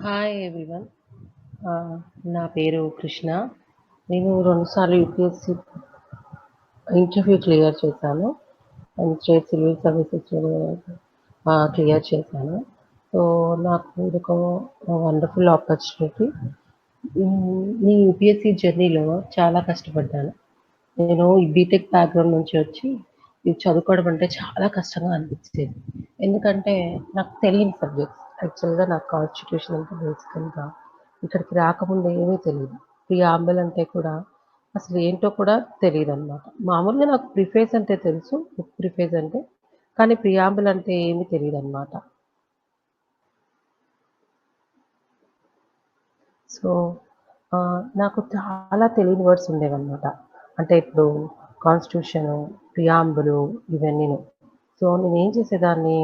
Hi everyone. నా పేరు కృష్ణ. నేను 2 సార్లు యూపీఎస్‌సి ఇంటర్వ్యూ క్లియర్ చేశాను. అండ్ స్టేట్ సివిల్ సర్వీసెస్‌లో క్లియర్ చేశాను. సో, నాకు ఇదొక వండర్‌ఫుల్ ఆపర్చునిటీ. ఈ యూపీఎస్‌సి జర్నీలో చాలా కష్టపడ్డాను. నేను ఈ బీటెక్ బ్యాక్‌గ్రౌండ్ నుంచి వచ్చి ఇది చదువుకోవడం అంటే చాలా కష్టంగా అనిపించేది. ఎందుకంటే నాకు తెలియని సబ్జెక్ట్స్. యాక్చువల్‌గా నాకు కాన్స్టిట్యూషన్ అంటే బేసికల్‌గా ఇక్కడికి రాకముందు ఏమీ తెలీదు. ప్రియాంబుల్ అంటే కూడా అసలు ఏంటో కూడా తెలీదనమాట. మామూలుగా నాకు ప్రిఫేస్ అంటే తెలుసు. బుక్ ప్రిఫేస్ అంటే. కానీ ప్రియాంబుల్ అంటే ఏమీ తెలీదనమాట. సో, నాకు చాలా తెలియని వర్డ్స్ ఉండేవన్నమాట. అంటే ఇప్పుడు కాన్స్టిట్యూషను, ప్రియాంబులు ఇవన్నీను. సో, నేనేం చేసేదాన్ని,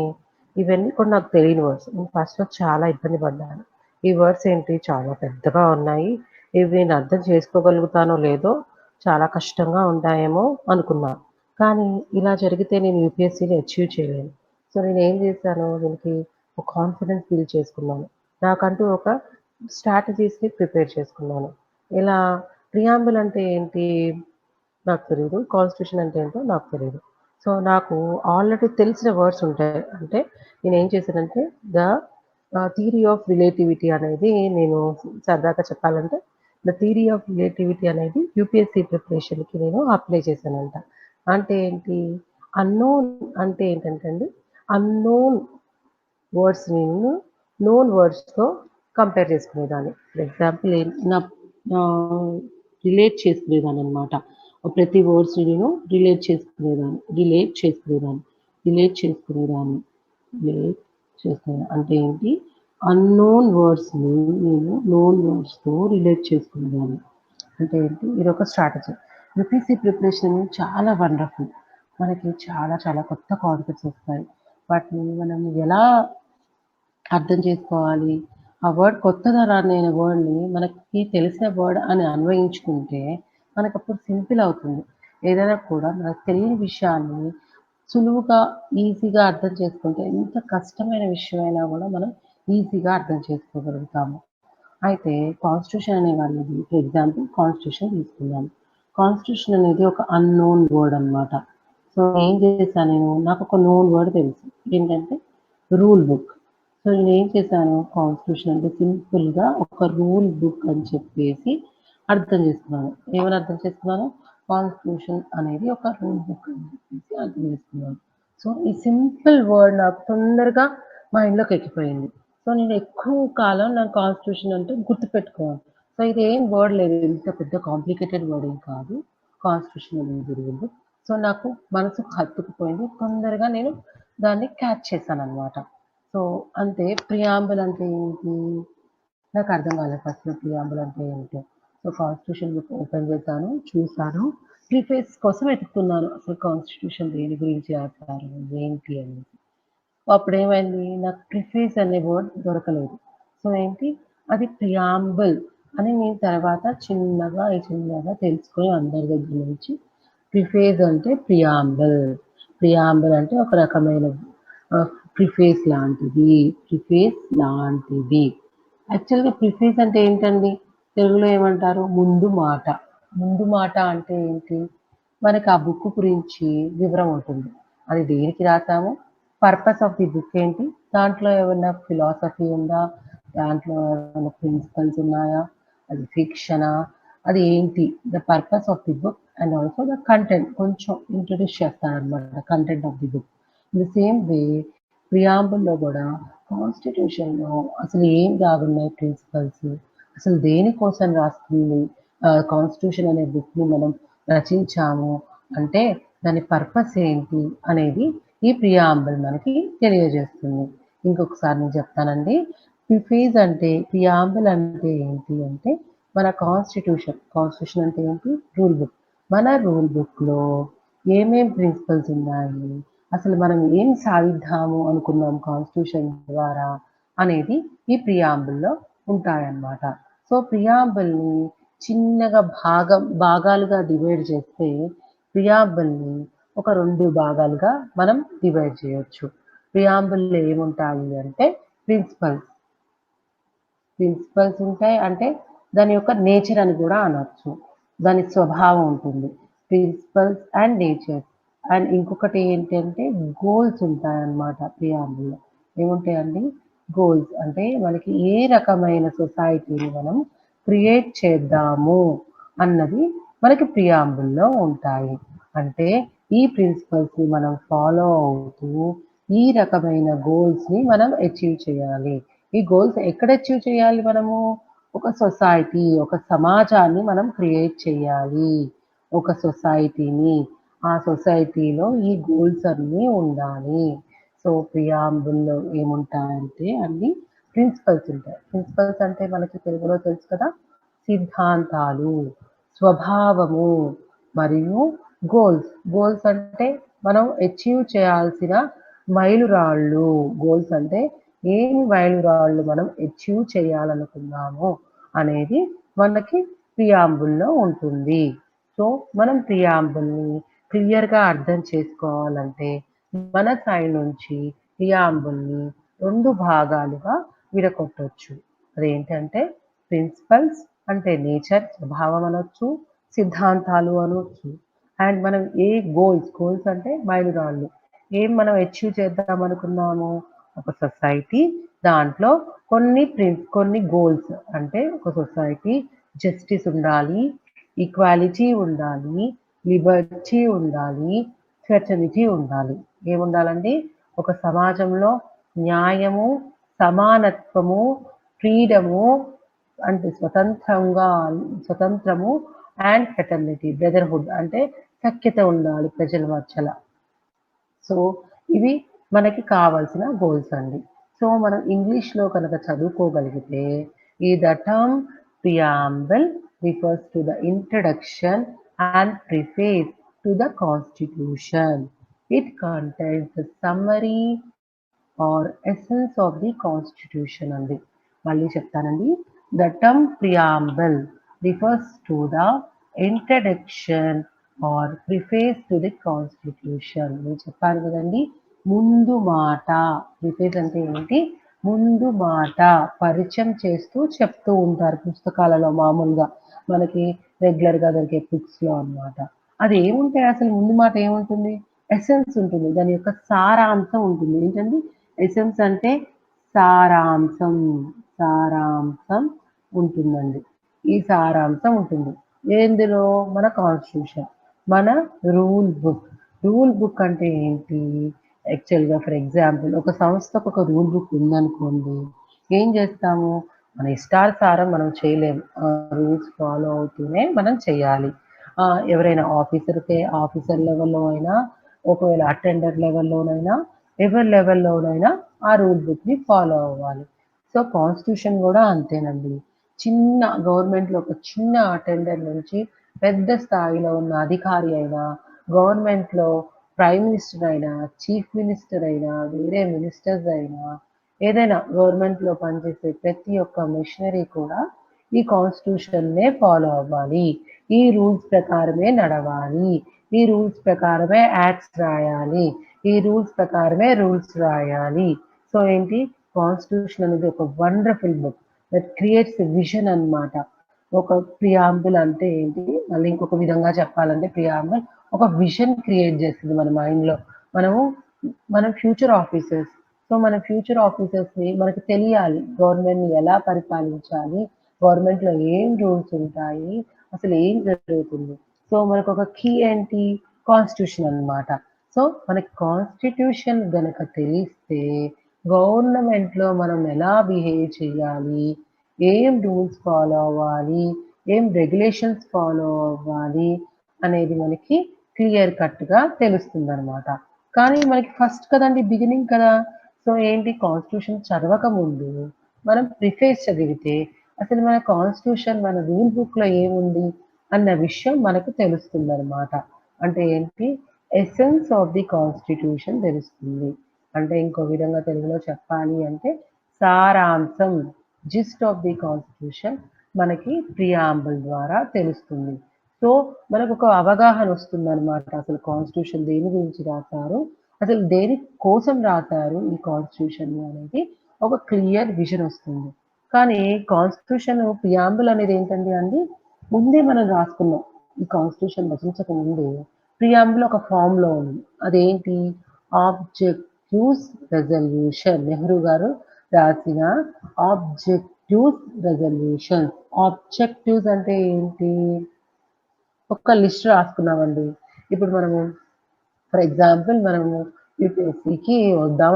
ఇవన్నీ కూడా నాకు తెలియని వర్డ్స్. నేను ఫస్ట్‌లో చాలా ఇబ్బంది పడ్డాను. ఈ వర్డ్స్ ఏంటి చాలా పెద్దగా ఉన్నాయి. ఇవి నేను అర్థం చేసుకోగలుగుతానో లేదో చాలా కష్టంగా ఉంటాయేమో అనుకున్నా. కానీ ఇలా జరిగితే నేను యూపీఎస్‌సీని అచీవ్ చేయలేను. సో, నేనేం చేశాను, దీనికి ఒక కాన్ఫిడెన్స్ బిల్డ్ చేసుకున్నాను. నాకంటూ ఒక స్ట్రాటజీస్‌ని ప్రిపేర్ చేసుకున్నాను. ఇలా ప్రియాంబుల్ అంటే ఏంటి నాకు తెలీదు. కాన్స్టిట్యూషన్ అంటే ఏంటో నాకు తెలీదు. సో, నాకు ఆల్రెడీ తెలిసిన వర్డ్స్ ఉంటాయి. అంటే నేనేం చేశానంటే ద థియరీ ఆఫ్ రిలేటివిటీ అనేది నేను సరదాగా చెప్పాలంటే ద థియరీ ఆఫ్ రిలేటివిటీ అనేది యూపీఎస్‌సీ ప్రిపరేషన్‌కి నేను అప్లై చేశానంట. అంటే ఏంటి? అన్నోన్ అంటే ఏంటంటే అండి, అన్నోన్ వర్డ్స్ నేను నోన్ వర్డ్స్‌తో కంపేర్ చేసుకునేదాన్ని. ఫర్ ఎగ్జాంపుల్ ఆహ్, రిలేట్ చేసుకునేదాన్ననమాట. ప్రతి వర్డ్స్‌ని నేను రిలేట్ చేసుకునేదాన్ని. రిలేట్ చేసుకునేదాన్ని. అంటే ఏంటి? అన్నోన్ వర్డ్స్‌ని నేను నోన్ వర్డ్స్‌తో రిలేట్ చేసుకునేదాన్ని. అంటే ఏంటి? ఇదొక స్ట్రాటజీ. యూపీఎస్‌సీ ప్రిపరేషన్ చాలా వండర్‌ఫుల్. మనకి చాలా చాలా కొత్త కాన్సెప్ట్స్ వస్తాయి. వాటిని మనం ఎలా అర్థం చేసుకోవాలి. ఆ వర్డ్ కొత్తగా రానైన వర్డ్‌ని మనకి తెలిసిన వర్డ్ అని అన్వయించుకుంటే, మనకప్పుడు సింపుల్ అవుతుంది. ఏదైనా కూడా మనకు తెలియని విషయాన్ని సులువుగా, ఈజీగా అర్థం చేసుకుంటే ఎంత కష్టమైన విషయమైనా గూడా మనం ఈజీగా అర్థం చేసుకోగలుగుతాము. అయితే కాన్స్టిట్యూషన్ అనేవనేది ఫర్ ఎగ్జాంపుల్ కాన్స్టిట్యూషన్ తీసుకుందాం. కాన్స్టిట్యూషన్ అనేది ఒక అన్‌నోన్ వర్డ్ అనమాట. సో, ఏం చేశా నేను నాకొక నోన్ వర్డ్ తెలుసు. ఏంటంటే రూల్ బుక్. సో, నేనేం చేశాను కాన్స్టిట్యూషన్ అంటే సింపుల్‌గా ఒక రూల్ బుక్ అని చెప్పేసి అర్థం చేసుకున్నాను. ఏమని అర్థం చేసుకున్నాను? కాన్స్టిట్యూషన్ అనేది ఒక రూల్ బుక్ అని చెప్పేసి అర్థం చేసుకున్నాను. సో, ఈ సింపుల్ వర్డ్ నాకు తొందరగా మైండ్‌లోకి ఎక్కిపోయింది. సో, నేను ఎక్కువ కాలం నా కాన్స్టిట్యూషన్ అంటే గుర్తుపెట్టుకోవాలి. సో, ఇదేం వర్డ్ లేదు. ఇంత పెద్ద కాంప్లికేటెడ్ వర్డ్ ఏం కాదు. కాన్స్టిట్యూషన్ అనేది రూల్ బుక్. సో, నాకు మనసుకు హత్తుకుపోయింది. తొందరగా నేను దాన్ని క్యాచ్ చేశాననమాట. సో, అంతే ప్రియాంబుల్ అంటే ఏంటి? నాకర్థం కాలేదు ఫస్ట్‌లో ప్రియాంబుల్ అంటే ఏంటో. సో, కాన్స్టిట్యూషన్ బుక్ ఓపెన్ చేశాను, చూసాను. ప్రిఫేస్ కోసం వెతుకుతున్నాను. అసలు కాన్స్టిట్యూషన్ దేని గురించి రాశారు? ఏంటి అనేసి. అప్పుడేమైంది నాకు ప్రిఫేస్ అనే వర్డ్ దొరకలేదు. సో, ఏంటి అది ప్రియాంబుల్ అని నేను తర్వాత చిన్నగా తెలుసుకొని అందరి దగ్గర నుంచి ప్రిఫేస్ అంటే ప్రియాంబుల్. ప్రియాంబుల్ అంటే ఒక రకమైన ప్రిఫేస్ లాంటిది. ప్రిఫేస్ లాంటిది. యాక్చువల్‌గా ప్రిఫేస్ అంటే ఏంటండి? తెలుగులో ఏమంటారు? ముందు మాట. ముందు మాట అంటే ఏంటి? మనకి ఆ బుక్ గురించి వివరం ఉంటుంది. అది దేనికి రాసాము? పర్పస్ ఆఫ్ ది బుక్ ఏంటి? దాంట్లో ఏమన్నా ఫిలాసఫీ ఉందా? దాంట్లో ఏమన్నా ప్రిన్సిపల్స్ ఉన్నాయా? అది ఫిక్షనా? అది ఏంటి? The purpose of the book and also the content కొంచెం ఇంట్రొడ్యూస్ చేస్తారనమాట. Content of the book. In the same way ప్రియాంబుల్‌లో గూడా కాన్స్టిట్యూషన్‌లో అసలు ఏం దాగున్నాయి ప్రిన్సిపల్స్? అసలు దేనికోసం రాస్తుంది? కాన్స్టిట్యూషన్ అనే బుక్‌ని మనం రచించాము అంటే దాని పర్పస్ ఏంటి అనేది ఈ ప్రియాంబుల్ మనకి తెలియజేస్తుంది. ఇంకొకసారి నేను చెప్తానండి. ప్రిఫేజ్ అంటే ప్రియాంబుల్ అంటే ఏంటి అంటే మన కాన్స్టిట్యూషన్ అంటే ఏంటి? Rule book. మన రూల్ బుక్‌లో ఏమేం ప్రిన్సిపల్స్ ఉన్నాయి? అసలు మనం ఏం సాధిద్దాము అనుకున్నాం కాన్స్టిట్యూషన్ ద్వారా అనేది ఈ ప్రియాంబుల్‌లో ఉంటాయన్నమాట. సో, ప్రియాంబుల్‌ని చిన్నగా భాగాలుగా డివైడ్ చేస్తే ప్రియాంబుల్‌ని ఒక 2 భాగాలుగా మనం డివైడ్ చేయొచ్చు. ప్రియాంబుల్‌లో ఏముంటాయి అంటే ప్రిన్సిపల్స్. ప్రిన్సిపల్స్ ఉంటాయి. అంటే దాని యొక్క నేచర్ అని కూడా అనొచ్చు. దాని స్వభావం ఉంటుంది. Principles and nature. అండ్ ఇంకొకటి ఏంటంటే గోల్స్ ఉంటాయన్నమాట ప్రియాంబుల్‌లో. ఏముంటాయండి? గోల్స్. అంటే మనకి ఏ రకమైన సొసైటీని మనం క్రియేట్ చేద్దాము అన్నది మనకి ప్రియాంబుల్‌లో ఉంటాయి. అంటే ఈ ప్రిన్సిపల్స్‌ని మనం ఫాలో అవుతూ ఈ రకమైన గోల్స్‌ని మనం అచీవ్ చేయాలి. ఈ గోల్స్ ఎక్కడ అచీవ్ చేయాలి మనము? ఒక సొసైటీ, ఒక సమాజాన్ని మనం క్రియేట్ చేయాలి. ఒక సొసైటీని. ఆ సొసైటీలో ఈ గోల్స్ అన్నీ ఉండాలి. సో, ప్రియాంబుల్‌లో ఏముంటాయంటే అన్ని ప్రిన్సిపల్స్ ఉంటాయి. ప్రిన్సిపల్స్ అంటే మనకి తెలుగులో తెలుసు కదా! సిద్ధాంతాలు, స్వభావము మరియు గోల్స్. గోల్స్ అంటే మనం అచీవ్ చేయాల్సిన మైలురాళ్ళు. గోల్స్ అంటే ఏమి మైలురాళ్ళు మనం అచీవ్ చేయాలనుకున్నామో అనేది మనకి ప్రియాంబుల్‌లో ఉంటుంది. సో, మనం ప్రియాంబుల్‌ని క్లియర్‌గా అర్థం చేసుకోవాలంటే మన సైడ్ నుంచి ప్రియాంబుల్‌ని 2 భాగాలుగా విడగొట్టొచ్చు. అదేంటంటే ప్రిన్సిపల్స్ అంటే నేచర్ స్వభావం అనొచ్చు. సిద్ధాంతాలు అనొచ్చు. అండ్ మనం ఏ గోల్స్ అంటే మైలురాళ్ళు. ఏం మనం అచీవ్ చేద్దాం అనుకున్నాము? ఒక సొసైటీ దాంట్లో కొన్ని గోల్స్ అంటే ఒక సొసైటీ జస్టిస్ ఉండాలి, ఈక్వాలిటీ ఉండాలి, లిబర్టీ ఉండాలి, ఫ్రెటర్నిటీ ఉండాలి. ఏముండాలండి? ఒక సమాజంలో న్యాయము, సమానత్వము, ఫ్రీడము అంటే స్వతంత్రము అండ్ ఫ్రెటర్నిటీ బ్రదర్‌హుడ్ అంటే సఖ్యత ఉండాలి ప్రజల మధ్యల. సో, ఇవి మనకి కావాల్సిన గోల్స్ అండి. సో, మనం ఇంగ్లీష్‌లో కనుక చదువుకోగలిగితే the term preamble refers to the introduction and preface to the constitution. It contains the summary or essence of the constitution అండి. మళ్ళీ చెప్తానండి. The term preamble refers to the introduction or preface to the constitution. నేను చెప్పాను కదండి. ముందు మాట. Preface అంటే ఏంటి? ముందు మాట పరిచయం చేస్తూ చెప్తూ ఉంటారు పుస్తకాలలో మామూలుగా. మనకి రెగ్యులర్‌గా దొరికే బుక్స్‌లో అన్నమాట. అది ఏముంటాయి అసలు ముందు మాట ఏముంటుంది? ఎసెన్స్ ఉంటుంది. దాని యొక్క సారాంశం ఉంటుంది. ఏంటండి? ఎసెన్స్ అంటే సారాంశం. సారాంశం ఉంటుందండి. ఈ సారాంశం ఉంటుంది. ఎందులో? మన కాన్స్టిట్యూషన్. మన రూల్ బుక్. రూల్ బుక్ అంటే ఏంటి? యాక్చువల్‌గా ఫర్ ఎగ్జాంపుల్ ఒక సంస్థకు ఒక రూల్ బుక్ ఉందనుకోండి. ఏం చేస్తాము? మన ఇష్టానుసారం మనం చేయలేము. రూల్స్ ఫాలో అవుతూనే మనం చేయాలి. ఎవరైనా ఆఫీసర్ లెవెల్‌లో అయినా, ఒకవేళ అటెండర్ లెవెల్‌లోనైనా, ఎవరి లెవెల్‌లోనైనా ఆ రూల్ బుక్‌ని ఫాలో అవ్వాలి. సో, కాన్స్టిట్యూషన్ గూడా అంతేనండి. గవర్నమెంట్‌లో ఒక చిన్న అటెండర్ నుంచి పెద్ద స్థాయిలో ఉన్న అధికారి అయినా, గవర్నమెంట్‌లో ప్రైమ్ మినిస్టర్ అయినా, చీఫ్ మినిస్టర్ అయినా, వేరే మినిస్టర్స్ అయినా, ఏదైనా గవర్నమెంట్‌లో పనిచేసే ప్రతి ఒక్క మిషనరీ కూడా ఈ కాన్స్టిట్యూషన్‌నే ఫాలో అవ్వాలి. ఈ రూల్స్ ప్రకారమే నడవాలి. ఈ రూల్స్ ప్రకారమే యాక్ట్స్ రాయాలి. ఈ రూల్స్ ప్రకారమే రూల్స్ రాయాలి. సో, ఏంటి? కాన్స్టిట్యూషన్ అనేది ఒక wonderful book that creates a vision అన్నమాట. ఒక ప్రియాంబుల్ అంటే ఏంటి? మళ్ళీ ఇంకొక విధంగా చెప్పాలంటే ప్రియాంబుల్ ఒక విజన్ క్రియేట్ చేస్తది మన మైండ్‌లో. మనము మనం ఫ్యూచర్ ఆఫీసర్స్. సో, మన ఫ్యూచర్ ఆఫీసర్స్‌ని మనకు తెలియాలి. గవర్నమెంట్‌ని ఎలా పరిపాలించాలి? గవర్నమెంట్‌లో ఏం రూల్స్ ఉంటాయి? అసలు ఏం జరుగుతుంది? సో, మనకొక కీ ఏంటి? కాన్స్టిట్యూషన్ అన్నమాట. సో, మనకి కాన్స్టిట్యూషన్ గనక తెలిస్తే గవర్నమెంట్‌లో మనం ఎలా బిహేవ్ చేయాలి? ఏం రూల్స్ ఫాలో అవ్వాలి? ఏం రెగ్యులేషన్స్ ఫాలో అవ్వాలి? అనేది మనకి క్లియర్ కట్‌గా తెలుస్తుందనమాట. కానీ మనకి ఫస్ట్ కదండీ! బిగినింగ్ కదా! సో, ఏంటి కాన్స్టిట్యూషన్ చదవక ముందు మనం ప్రిఫేస్ చదివితే అసలు మన కాన్స్టిట్యూషన్ మన రూల్ బుక్‌లో ఏముంది అన్న విషయం మనకు తెలుస్తుందనమాట. అంటే ఏంటి? ఎసెన్స్ ఆఫ్ ది కాన్స్టిట్యూషన్ తెలుస్తుంది. అంటే ఇంకో విధంగా తెలుగులో చెప్పాలి అంటే సారాంశం జిస్ట్ ఆఫ్ ది కాన్స్టిట్యూషన్ మనకి ప్రియాంబుల్ ద్వారా తెలుస్తుంది. సో, మనకొక అవగాహన వస్తుందనమాట. అసలు కాన్స్టిట్యూషన్ దేని గురించి రాసారు? అసలు దేని కోసం రాసారు ఈ కాన్స్టిట్యూషన్‌ని అనేది ఒక క్లియర్ విజన్ వస్తుంది. కానీ కాన్స్టిట్యూషన్ ప్రియాంబుల్ అనేది ఏంటండి అండి, ముందే మనం రాసుకున్నాం. ఈ కాన్స్టిట్యూషన్ రచించక ముందే ప్రియాంబుల్ ఒక ఫామ్‌లో ఉంది. అదేంటి ఆబ్జెక్టివ్స్ రెజల్యూషన్. నెహ్రూ గారు రాసిన ఆబ్జెక్టివ్స్ రెజల్యూషన్. ఆబ్జెక్టివ్స్ అంటే ఏంటి? ఒక లిస్ట్ రాసుకున్నామండి. ఇప్పుడు మనము ఫర్ ఎగ్జాంపుల్ మనము యూపీఎస్సీకి వద్దాం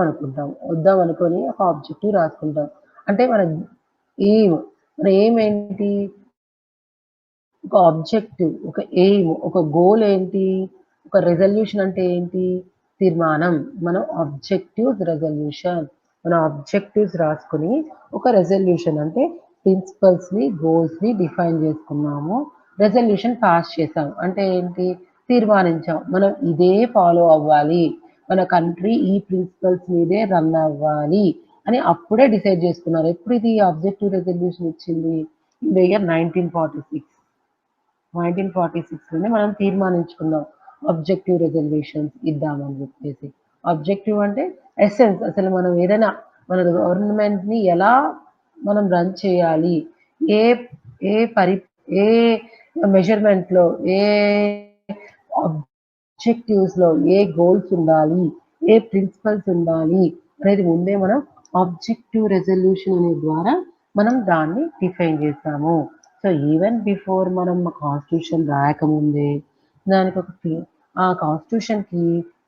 అనుకోని ఒక ఆబ్జెక్టివ్ రాసుకుంటాం. అంటే మన ఎయిమ్. మన ఎయిమ్ ఏంటి? ఒక ఆబ్జెక్టివ్, ఒక ఎయిమ్, ఒక గోల్ ఏంటి? ఒక రిజల్యూషన్ అంటే ఏంటి? తీర్మానం. మనం ఆబ్జెక్టివ్స్ రెజల్యూషన్. మన ఆబ్జెక్టివ్స్ రాసుకొని ఒక రెజల్యూషన్ అంటే ప్రిన్సిపల్స్‌ని, గోల్స్‌ని డిఫైన్ చేసుకున్నాము. రెజల్యూషన్ పాస్ చేసాం. అంటే ఏంటి? తీర్మానించాం. మనం ఇదే ఫాలో అవ్వాలి. మన కంట్రీ ఈ ప్రిన్సిపల్స్ మీదే రన్ అవ్వాలి అని అప్పుడే డిసైడ్ చేసుకున్నారు. ఎప్పుడు ఇది ఆబ్జెక్టివ్ రెజల్యూషన్ ఇచ్చింది? In the year 1946. 1946లోనే మనం తీర్మానించుకున్నాం. ఆబ్జెక్టివ్ రిజర్వేషన్స్ ఇద్దామని చెప్పేసి. ఆబ్జెక్టివ్ అంటే ఎసెన్స్. అసలు మనం ఏదైనా మన గవర్నమెంట్‌ని ఎలా మనం రన్ చేయాలి? ఏ ఏ పరి ఏ మెజర్‌మెంట్‌లో, ఏ ఆబ్జెక్టివ్స్‌లో ఏ గోల్స్ ఉండాలి? ఏ ప్రిన్సిపల్స్ ఉండాలి? అనేది ముందే మనం ఆబ్జెక్టివ్ రెజల్యూషన్ అనే ద్వారా మనం దాన్ని డిఫైన్ చేసాము. సో, ఈవెన్ బిఫోర్ మనం కాన్స్టిట్యూషన్ రాయకముందే దానికొక ఆ కాన్స్టిట్యూషన్‌కి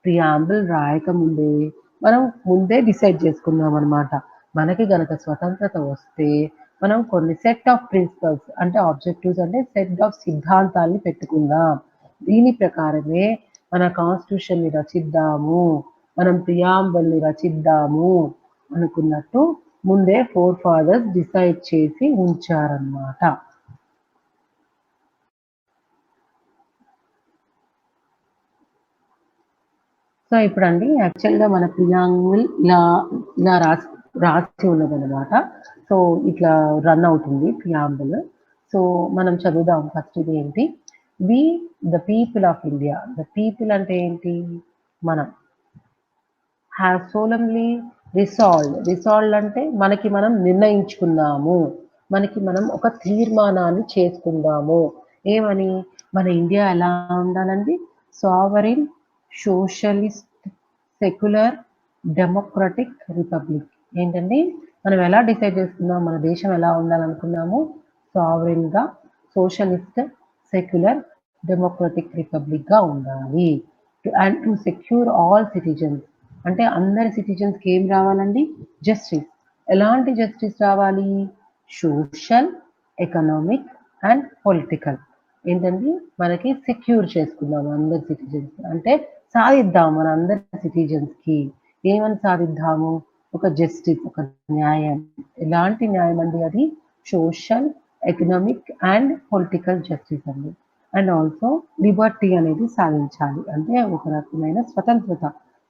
ప్రియాంబుల్ రాయకముందే మనం ముందే డిసైడ్ చేసుకున్నామనమాట. మనకి గనక స్వతంత్రత వస్తే మనం కొన్ని సెట్ ఆఫ్ ప్రిన్సిపల్స్ అంటే ఆబ్జెక్టివ్స్ అంటే సెట్ ఆఫ్ సిద్ధాంతాల్ని పెట్టుకుందాం. దీని ప్రకారమే మన కాన్స్టిట్యూషన్‌ని రచిద్దాము. మనం ప్రియాంబుల్‌ని రచిద్దాము అనుకున్నట్టు ముందే ఫోర్ ఫాదర్స్ డిసైడ్ చేసి ఉంచారన్నమాట. సో, ఇప్పుడండి యాక్చువల్‌గా మన ప్రియాంబుల్ ఇలా రాసి ఉన్నదనమాట. సో, ఇట్లా రన్ అవుతుంది ప్రియాంబుల్. సో, మనం చదువుదాం ఫస్ట్ ఇదేంటి? We the people of India. The people అంటే ఏంటి? మనం. హ్యావ్ సోలెమ్న్లీ రిసాల్వ్డ్ అంటే మనకి మనం నిర్ణయించుకున్నాము. మనకి మనం ఒక తీర్మానాన్ని చేసుకుందాము. ఏమని? మన ఇండియా ఎలా ఉండాలండి? Sovereign, socialist, secular, democratic republic. ఏంటండి? మనం ఎలా డిసైడ్ చేసుకున్నాం? మన దేశం ఎలా ఉండాలనుకున్నాము? సావరిన్‌గా, సోషలిస్ట్, సెక్యులర్, డెమోక్రటిక్ రిపబ్లిక్‌గా ఉండాలి. And to secure all citizens. అంటే అందరి సిటిజన్స్‌కి ఏం రావాలండి? జస్టిస్. ఎలాంటి జస్టిస్ రావాలి? Social, economic and political. ఏంటండి? మనకి సెక్యూర్ చేసుకుందాం అందరి సిటిజన్స్. అంటే సాధిద్దాం మన అందరి సిటిజన్స్‌కి. ఏమని సాధిద్దాము? ఒక జస్టిస్, ఒక న్యాయం. ఎలాంటి న్యాయం అండి అది? Social, economic and political justice అండి. అండ్ ఆల్సో లిబర్టీ అనేది సాధించాలి. అంటే ఒక రకమైన స్వతంత్రత.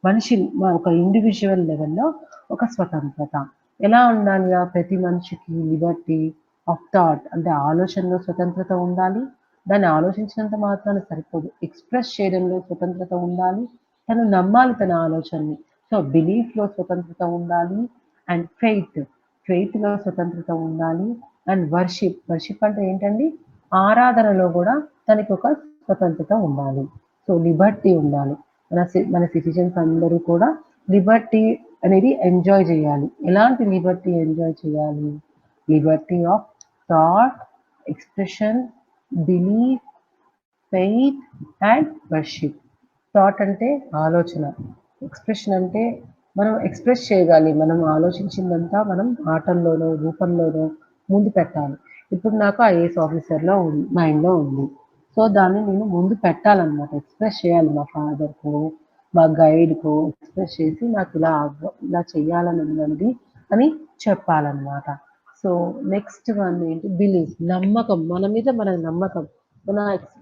మనిషి ఒక ఇండివిడ్యువల్ లెవెల్‌లో ఒక స్వతంత్రత. ఎలా ఉండాలి? ప్రతి మనిషికి లిబర్టీ ఆఫ్ థాట్ అంటే ఆలోచనలో స్వతంత్రత ఉండాలి. దాన్ని ఆలోచించినంత మాత్రాన సరిపోదు. ఎక్స్‌ప్రెస్ చేయడంలో స్వతంత్రత ఉండాలి. తను నమ్మాలి తన ఆలోచనని. సో, బిలీఫ్‌లో స్వతంత్రత ఉండాలి. అండ్ ఫెయిత్‌లో స్వతంత్రత ఉండాలి. అండ్ వర్షిప్ అంటే ఏంటండి? ఆరాధనలో గూడా తనకొక స్వతంత్రత ఉండాలి. సో, లిబర్టీ ఉండాలి. మన సిటిజన్స్ అందరూ కూడా లిబర్టీ అనేది ఎంజాయ్ చేయాలి. ఎలాంటి లిబర్టీ ఎంజాయ్ చేయాలి? Liberty of thought, expression, belief, faith and worship. Thought అంటే ఆలోచన. ఎక్స్‌ప్రెషన్ అంటే మనం ఎక్స్‌ప్రెస్ చేయగాలి. మనం ఆలోచించిందంతా మనం మాటల్లోనో, రూపంలోనో ముందు పెట్టాలి. ఇప్పుడు నాకు ఐఏఎస్ ఆఫీసర్‌లో మైండ్‌లో ఉంది. సో, దాన్ని నేను ముందు పెట్టాలనమాట. ఎక్స్‌ప్రెస్ చేయాలి మా ఫాదర్‌కో, మా గైడ్‌కో ఎక్స్‌ప్రెస్ చేసి ఇలా చేయాలని ఉందండి అని చెప్పాలనమాట. సో, నెక్స్ట్ వన్ ఏంటి? బిలీఫ్. నమ్మకం. మన మీద మనకు నమ్మకం.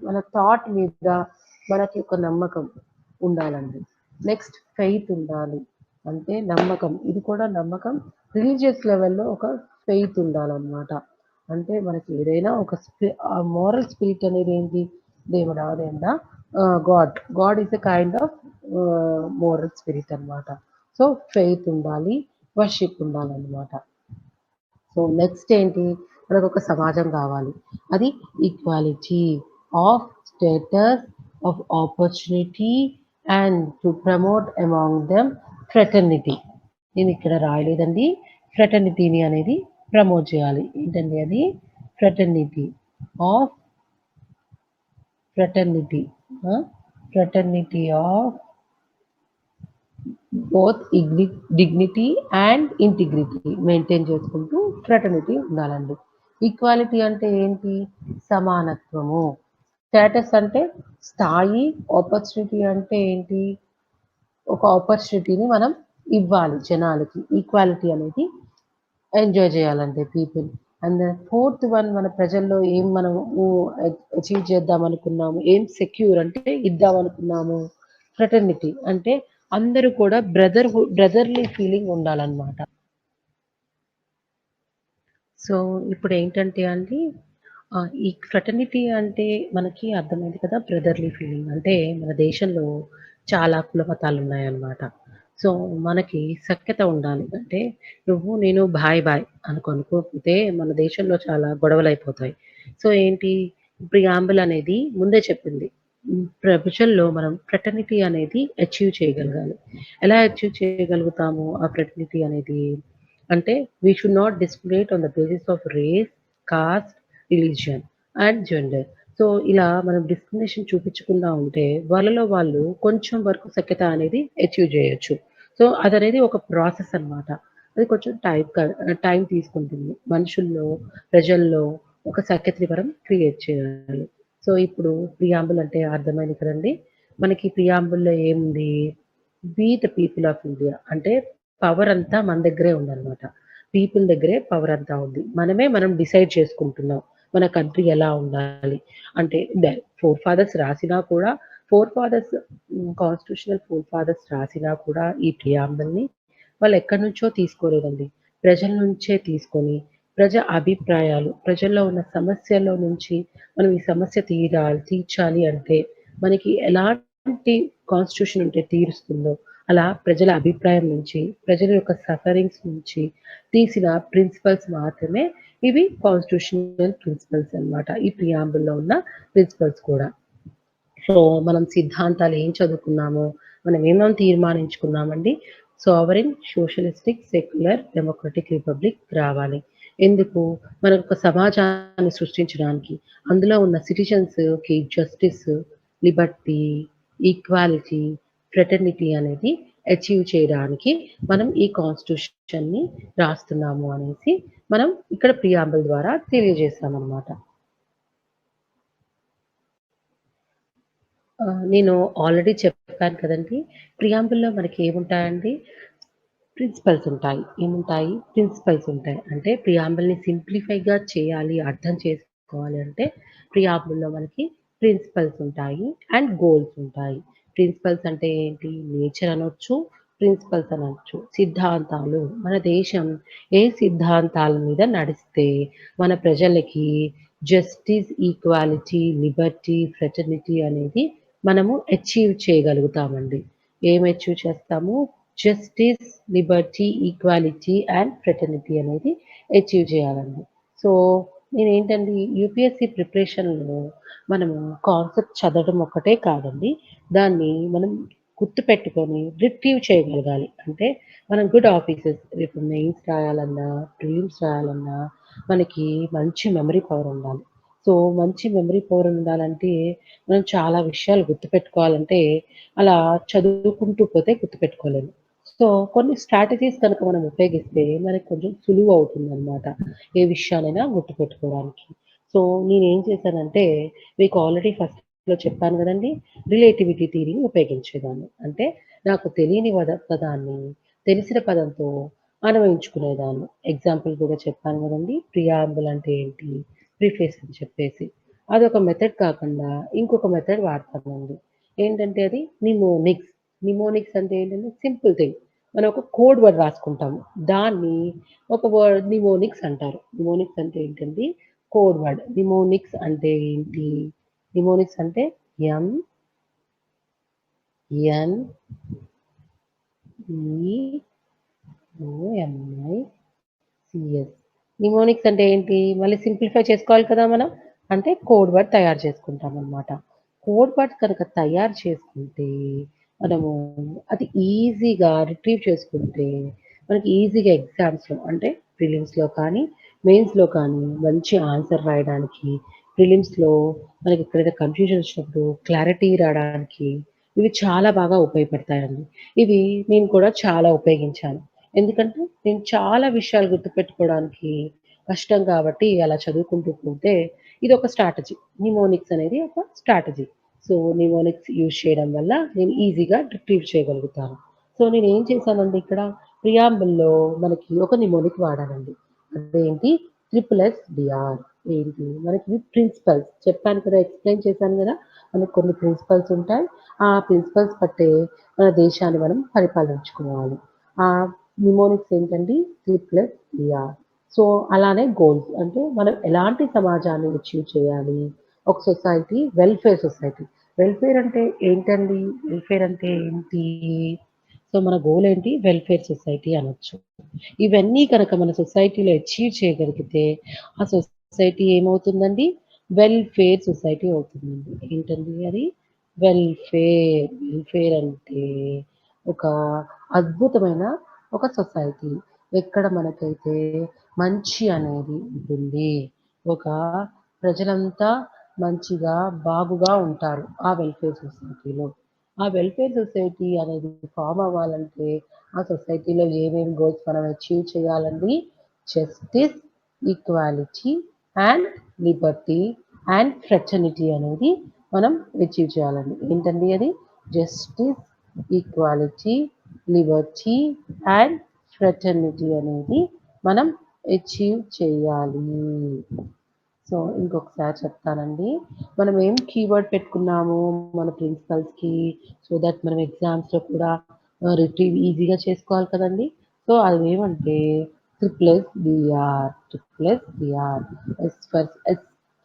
మన థాట్ మీద మనకి ఒక నమ్మకం ఉండాలండి. నెక్స్ట్ ఫెయిత్ ఉండాలి. అంటే నమ్మకం. ఇది కూడా నమ్మకం రిలీజియస్ లెవెల్‌లో ఒక ఫెయిత్ ఉండాలనమాట. అంటే మనకి ఏదైనా ఒక మోరల్ స్పిరిట్ అనేది ఏంటి? దేవుడా, దేవుడా God. God is a kind of moral spirit అనమాట. సో, ఫెయిత్ ఉండాలి. వర్షిప్ ఉండాలనమాట. సో నెక్స్ట్ ఏంటి? మనకొక సమాజం కావాలి. అది equality of status, of opportunity and to promote among them fraternity. నేనిక్కడ రాయలేదండి. ఫ్రెటర్నిటీని అనేది ప్రమోట్ చేయాలి. ఏంటండి అది? Fraternity of fraternity. Fraternity of both dignity and integrity maintain చేసుకుంటూ ఫ్రెటర్నిటీ ఉండాలండి. ఈక్వాలిటీ అంటే ఏంటి? సమానత్వము. స్టేటస్ అంటే స్థాయి. ఆపర్చునిటీ అంటే ఏంటి? ఒక ఆపర్చునిటీని మనం ఇవ్వాలి జనాలకి. ఈక్వాలిటీ అనేది ఎంజాయ్ చేయాలంటే పీపుల్. అండ్ ఫోర్త్ వన్ మన ప్రజల్లో ఏం మనము అచీవ్ చేద్దాం అనుకున్నాము, ఏం సెక్యూర్ అంటే ఇద్దాం అనుకున్నాము. ఫ్రెటర్నిటీ అంటే అందరూ కూడా బ్రదర్లీ ఫీలింగ్ ఉండాలన్నమాట. సో ఇప్పుడు ఏంటంటే అండి, ఈ ఫ్రెటర్నిటీ అంటే మనకి అర్థమైంది కదా! బ్రదర్లీ ఫీలింగ్ అంటే మన దేశంలో చాలా కుల మతాలున్నాయన్నమాట. సో మనకి సఖ్యత ఉండాలి. అంటే నువ్వు నేను బాయ్ బాయ్ అనుకోకపోతే మన దేశంలో చాలా గొడవలయిపోతాయి. సో ఏంటి? ప్రియాంబుల్ అనేది ముందే చెప్పింది. ప్రపంచంలో మనం ఫ్రెటర్నిటీ అనేది అచీవ్ చేయగలగాలి. ఎలా అచీవ్ చేయగలుగుతాము ఆ ఫ్రెటర్నిటీ అనేది? అంటే we should not discriminate on the basis of race, caste, religion and gender. So ఇలా మనం డిస్క్రిమినేషన్ చూపించకుండా ఉంటే వాళ్ళలో వాళ్ళు కొంచెం వరకు సఖ్యత అనేది అచీవ్ చేయొచ్చు. సో అదనేది ఒక ప్రాసెస్ అన్నమాట. అది కొంచెం టైం తీసుకుంటుంది. మనుషుల్లో, ప్రజల్లో ఒక సఖ్యతని మనం క్రియేట్ చేయాలి. సో ఇప్పుడు ప్రియాంబుల్ అంటే అర్థమైంది కదండీ! మనకి ప్రియాంబుల్‌లో ఏముంది? We the people of India అంటే పవర్ అంతా మన దగ్గరే ఉందన్నమాట. పీపుల్ దగ్గరే పవర్ అంతా ఉంది. మనం డిసైడ్ చేసుకుంటున్నాం. మన కంట్రీ ఎలా ఉండాలి. అంటే ఫోర్ ఫాదర్స్ రాసినా కూడా కాన్స్టిట్యూషనల్ ఫోర్ ఫాదర్స్ రాసినా కూడా ఈ ప్రియాంబుల్‌ని వాళ్ళు ఎక్కడి నుంచో తీసుకోలేదండి. ప్రజల నుంచే తీసుకొని, ప్రజా అభిప్రాయాలు, ప్రజల్లో ఉన్న సమస్యల్లో నుంచి మనం ఈ సమస్య తీర్చాలి అంటే మనకి ఎలాంటి కాన్స్టిట్యూషన్ ఉంటే తీరుస్తుందో, అలా ప్రజల అభిప్రాయం నుంచి, ప్రజల యొక్క సఫరింగ్స్ నుంచి తీసిన ప్రిన్సిపల్స్ మాత్రమే ఇవి కాన్స్టిట్యూషనల్ ప్రిన్సిపల్స్ అన్నమాట. ఈ ప్రియాంబుల్‌లో ఉన్న ప్రిన్సిపల్స్ కూడా. సో, మనం సిద్ధాంతాలు ఏం చదువుకున్నామో, మనం ఏమేం తీర్మానించుకున్నామండి? Sovereign, socialistic, secular, democratic republic రావాలి. ఎందుకు? మనకొక సమాజాన్ని సృష్టించడానికి. అందులో ఉన్న సిటిజన్స్‌కి జస్టిస్, లిబర్టీ, ఈక్వాలిటీ, ఫ్రెటర్నిటీ అనేది అచీవ్ చేయడానికి మనం ఈ కాన్స్టిట్యూషన్‌ని రాస్తున్నాము అనేసి మనం ఇక్కడ ప్రియాంబుల్ ద్వారా తెలియజేశామనమాట. నేను ఆల్రెడీ చెప్పాను కదండీ! ప్రియాంబుల్‌లో మనకేముంటాయండి? ప్రిన్సిపల్స్ ఉంటాయి. ఏముంటాయి? ప్రిన్సిపల్స్ ఉంటాయి. అంటే ప్రియాంబుల్‌ని సింప్లిఫైగా చేయాలి, అర్థం చేసుకోవాలి అంటే ప్రియాంబుల్‌లో మనకి ప్రిన్సిపల్స్ ఉంటాయి అండ్ గోల్స్ ఉంటాయి. ప్రిన్సిపల్స్ అంటే ఏంటి? నేచర్ అనొచ్చు, ప్రిన్సిపల్స్ అనొచ్చు. సిద్ధాంతాలు. మన దేశం ఏ సిద్ధాంతాల మీద నడిస్తే మన ప్రజలకి జస్టిస్, ఈక్వాలిటీ, లిబర్టీ, ఫ్రెటర్నిటీ అనేది మనము అచీవ్ చేయగలుగుతామండి. ఏం అచీవ్ చేస్తాము? Justice, liberty, equality and fraternity అనేది అచీవ్ చేయాలండి. సో, నేనేంటండి యూపీఎస్‌సీ ప్రిపరేషన్‌లో మనము కాన్సెప్ట్ చదవడం ఒక్కటే కాదండి. దాన్ని మనం గుర్తుపెట్టుకొని రిట్రీవ్ చేయగలగాలి. అంటే మనం గుడ్ ఆఫీసర్స్ రేపు మెయిన్స్ రాయాలన్నా, ప్రిలిమ్స్ రాయాలన్నా మనకి మంచి మెమరీ పవర్ ఉండాలి. సో, మంచి మెమరీ పవర్ ఉండాలంటే మనం చాలా విషయాలు గుర్తుపెట్టుకోవాలంటే అలా చదువుకుంటూ పోతే గుర్తుపెట్టుకోలేము. సో, కొన్ని స్ట్రాటజీస్ కనుక మనం ఉపయోగిస్తే మనకు కొంచెం సులువవుతుందనమాట. ఏ విషయాన్నైనా గుర్తుపెట్టుకోవడానికి. సో, నేనేం చేశానంటే మీకు ఆల్రెడీ ఫస్ట్‌లో చెప్పాను గదండీ! రిలేటివిటీ థియరీని ఉపయోగించేదాన్ని. అంటే నాకు తెలియని పదాన్ని తెలిసిన పదంతో అన్వయించుకునేదాన్ని. ఎగ్జాంపుల్ కూడా చెప్పాను గదండీ! ప్రియాంబుల్ అంటే ఏంటి? ప్రిఫేస్ అని చెప్పేసి. అదొక మెథడ్ కాకుండా ఇంకొక మెథడ్ వాడతానండి. ఏంటంటే అది నిమోనిక్స్. నిమోనిక్స్ అంటే ఏంటంటే సింపుల్ థింగ్. మనం ఒక కోడ్ వర్డ్ రాసుకుంటాము. దాన్ని ఒక నిమోనిక్స్ అంటారు. నిమోనిక్స్ అంటే ఏంటండి? Code word. నిమోనిక్స్ అంటే ఏంటి? నిమోనిక్స్ అంటే ఎంఎన్ఈఓఎంఐసిఎస్. నిమోనిక్స్ అంటే ఏంటి? మళ్ళీ సింప్లిఫై చేసుకోవాలి కదా మనం. అంటే కోడ్ వర్డ్ తయారు చేసుకుంటామనమాట. కోడ్ వర్డ్ కనుక తయారు చేసుకుంటే, మనము అది ఈజీగా రిట్రీవ్ చేసుకుంటే, మనకి ఈజీగా ఎగ్జామ్స్‌లో అంటే ప్రిలిమ్స్‌లో కానీ, మెయిన్స్‌లో కానీ మంచి ఆన్సర్ రాయడానికి, ప్రిలిమ్స్‌లో మనకి ఎక్కడైనా కన్‌ఫ్యూజన్ వచ్చినప్పుడు క్లారిటీ రావడానికి ఇవి చాలా బాగా ఉపయోగపడతాయండి. ఇవి నేను కూడా చాలా ఉపయోగించాను. ఎందుకంటే నేను చాలా విషయాలు గుర్తుపెట్టుకోవడానికి కష్టం కాబట్టి అలా చదువుకుంటూ పోతే ఇదొక స్ట్రాటజీ. నిమోనిక్స్ అనేది ఒక స్ట్రాటజీ. సో, నిమోనిక్స్ యూజ్ చేయడం వల్ల నేను ఈజీగా రిట్రీవ్ చేయగలుగుతాను. సో, నేనేం చేశానండి ఇక్కడ ప్రియాంబుల్‌లో మనకి ఒక నిమోనిక్ వాడానండి. అదేంటి ట్రిపుల్ ఎస్‌డిఆర్. ఏంటి మనకి ప్రిన్సిపల్స్ చెప్పాను కదా! ఎక్స్‌ప్లెయిన్ చేశాను గదా! మనకు కొన్ని ప్రిన్సిపల్స్ ఉంటాయి. ఆ ప్రిన్సిపల్స్ బట్టే మన దేశాన్ని మనం పరిపాలించుకోవాలి. ఆహ్, నిమోనిక్స్ ఏంటండి? Triplet DR. సో, అలానే గోల్స్ అంటే మనం ఎలాంటి సమాజాన్ని అచీవ్ చేయాలి? ఒక సొసైటీ వెల్‌ఫేర్ సొసైటీ. వెల్‌ఫేర్ అంటే ఏంటండి? వెల్‌ఫేర్ అంటే ఏంటి? సో, మన గోల్ ఏంటి? వెల్‌ఫేర్ సొసైటీ అనొచ్చు. ఇవన్నీ కనుక మన సొసైటీలో అచీవ్ చేయగలిగితే, ఆ సొసైటీ ఏమవుతుందండి? వెల్‌ఫేర్ సొసైటీ అవుతుందండి. ఏంటండి అది? వెల్‌ఫేర్. వెల్‌ఫేర్ అంటే ఒక అద్భుతమైన ఒక సొసైటీ. ఎక్కడ మనకైతే మంచి అనేది ఉంటుంది. ఒక ప్రజలంతా మంచిగా, బాగుగా ఉంటారు. ఆ వెల్‌ఫేర్ సొసైటీలో. ఆ వెల్‌ఫేర్ సొసైటీ అనేది ఫార్మ్ అవ్వాలంటే, ఆ సొసైటీలో ఏమేమి గోల్స్ మనం అచీవ్ చేయాలండి? Justice, equality and liberty and fraternity అనేది మనం అచీవ్ చేయాలండి. ఏంటండి అది? Justice, equality, Liberty and fraternity అనేది మనం అచీవ్ చేయాలి. సో, ఇంకొకసారి చెప్తానండి. మనం ఏం కీవర్డ్ పెట్టుకున్నాము మన ప్రిన్సిపల్స్‌కి సో దట్ మనం ఎగ్జామ్స్‌లో కూడా రిట్రీవ్ ఈజీగా చేసుకోవాలి కదండీ! సో, అవేమంటే triple S BR.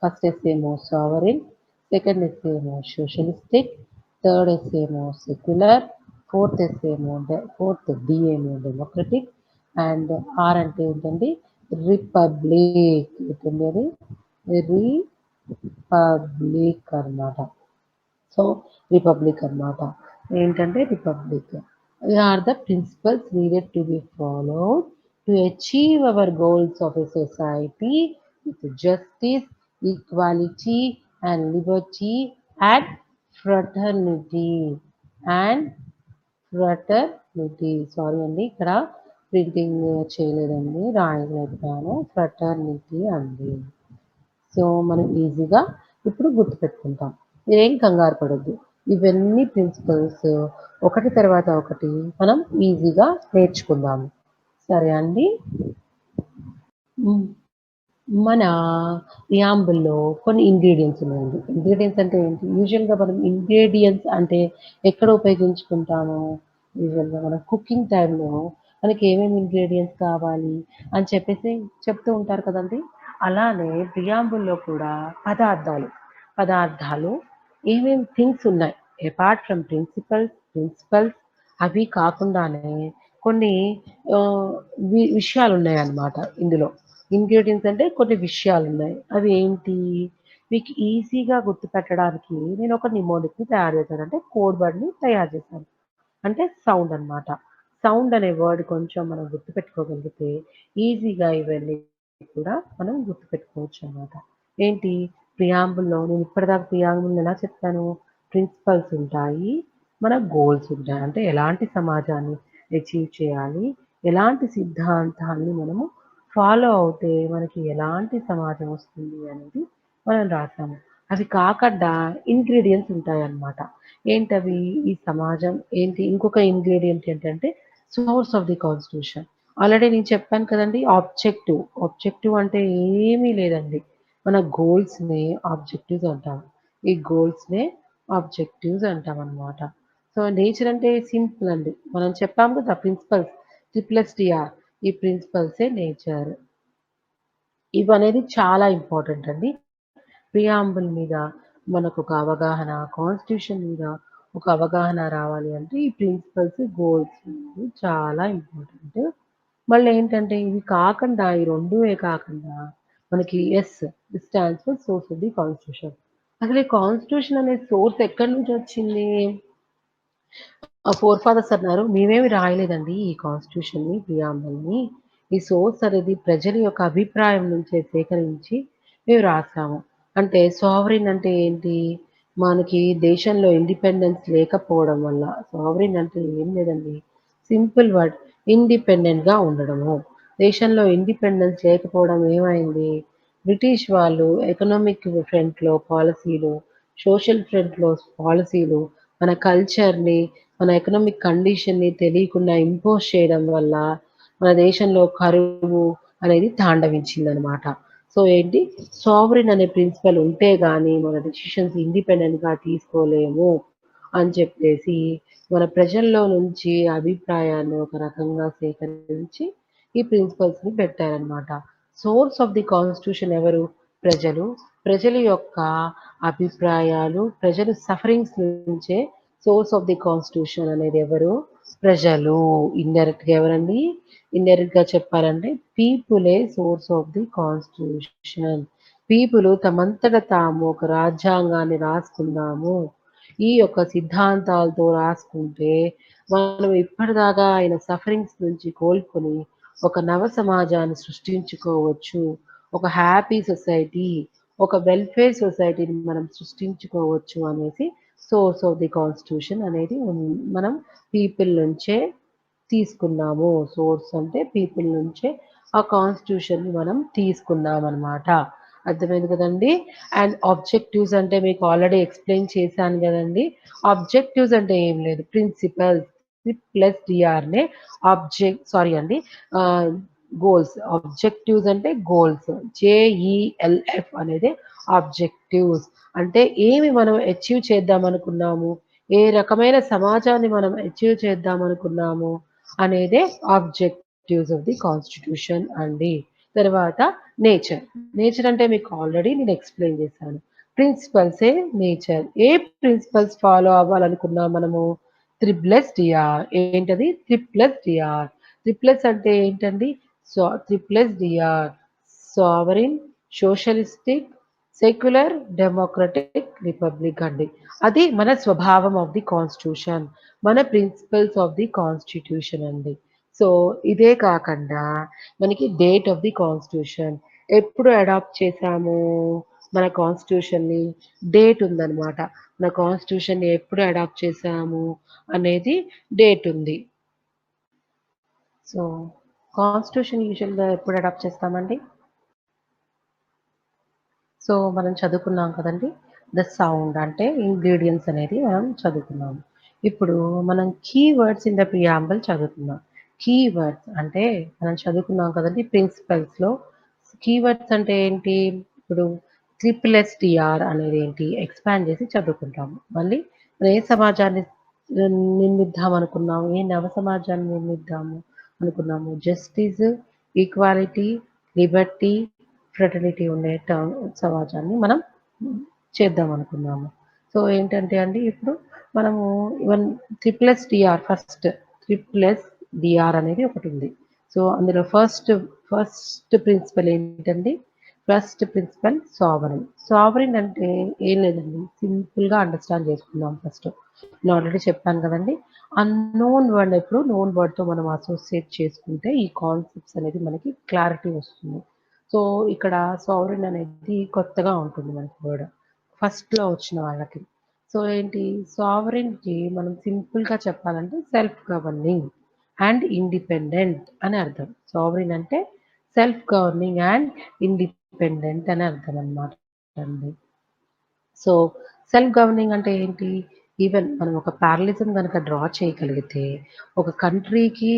First S ఏమో సావరిన్, సెకండ్ ఎస్ ఏమో సోషలిస్టిక్, థర్డ్ ఎస్ ఏమో సెక్యులర్, ఫోర్త్ డి ఏమో డెమోక్రటిక్ అండ్ ఆర్ అంటే ఏంటండి రిపబ్లిక్. ఏంటండి అది? రిపబ్లిక్ అన్నమాట. సో, రిపబ్లిక్ అన్నమాట. ఏంటంటే republic. Are the principles needed to be followed to achieve our goals of a society with justice, equality and liberty and fraternity and fraternity. Sorry అండి. ఇక్కడ printing చేయలేదండి. రాయలేకపోయాను. ఫ్రటర్నిటీ అండి. So, మనం ఈజీగా ఇప్పుడు గుర్తుపెట్టుకుంటాం. మీరేం కంగారు పడొద్దు. ఇవన్నీ ప్రిన్సిపల్స్ ఒకటి తర్వాత ఒకటి మనం ఈజీగా నేర్చుకుందాము. సరే అండి? హ్మ్. మన ప్రియాంబుల్‌లో కొన్ని ఇంగ్రీడియెంట్స్ ఉన్నాయండి. ఇంగ్రీడియెంట్స్ అంటే ఏంటి? యూజువల్‌గా మనం ఇంగ్రీడియెంట్స్ అంటే ఎక్కడ ఉపయోగించుకుంటాము? యూజువల్‌గా మనం కుకింగ్ టైమ్‌లో మనకి ఏమేమి ఇంగ్రీడియెంట్స్ కావాలి అని చెప్పేసి చెప్తూ ఉంటారు కదండీ! అలానే ప్రియాంబుల్‌లో కూడా పదార్థాలు, పదార్థాలు ఏమేమి థింగ్స్ ఉన్నాయి. అపార్ట్ ఫ్రమ్ ప్రిన్సిపల్స్ అవి కాకుండానే కొన్ని ఆహ్, విషయాలున్నాయన్నమాట ఇందులో. ఇంగ్రీడియెంట్స్ అంటే కొన్ని విషయాలున్నాయి. అవి ఏంటి? మీకు ఈజీగా గుర్తుపెట్టడానికి నేనొక నిమోనిక్‌ని తయారు చేశాను. అంటే కోడ్ వర్డ్‌ని తయారు చేశాను. అంటే సౌండ్ అన్నమాట. సౌండ్ అనే వర్డ్ కొంచెం మనం గుర్తుపెట్టుకోగలిగితే ఈజీగా ఇవన్నీ కూడా మనం గుర్తుపెట్టుకోవచ్చన్నమాట. ఏంటి ప్రియాంబుల్‌లో నేను ఇప్పటిదాకా ప్రియాంబుల్‌ని ఎలా చెప్పాను? ప్రిన్సిపల్స్ ఉంటాయి. మన గోల్స్ ఉంటాయి. అంటే ఎలాంటి సమాజాన్ని అచీవ్ చేయాలి? ఎలాంటి సిద్ధాంతాన్ని మనము ఫాలో అవుతే మనకి ఎలాంటి సమాజం వస్తుంది అనేది మనం రాసాము. అవి కాకుండా ఇంగ్రీడియెంట్స్ ఉంటాయన్నమాట. ఏంటవి? ఈ సమాజం ఏంటి? ఇంకొక ఇంగ్రీడియెంట్ ఏంటంటే source of the constitution. Already నేను చెప్పాను కదండీ! ఆబ్జెక్టివ్. ఆబ్జెక్టివ్ అంటే ఏమీ లేదండి. మన గోల్స్‌నే ఆబ్జెక్టివ్స్ అంటాం. ఈ గోల్స్‌నే ఆబ్జెక్టివ్స్ అంటామనమాట. సో, నేచర్ అంటే సింపుల్ అండి. మనం చెప్పాము కదా! ప్రిన్సిపల్స్ ట్రిప్లెస్‌టిఆర్ ఈ ప్రిన్సిపల్సే నేచర్. ఇవనేది చాలా ఇంపార్టెంట్ అండి. ప్రియాంబుల్ మీద మనకొక అవగాహన, కాన్స్టిట్యూషన్ మీద ఒక అవగాహన రావాలి అంటే ఈ ప్రిన్సిపల్స్, గోల్స్ చాలా ఇంపార్టెంట్. మళ్ళేంటంటే ఇవి కాకుండా ఈ 2 కాకుండా మనకి yes stands for source of the constitution. అసలు ఈ కాన్స్టిట్యూషన్ అనే సోర్స్ ఎక్కడి నుంచొచ్చింది? ఫోర్ ఫాదర్స్ అన్నారు. మేమేమి రాయలేదండి ఈ కాన్స్టిట్యూషన్‌ని, ప్రియాంబుల్‌ని. ఈ సోర్స్ అనేది ప్రజల యొక్క అభిప్రాయం నుంచే సేకరించి మేము రాసాము. అంటే సావరీన్ అంటే ఏంటి? మనకి దేశంలో ఇండిపెండెన్స్ లేకపోవడం వల్ల సావరీన్ అంటే ఏం లేదండి. సింపుల్ వర్డ్ ఇండిపెండెంట్‌గా ఉండడము. దేశంలో ఇండిపెండెన్స్ లేకపోవడం ఏమైంది? బ్రిటిష్ వాళ్ళు ఎకనామిక్ ఫ్రంట్‌లో పాలిసీలు, సోషల్ ఫ్రంట్‌లో పాలిసీలు, మన కల్చర్‌ని మన ఎకనామిక్ కండిషన్‌ని తెలియకుండా ఇంపోజ్ చేయడం వల్ల మన దేశంలో కరువు అనేది తాండవించిందనమాట. సో ఏంటి సావరీన్ అనే ప్రిన్సిపల్ ఉంటే గాని మన డెసిషన్స్ ఇండిపెండెంట్‌గా తీసుకోలేము అని చెప్పేసి మన ప్రజల్లో నుంచి అభిప్రాయాన్ని ఒక రకంగా సేకరించి ఈ ప్రిన్సిపల్స్‌ని పెట్టారనమాట. సోర్స్ ఆఫ్ ది కాన్స్టిట్యూషన్ ఎవరు? ప్రజలు. ప్రజల యొక్క అభిప్రాయాలు, ప్రజలు సఫరింగ్స్ నుంచే సోర్స్ ఆఫ్ ది కాన్స్టిట్యూషన్ అనేది ఎవరు? ప్రజలు. ఇండైరెక్ట్‌గా ఎవరండి? ఇండైరెక్ట్‌గా చెప్పాలంటే పీపులే source of the constitution. People తమంతట తాము ఒక రాజ్యాంగాన్ని రాసుకుందాము. ఈ యొక్క సిద్ధాంతాలతో రాసుకుంటే మనం ఇప్పటిదాకా ఆయన సఫరింగ్స్ నుంచి కోలుకొని ఒక నవ సమాజాన్ని సృష్టించుకోవచ్చు. ఒక హ్యాపీ సొసైటీ, ఒక వెల్‌ఫేర్ సొసైటీని మనం సృష్టించుకోవచ్చు అనేసి సోర్స్ ఆఫ్ ది కాన్స్టిట్యూషన్ అనేది మనం పీపుల్ నుంచే తీసుకున్నాము. సోర్స్ అంటే పీపుల్ నుంచే ఆ కాన్స్టిట్యూషన్‌ని మనం తీసుకున్నామనమాట. అర్థమైంది కదండీ! అండ్ ఆబ్జెక్టివ్స్ అంటే మీకు ఆల్రెడీ ఎక్స్‌ప్లెయిన్ చేశాను గదండీ! ఆబ్జెక్టివ్స్ అంటే ఏం లేదు. ప్రిన్సిపల్స్ ప్లస్ డీఆర్‌నే సారీ అండి. ఆహ్, గోల్స్. ఆబ్జెక్టివ్స్ అంటే గోల్స్. జేఈఎల్ఎఫ్ అనేది ఆబ్జెక్టివ్స్. అంటే ఏమి మనం అచీవ్ చేద్దామనుకున్నాము? ఏ రకమైన సమాజాన్ని మనం అచీవ్ చేద్దామనుకున్నాము అనేదే ఆబ్జెక్టివ్స్ ఆఫ్ ది కాన్స్టిట్యూషన్ అండి. తర్వాత నేచర్. నేచర్ అంటే మీకు ఆల్రెడీ నేను ఎక్స్‌ప్లెయిన్ చేశాను. ప్రిన్సిపల్సే నేచర్. ఏ ప్రిన్సిపల్స్ ఫాలో అవ్వాలనుకున్నాం మనము? Triple S DR. ఏంటది? Triple S DR. త్రిప్లస్ అంటే ఏంటండి? Triple S DR. Sovereign, socialistic, secular, democratic, republic అండి. అది మన స్వభావం ఆఫ్ ది కాన్స్టిట్యూషన్. మన ప్రిన్సిపల్స్ ఆఫ్ ది కాన్స్టిట్యూషన్ అండి. సో, ఇదే కాకుండా మనకి డేట్ ఆఫ్ ది కాన్స్టిట్యూషన్. ఎప్పుడు అడాప్ట్ చేశాము మన కాన్స్టిట్యూషన్‌ని? డేట్ ఉందనమాట. మన కాన్స్టిట్యూషన్‌ని ఎప్పుడు అడాప్ట్ చేశాము అనేది డేట్ ఉంది. సో, కాన్స్టిట్యూషన్ యూజువల్‌గా ఎప్పుడు అడాప్ట్ చేస్తామండి? సో, మనం చదువుకున్నాం కదండీ! ద సౌండ్ అంటే ఇంగ్రీడియెంట్స్ అనేది మనం చదువుకున్నాము. ఇప్పుడు మనం కీవర్డ్స్ ఇన్ ద ప్రియాంబుల్ చదువుకుందాం. కీవర్డ్స్ అంటే మనం చదువుకున్నాం కదండీ! ప్రిన్సిపల్స్‌లో కీవర్డ్స్ అంటే ఏంటి? ఇప్పుడు ట్రిపుల్-ఎస్-టీ-ఆర్ అనేదేంటి? ఎక్స్‌పాండ్ చేసి చదువుకుంటాము. మళ్ళీ మనం ఏ సమాజాన్ని నిర్మిద్దాం అనుకున్నాము? ఏ నవ సమాజాన్ని నిర్మిద్దాము అనుకున్నాము? జస్టిస్, ఈక్వాలిటీ, లిబర్టీ, ఫ్రెటర్నిటీ ఉండే సమాజాన్ని మనం చేద్దామనుకున్నాము. సో, ఏంటంటే అండి ఇప్పుడు మనము even triple S TR first triple S DR అనేది ఒకటుంది. సో, అందులో ఫస్ట్ ప్రిన్సిపల్ ఏంటండి? First principle sovereign. సావరీన్ అంటే ఏం లేదండి. సింపుల్‌గా అండర్‌స్టాండ్ చేసుకుందాం ఫస్ట్. నేను ఆల్రెడీ చెప్పాను కదండీ! అన్నోన్ వర్డ్‌ని ఎప్పుడు నోన్ వర్డ్‌తో మనం అసోసియేట్ చేసుకుంటే ఈ కాన్సెప్ట్స్ అనేది మనకి క్లారిటీ వస్తుంది. సో, ఇక్కడ సావరీన్ అనేది కొత్తగా ఉంటుంది మనకి వర్డ్. ఫస్ట్‌లో వచ్చిన వాళ్ళకి. సో, ఏంటి సావరీన్‌కి మనం సింపుల్‌గా చెప్పాలంటే సెల్ఫ్ గవర్నింగ్ అండ్ ఇండిపెండెంట్ అని అర్థం. సావరీన్ అంటే సెల్ఫ్ గవర్నింగ్ అండ్ ఇండిపెండెంట్ అని అర్థం అన్నమాట అండి. సో, సెల్ఫ్ గవర్నింగ్ అంటే ఏంటి? ఈవెన్ మనం ఒక ప్యారలెలిజం గనక డ్రా చేయగలిగితే, ఒక కంట్రీకి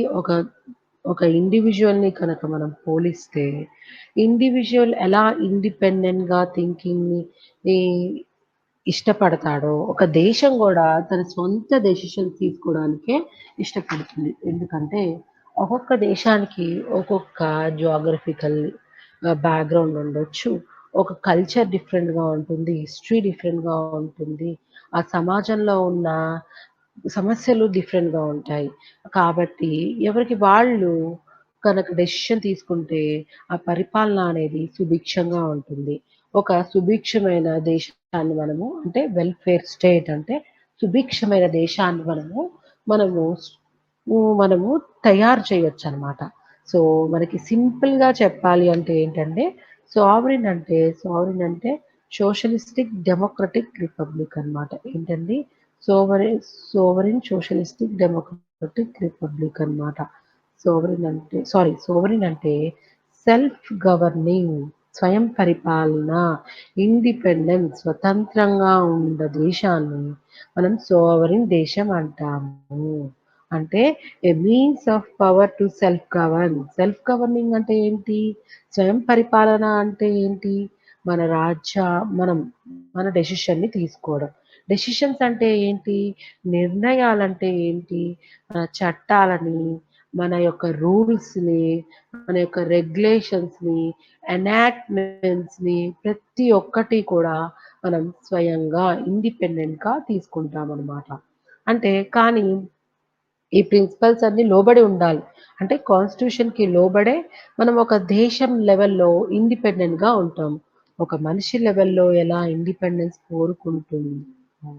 ఒక ఇండివిడ్యువల్‌ని కనుక మనం పోలిస్తే, ఇండివిడ్యువల్ ఎలా ఇండిపెండెంట్‌గా థింకింగ్‌ని ఈ ఇష్టపడతాడో, ఒక దేశం గూడా తన సొంత డెసిషన్ తీసుకోవడానికే ఇష్టపడుతుంది. ఎందుకంటే, ఒక్కొక్క దేశానికి ఒక్కొక్క జియోగ్రఫికల్ బ్యాక్‌గ్రౌండ్ ఉండొచ్చు. ఒక కల్చర్ డిఫరెంట్‌గా ఉంటుంది. హిస్టరీ డిఫరెంట్‌గా ఉంటుంది. ఆ సమాజంలో ఉన్న సమస్యలు డిఫరెంట్‌గా ఉంటాయి. కాబట్టి ఎవరికి వాళ్ళు కనుక డెసిషన్ తీసుకుంటే ఆ పరిపాలన అనేది సుభిక్షంగా ఉంటుంది. ఒక సుభిక్షమైన దేశాన్ని మనము అంటే వెల్‌ఫేర్ స్టేట్ అంటే సుభిక్షమైన దేశాన్ని మనము మనము తయారు చేయొచ్చనమాట. సో, మనకి సింపుల్‌గా చెప్పాలి అంటే ఏంటంటే సావరీన్ అంటే సోషలిస్టిక్ డెమోక్రటిక్ రిపబ్లిక్ అనమాట. ఏంటండి? Sovereign sovereign socialistic democratic republic అనమాట. సోవరెన్ అంటే సెల్ఫ్ గవర్నింగ్, స్వయం పరిపాలన, ఇండిపెండెన్స్, స్వతంత్రంగా ఉన్న దేశాన్ని మనం సోవరెన్ దేశం అంటాము. అంటే a means of power to self govern. Self governing అంటే ఏంటి? స్వయం పరిపాలన అంటే ఏంటి? మన రాజ్య మనం మన డెసిషన్‌ని తీసుకోవడం. డెసిషన్స్ అంటే ఏంటి? నిర్ణయాలంటే ఏంటి? మన చట్టాలని, మన యొక్క రూల్స్‌ని, మన యొక్క రెగ్యులేషన్స్‌ని, ఎనాక్ట్‌మెంట్స్‌ని ప్రతి ఒక్కటి కూడా మనం స్వయంగా ఇండిపెండెంట్‌గా తీసుకుంటామనమాట. అంటే కానీ ఈ ప్రిన్సిపల్స్ అన్నీ లోబడి ఉండాలి. అంటే కాన్స్టిట్యూషన్‌కి లోబడే మనం ఒక దేశం లెవెల్‌లో ఇండిపెండెంట్‌గా ఉంటాం. ఒక మనిషి లెవెల్‌లో ఎలా ఇండిపెండెన్స్ కోరుకుంటుందో,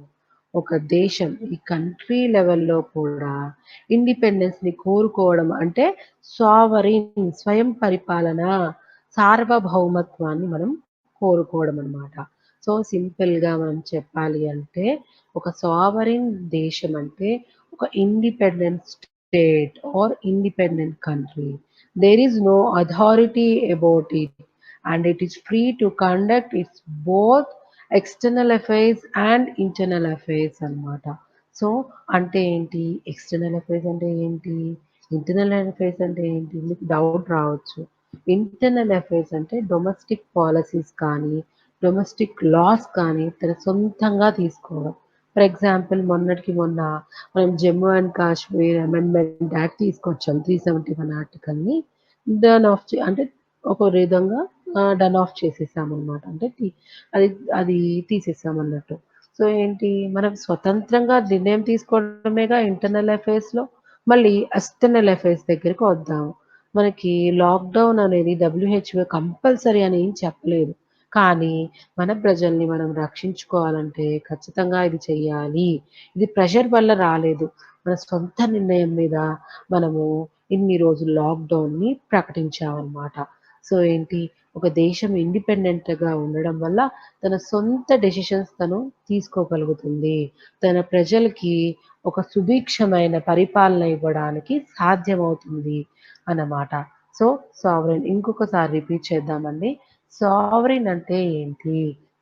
ఒక దేశం ఈ కంట్రీ లెవెల్‌లో కూడా ఇండిపెండెన్స్‌ని కోరుకోవడం అంటే స్వయం పరిపాలన, సార్వభౌమత్వాన్ని మనం కోరుకోవడం అన్నమాట. సో, సింపుల్‌గా మనం చెప్పాలి అంటే ఒక సావరీన్ దేశం అంటే ఒక independent state or independent country. There is no authority about it, and it is free to conduct its both external affairs and internal affairs అన్నమాట. సో, అంటే ఏంటి? ఎక్స్‌టర్నల్ అఫైర్స్ అంటే ఏంటి? ఇంటర్నల్ అఫైర్స్ అంటే ఏంటి? మీకు డౌట్ రావచ్చు. ఇంటర్నల్ అఫైర్స్ అంటే డొమెస్టిక్ పాలిసీస్ కానీ, డొమెస్టిక్ లాస్ కానీ తన సొంతంగా తీసుకోవడం. ఫర్ ఎగ్జాంపుల్ మొన్నటికి మొన్న మనం Jammu and Kashmir amendment act తీసుకొచ్చాం. 371 ఆర్టికల్‌ని అంటే ఒక విధంగా డన్ ఆఫ్ చేసేసామనమాట. అంటే అది అది తీసేసామన్నట్టు. సో, ఏంటి మనం స్వతంత్రంగా నిర్ణయం తీసుకోవడమేగా ఇంటర్నల్ అఫైర్స్‌లో. మళ్ళీ ఎక్స్‌టర్నల్ అఫైర్స్ దగ్గరికి వద్దాం. మనకి లాక్‌డౌన్ అనేది డబ్ల్యూహెచ్ఓ కంపల్సరీ అని ఏం చెప్పలేదు. కానీ మన ప్రజల్ని మనం రక్షించుకోవాలంటే ఖచ్చితంగా ఇది చెయ్యాలి. ఇది ప్రెషర్ వల్ల రాలేదు. మన సొంత నిర్ణయం మీద మనము ఇన్ని రోజులు లాక్‌డౌన్‌ని ప్రకటించామనమాట. సో, ఏంటి ఒక దేశం ఇండిపెండెంట్‌గా ఉండడం వల్ల తన సొంత డెసిషన్స్ తను తీసుకోగలుగుతుంది. తన ప్రజలకి ఒక సుభిక్షమైన పరిపాలన ఇవ్వడానికి సాధ్యమవుతుంది అన్నమాట. సో, సావరెన్ ఇంకొకసారి రిపీట్ చేద్దామండి. సావరెన్ అంటే ఏంటి?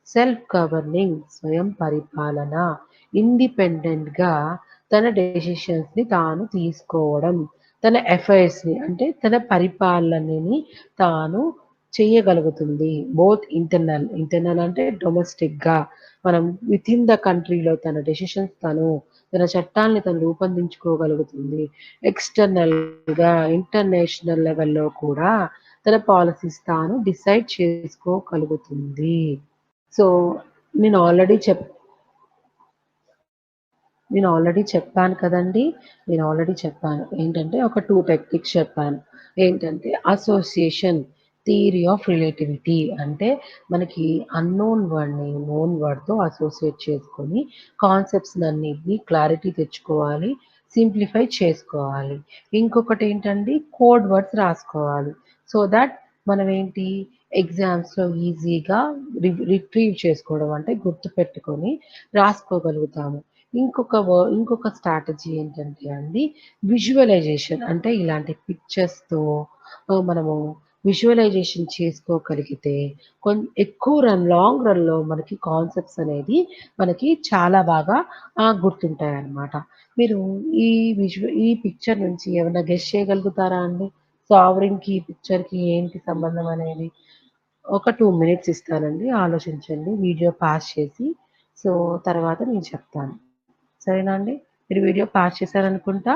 సెల్ఫ్ గవర్నింగ్, స్వయం పరిపాలన, ఇండిపెండెంట్‌గా తన డెసిషన్స్‌ని తాను తీసుకోవడం. తన అఫైర్స్‌ని అంటే తన పరిపాలనని తాను చెయ్యగలుగుతుంది. బోత్ ఇంటర్నల్ అంటే డొమెస్టిక్‌గా మనం వితిన్ ద కంట్రీలో తన డెసిషన్స్ తన చట్టాల్ని తను రూపొందించుకోగలుగుతుంది. ఎక్స్‌టర్నల్‌గా ఇంటర్నేషనల్ లెవెల్‌లో కూడా తన పాలిసీస్ తాను డిసైడ్ చేసుకోగలుగుతుంది. సో, నేను ఆల్రెడీ చెప్ చెప్పాను కదండీ! చెప్పాను. ఏంటంటే ఒక 2 టెక్నిక్స్ చెప్పాను. ఏంటంటే అసోసియేషన్, థియరీ ఆఫ్ రిలేటివిటీ అంటే మనకి అన్‌నోన్ వర్డ్‌ని నోన్ వర్డ్‌తో అసోసియేట్ చేసుకొని కాన్సెప్ట్స్‌నన్నిటిని క్లారిటీ తెచ్చుకోవాలి. సింప్లిఫై చేసుకోవాలి. ఇంకొకటేంటండి కోడ్ వర్డ్స్ రాసుకోవాలి. సో థట్ మనమేంటి ఎగ్జామ్స్‌లో ఈజీగా రిట్రీవ్ చేసుకోవడం అంటే గుర్తుపెట్టుకొని రాసుకోగలుగుతాము. ఇంకొక స్ట్రాటజీ ఏంటంటే అండి, విజువలైజేషన్ అంటే ఇలాంటి పిక్చర్స్‌తో మనము విజువలైజేషన్ చేసుకోగలిగితే ఎక్కువ లాంగ్ రన్‌లో మనకి కాన్సెప్ట్స్ అనేది మనకి చాలా బాగా గుర్తుంటాయన్నమాట. మీరు ఈ పిక్చర్ నుంచి ఏమన్నా గెస్ చేయగలుగుతారా అండి? సావరీన్‌కి, ఈ పిక్చర్‌కి ఏంటి సంబంధం అనేది? ఒక 2 మినిట్స్ ఇస్తానండి. ఆలోచించండి. వీడియో పాజ్ చేసి, సో, తర్వాత నేను చెప్తాను. సరేనా అండి? మీరు వీడియో పాజ్ చేశారనుకుంటా.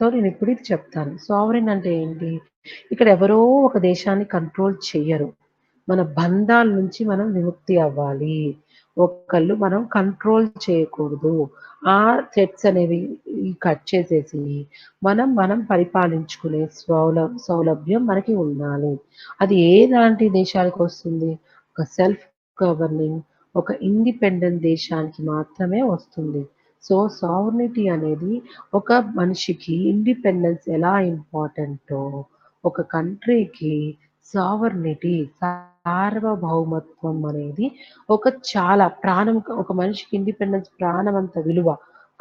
సో, నేనిప్పుడు ఇది చెప్తాను. సావరీన్ అంటే ఏంటి? ఇక్కడ ఎవరో ఒక దేశాన్ని కంట్రోల్ చెయ్యరు. మన బంధాల నుంచి మనం విముక్తి అవ్వాలి. ఒకళ్ళు మనం కంట్రోల్ చేయకూడదు. ఆ థ్రెట్స్ అనేవి కట్ చేసేసి మనం పరిపాలించుకునే సౌలభ్యం మనకి ఉండాలి. అది ఎలాంటి దేశాలకొస్తుంది? ఒక సెల్ఫ్ గవర్నింగ్, ఒక ఇండిపెండెంట్ దేశానికి మాత్రమే వస్తుంది. సో, సావరినిటీ అనేది ఒక మనిషికి ఇండిపెండెన్స్ ఎలా ఇంపార్టెంటో, ఒక కంట్రీకి సావరినిటీ సార్వభౌమత్వం అనేది ఒక చాలా ప్రాణం ఒక మనిషికి ఇండిపెండెన్స్ ప్రాణమంత విలువ.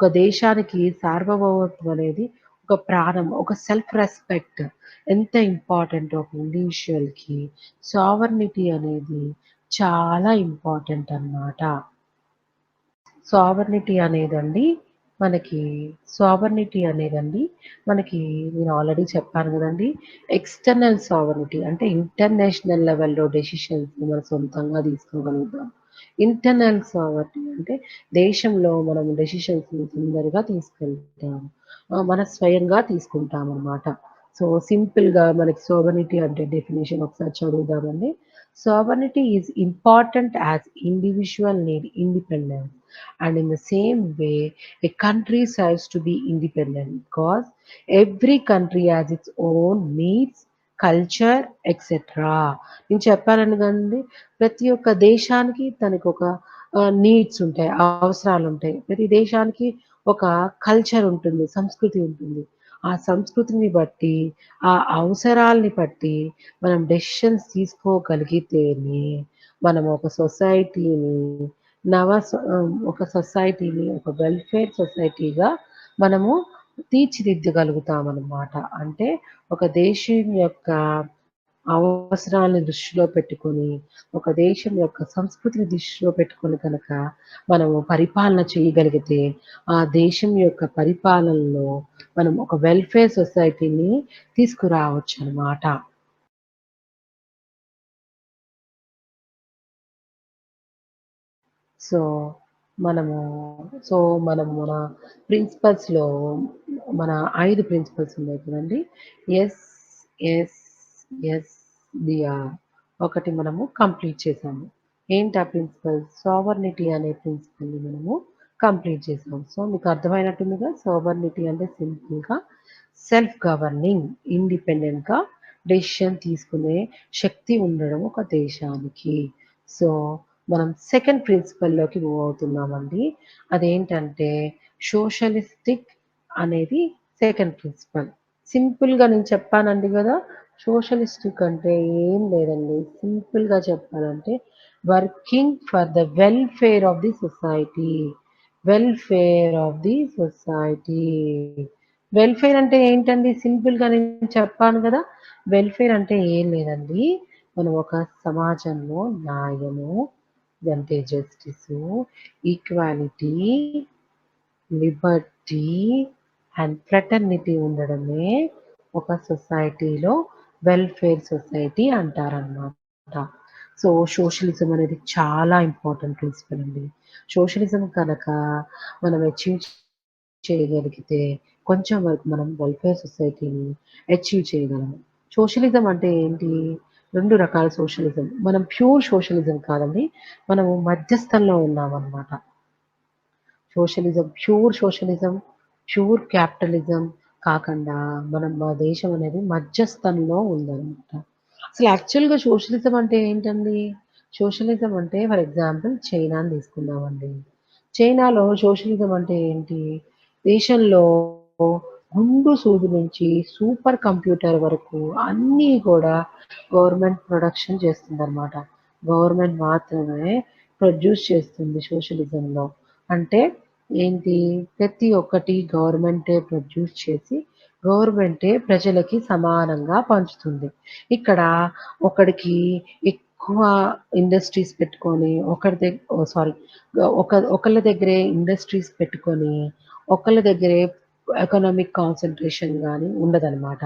ఒక దేశానికి సార్వభౌమత్వం అనేది ఒక ప్రాణం. ఒక సెల్ఫ్ రెస్పెక్ట్ ఎంత ఇంపార్టెంటో ఒక ఇండివిడ్యువల్‌కి సావరినిటీ అనేది చాలా ఇంపార్టెంట్ అన్నమాట. సావర్నిటీ అనేదండి మనకి సావర్నిటీ అనేదండి మనకి నేను ఆల్రెడీ చెప్పాను గదండీ! ఎక్స్‌టర్నల్ సావర్నిటీ అంటే ఇంటర్నేషనల్ లెవెల్‌లో డెసిషన్స్ మన సొంతంగా తీసుకోగలుగుతాం. ఇంటర్నల్ సావర్నిటీ అంటే దేశంలో మనం డెసిషన్స్‌ని తొందరగా తీసుకెళ్తాం. మన స్వయంగా తీసుకుంటామనమాట. సో, సింపుల్‌గా మనకి సావర్నిటీ అంటే డెఫినిషన్ ఒకసారి చదువుదామండి. Sovereignty is important as individual need independence. And in the same way, a country strives to be independent because every country has its own needs, culture etcetera. నేను చెప్పాను కదండీ! ప్రతి ఒక్క దేశానికి తనకొక నీడ్స్ ఉంటాయి. అవసరాలుంటాయి. ప్రతి దేశానికి ఒక కల్చర్ ఉంటుంది. సంస్కృతి ఉంటుంది. ఆ సంస్కృతిని బట్టి, ఆ అవసరాల్ని బట్టి మనం డెసిషన్స్ తీసుకోగలిగితేనే మనం ఒక సొసైటీని ఒక సొసైటీని ఒక వెల్‌ఫేర్ సొసైటీగా మనము తీర్చిదిద్దగలుగుతామనమాట. అంటే ఒక దేశం యొక్క అవసరాలను దృష్టిలో పెట్టుకొని, ఒక దేశం యొక్క సంస్కృతిని దృష్టిలో పెట్టుకొని కనుక మనము పరిపాలన చేయగలిగితే, ఆ దేశం యొక్క పరిపాలనలో మనం ఒక వెల్‌ఫేర్ సొసైటీని తీసుకురావచ్చనమాట. సో, మనము సో, మనం మన ప్రిన్సిపల్స్‌లో మన 5 ప్రిన్సిపల్స్ ఉన్నాయి కదండీ! Yes, yes, yes, we are. ఒకటి మనము కంప్లీట్ చేసాము. ఏంటి ఆ ప్రిన్సిపల్? సావర్నిటీ అనే ప్రిన్సిపల్‌ని మనము కంప్లీట్ చేసాం. సో, మీకు అర్థమైనట్టుందిగా సావర్నిటీ అంటే సింపుల్‌గా సెల్ఫ్ గవర్నింగ్ ఇండిపెండెంట్‌గా డెసిషన్ తీసుకునే శక్తి ఉండడం ఒక దేశానికి. సో, మనం సెకండ్ ప్రిన్సిపల్‌లోకి మూవ్ అవుతున్నామండి. అదేంటంటే సోషలిస్టిక్ అనేది సెకండ్ ప్రిన్సిపల్. సింపుల్‌గా నేను చెప్పానండి గదా! సోషలిస్టిక్ అంటే ఏం లేదండి. సింపుల్‌గా చెప్పాలంటే working for the welfare of the society. Welfare of the society. Welfare అంటే ఏంటండి? సింపుల్‌గా నేను చెప్పాను గదా! వెల్‌ఫేర్ అంటే ఏం లేదండి. మనం ఒక సమాజంలో న్యాయము, అంటే జస్టిసు, ఈక్వాలిటీ, లిబర్టీ అండ్ ఫ్రెటర్నిటీ ఉండడమే ఒక సొసైటీలో వెల్‌ఫేర్ సొసైటీ అంటారనమాట. సో, సోషలిజం అనేది చాలా ఇంపార్టెంట్ ప్రిన్సిపల్ అండి. సోషలిజం కనుక మనం అచీవ్ చేయగలిగితే కొంచెం వరకు మనం వెల్‌ఫేర్ సొసైటీని అచీవ్ చేయగలము. సోషలిజం అంటే ఏంటి? 2 రకాల సోషలిజం. మనం ప్యూర్ సోషలిజం కాదండి. మనము మధ్యస్థంలో ఉన్నామనమాట. సోషలిజం, ప్యూర్ క్యాపిటలిజం కాకండా మన దేశం అనేది మధ్యస్థంలో ఉందనమాట. అసలు యాక్చువల్‌గా సోషలిజం అంటే ఏంటండి? సోషలిజం అంటే ఫర్ ఎగ్జాంపుల్ చైనాని తీసుకుందామండి. చైనాలో సోషలిజం అంటే ఏంటి? దేశంలో గుండు సూది నుంచి సూపర్ కంప్యూటర్ వరకు అన్నీ కూడా గవర్నమెంట్ ప్రొడక్షన్ చేస్తుందనమాట. గవర్నమెంట్ మాత్రమే ప్రొడ్యూస్ చేస్తుంది సోషలిజంలో. అంటే ఏంటి? ప్రతి ఒక్కటి గవర్నమెంటే ప్రొడ్యూస్ చేసి, గవర్నమెంటే ప్రజలకి సమానంగా పంచుతుంది. ఇక్కడ ఒకడికి ఎక్కువ ఇండస్ట్రీస్ పెట్టుకొని, ఒకడి దగ్ ఓహ్! సారీ ఒకళ్ళ దగ్గరే ఇండస్ట్రీస్ పెట్టుకొని, ఒకళ్ళ దగ్గరే ఎకనామిక్ కాన్సంట్రేషన్ గాని ఉండదనమాట.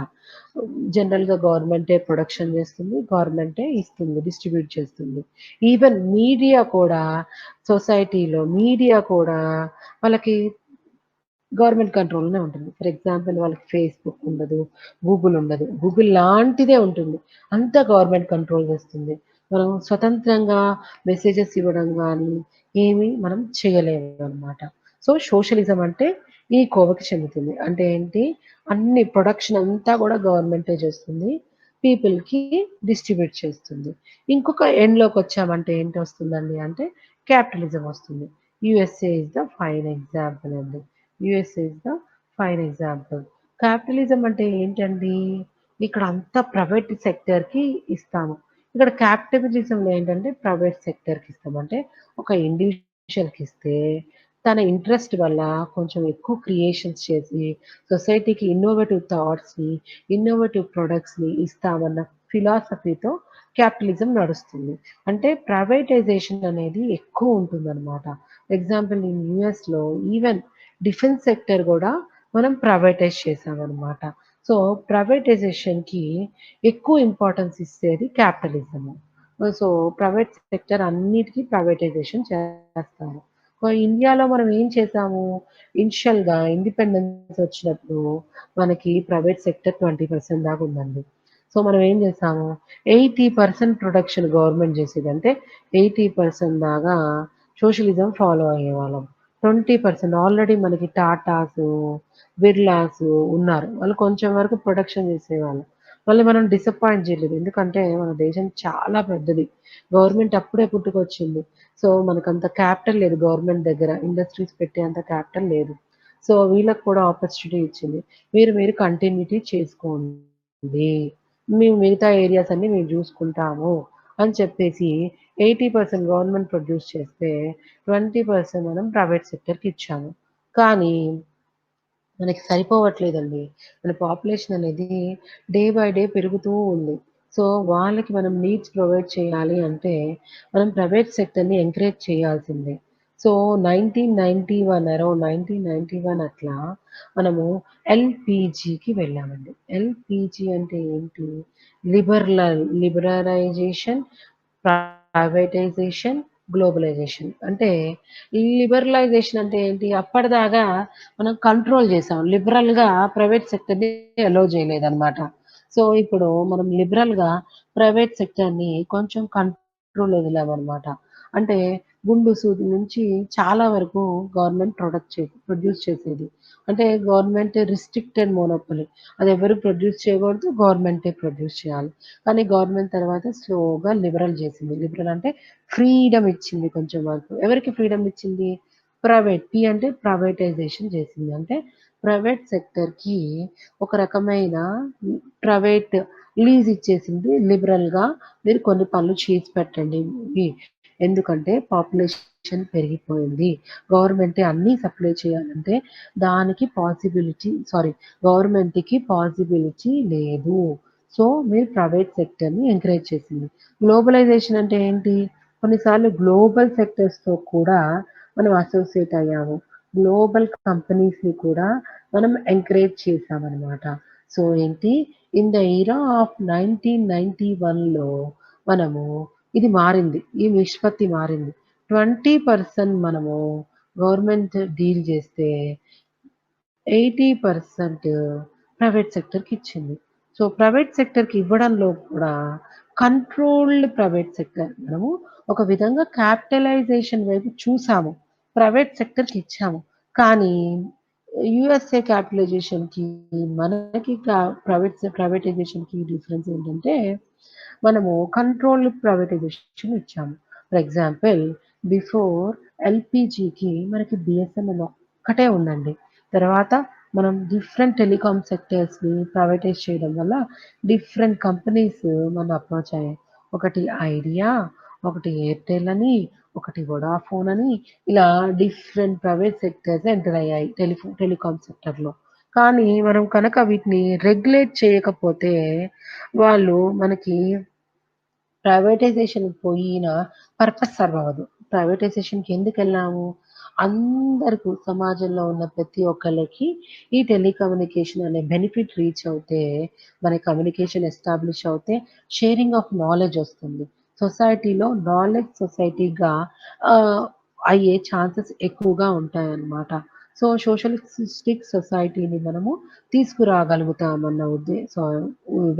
జనరల్‌గా గవర్నమెంటే ప్రొడక్షన్ చేస్తుంది. గవర్నమెంటే ఇస్తుంది. డిస్ట్రిబ్యూట్ చేస్తుంది. ఈవెన్ మీడియా కూడా సొసైటీలో మీడియా కూడా వాళ్ళకి గవర్నమెంట్ కంట్రోల్‌లోనే ఉంటుంది. ఫర్ ఎగ్జాంపుల్ వాళ్ళకి ఫేస్‌బుక్ ఉండదు. గూగుల్ ఉండదు. గూగుల్ లాంటిదే ఉంటుంది. అంతా గవర్నమెంట్ కంట్రోల్ చేస్తుంది. మనం స్వతంత్రంగా మెసేజెస్ ఇవ్వడం గానీ, ఏమి మనం చేయలేమనమాట. సో, సోషలిజం అంటే ఈ కోవకి చెందుతుంది. అంటే ఏంటి? అన్ని ప్రొడక్షన్ అంతా గూడా గవర్నమెంటే చేస్తుంది. పీపుల్‌కి డిస్ట్రిబ్యూట్ చేస్తుంది. ఇంకొక ఎండ్‌లోకొచ్చామంటే ఏంటొస్తుందండి అంటే క్యాపిటలిజం వస్తుంది. USA is the fine example అండి. USA is the fine example. Capitalism అంటే ఏంటండి? ఇక్కడ అంతా ప్రైవేట్ సెక్టార్‌కి ఇస్తాము. ఇక్కడ క్యాపిటలిజంలో ఏంటంటే ప్రైవేట్ సెక్టార్‌కి ఇస్తాం. అంటే ఒక ఇండివిడ్యువల్‌కిస్తే తన ఇంట్రెస్ట్ వల్ల కొంచెం ఎక్కువ క్రియేషన్స్ చేసి సొసైటీకి ఇన్నోవేటివ్ థాట్స్‌ని, ఇన్నోవేటివ్ ప్రొడక్ట్స్‌ని ఇస్తామన్న ఫిలాసఫీతో క్యాపిటలిజం నడుస్తుంది. అంటే ప్రైవేటైజేషన్ అనేది ఎక్కువ ఉంటుందనమాట. ఎగ్జాంపుల్ ఇన్ యూఎస్‌లో ఈవెన్ డిఫెన్స్ సెక్టర్ గూడా మనం ప్రైవేటైజ్ చేశామనమాట. సో, ప్రైవేటైజేషన్‌కి ఎక్కువ ఇంపార్టెన్స్ ఇచ్చేది క్యాపిటలిజము. సో, ప్రైవేట్ సెక్టర్ అన్నిటికి ప్రైవేటైజేషన్ చేస్తారు. ఇండియాలో మనం ఏం చేసాము? ఇనిషియల్‌గా ఇండిపెండెన్స్ వచ్చినప్పుడు మనకి ప్రైవేట్ సెక్టర్ 20% దాకా ఉందండి. సో, మనం ఏం చేసాము? 80% ప్రొడక్షన్ గవర్నమెంట్ చేసేదంటే 80% దాకా సోషలిజం ఫాలో అయ్యేవాళ్ళం. 20% ఆల్రెడీ మనకి టాటాసు, బిర్లాసు ఉన్నారు. వాళ్ళు కొంచెం వరకు ప్రొడక్షన్ చేసేవాళ్ళు. మళ్ళీ మనం డిసప్పాయింట్ చేయలేదు. ఎందుకంటే మన దేశం చాలా పెద్దది. గవర్నమెంట్ అప్పుడే పుట్టుకొచ్చింది. సో, మనకంత క్యాపిటల్ లేదు గవర్నమెంట్ దగ్గర. ఇండస్ట్రీస్ పెట్టేంత క్యాపిటల్ లేదు. సో, వీళ్ళకి కూడా ఆపర్చునిటీ ఇచ్చింది. మీరు కంటిన్యూటీ చేసుకోండి. మేము మిగతా ఏరియాస్ అన్నీ మేము జూసుకుంటాము అని చెప్పేసి 80% గవర్నమెంట్ ప్రొడ్యూస్ చేస్తే 20% మనం ప్రైవేట్ సెక్టర్‌కి ఇచ్చాము. కానీ మనకి సరిపోవట్లేదండి. మన పాపులేషన్ అనేది డే బై డే పెరుగుతూ ఉంది. సో, వాళ్ళకి మనం నీడ్స్ ప్రొవైడ్ చేయాలి అంటే, మనం ప్రైవేట్ సెక్టర్‌ని ఎంకరేజ్ చేయాల్సిందే. సో, 1991 అరౌండ్ 1991 అట్లా మనము ఎల్‌పీజీకి వెళ్ళామండి. ఎల్‌పీజీ అంటే ఏంటి? Liberalisation, privatisation, globalisation. అంటే లిబరలైజేషన్ అంటే ఏంటి? అప్పటిదాకా మనం కంట్రోల్ చేసాం. లిబరల్‌గా ప్రైవేట్ సెక్టర్‌ని అలో చేయలేదనమాట. సో, ఇప్పుడు మనం లిబరల్‌గా ప్రైవేట్ సెక్టర్‌ని కొంచెం కంట్రోల్ వదిలామనమాట. అంటే గుండు సూది నుంచి చాలా వరకు గవర్నమెంట్ ప్రొడ్యూస్ చేసేది. అంటే గవర్నమెంట్ రిస్ట్రిక్టెడ్ మోనోపొలీ. అదెవరు ప్రొడ్యూస్ చేయకూడదు. గవర్నమెంటే ప్రొడ్యూస్ చేయాలి. కానీ గవర్నమెంట్ తర్వాత స్లోగా లిబరల్ చేసింది. లిబరల్ అంటే ఫ్రీడమ్ ఇచ్చింది కొంచెం వరకు. ఎవరికి ఫ్రీడమ్ ఇచ్చింది? ప్రైవేట్. పి అంటే ప్రైవేటైజేషన్ చేసింది. అంటే ప్రైవేట్ సెక్టర్‌కి ఒక రకమైన ప్రైవేట్ లీజ్ ఇచ్చేసింది లిబరల్‌గా. మీరు కొన్ని పనులు చేసి పెట్టండి. ఇవి ఎందుకంటే పాపులేషన్ పెరిగిపోయింది. గవర్నమెంటే అన్నీ సప్లై చేయాలంటే దానికి గవర్నమెంట్‌కి పాసిబిలిటీ లేదు. సో, మీరు ప్రైవేట్ సెక్టర్‌ని ఎంకరేజ్ చేసింది. గ్లోబలైజేషన్ అంటే ఏంటి? కొన్నిసార్లు గ్లోబల్ సెక్టర్స్‌తో కూడా మనం అసోసియేట్ అయ్యాము. గ్లోబల్ కంపెనీస్‌ని కూడా మనం ఎంకరేజ్ చేశామనమాట. సో, ఏంటి ఇన్ ద ఎరా ఆఫ్ 1991లో మనము ఇది మారింది. ఈ నిష్పత్తి మారింది. 20% మనము గవర్నమెంట్ డీల్ చేస్తే 80% ప్రైవేట్ సెక్టర్‌కిచ్చింది. సో, ప్రైవేట్ సెక్టర్‌కి ఇవ్వడంలో కూడా కంట్రోల్డ్ ప్రైవేట్ సెక్టర్. మనము ఒక విధంగా క్యాపిటలైజేషన్ వైపు చూసాము. ప్రైవేట్ సెక్టర్‌కిచ్చాము. కానీ యూఎస్ఏ క్యాపిటలైజేషన్‌కి మనకి ప్రైవేటైజేషన్‌కి డిఫరెన్స్ ఏంటంటే మనము కంట్రోల్డ్ ప్రైవేటైజేషన్ ఇచ్చాము. ఫర్ ఎగ్జాంపుల్ బిఫోర్ ఎల్‌పీజీకి మనకి బీఎస్ఎన్ఎల్ ఒక్కటే ఉందండి. తర్వాత మనం డిఫరెంట్ టెలికామ్ సెక్టర్స్‌ని ప్రైవేటైజ్ చేయడం వల్ల డిఫరెంట్ కంపెనీస్ మనల్ని అప్రోచ్ అయ్యాయి. ఒకటి ఐడియా, ఒకటి ఎయిర్‌టెల్ అని, ఒకటి వొడాఫోన్ అని ఇలా డిఫరెంట్ ప్రైవేట్ సెక్టర్స్ ఎంటర్ అయ్యాయి టెలికామ్ సెక్టర్‌లో. కానీ మనం కనుక వీటిని రెగ్యులేట్ చేయకపోతే వాళ్ళు మనకి ప్రైవేటైజేషన్‌కి పోయిన పర్పస్ సర్వ్ అవ్వదు. ప్రైవేటైజేషన్‌కి ఎందుకెళ్ళాము? అందరికి సమాజంలో ఉన్న ప్రతి ఒక్కళ్ళకి ఈ టెలికమ్యూనికేషన్ అనే బెనిఫిట్ రీచ్ అవుతే, మన కమ్యూనికేషన్ ఎస్టాబ్లిష్ అవుతే, షేరింగ్ ఆఫ్ నాలెడ్జ్ ఒస్తుంది. సొసైటీలో నాలెడ్జ్ సొసైటీగా ఆహ్, అయ్యే ఛాన్సెస్ ఎక్కువగా ఉంటాయన్నమాట. సో, సోషలిస్టిక్ సొసైటీని మనము తీసుకురాగలుగుతామన్న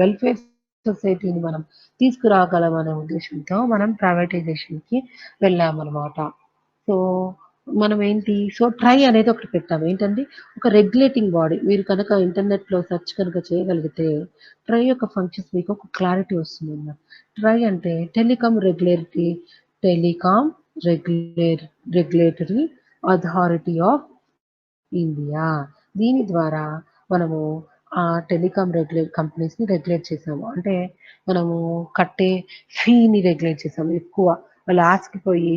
వెల్‌ఫేర్ సొసైటీని మనం తీసుకురాగలమనే ఉద్దేశ్యంతో మనం ప్రైవేటైజేషన్‌కి వెళ్ళామనమాట. సో, మనమేంటి సో, ట్రై అనేది ఒకటి పెట్టాము. ఏంటంటే, ఒక రెగ్యులేటింగ్ బాడీ. మీరు కనుక ఇంటర్నెట్‌లో సెర్చ్ కనుక చేయగలిగితే, ట్రై యొక్క ఫంక్షన్స్ మీకు ఒక క్లారిటీ వస్తుందన్నమాట. ట్రై అంటే telecom regular regulatory authority of India. దీని ద్వారా మనము టెలికాం కంపెనీస్‌ని రెగ్యులేట్ చేసాము. అంటే మనము కట్టే ఫీని రెగ్యులేట్ చేసాము. వాళ్ళు ఆస్కిపోయి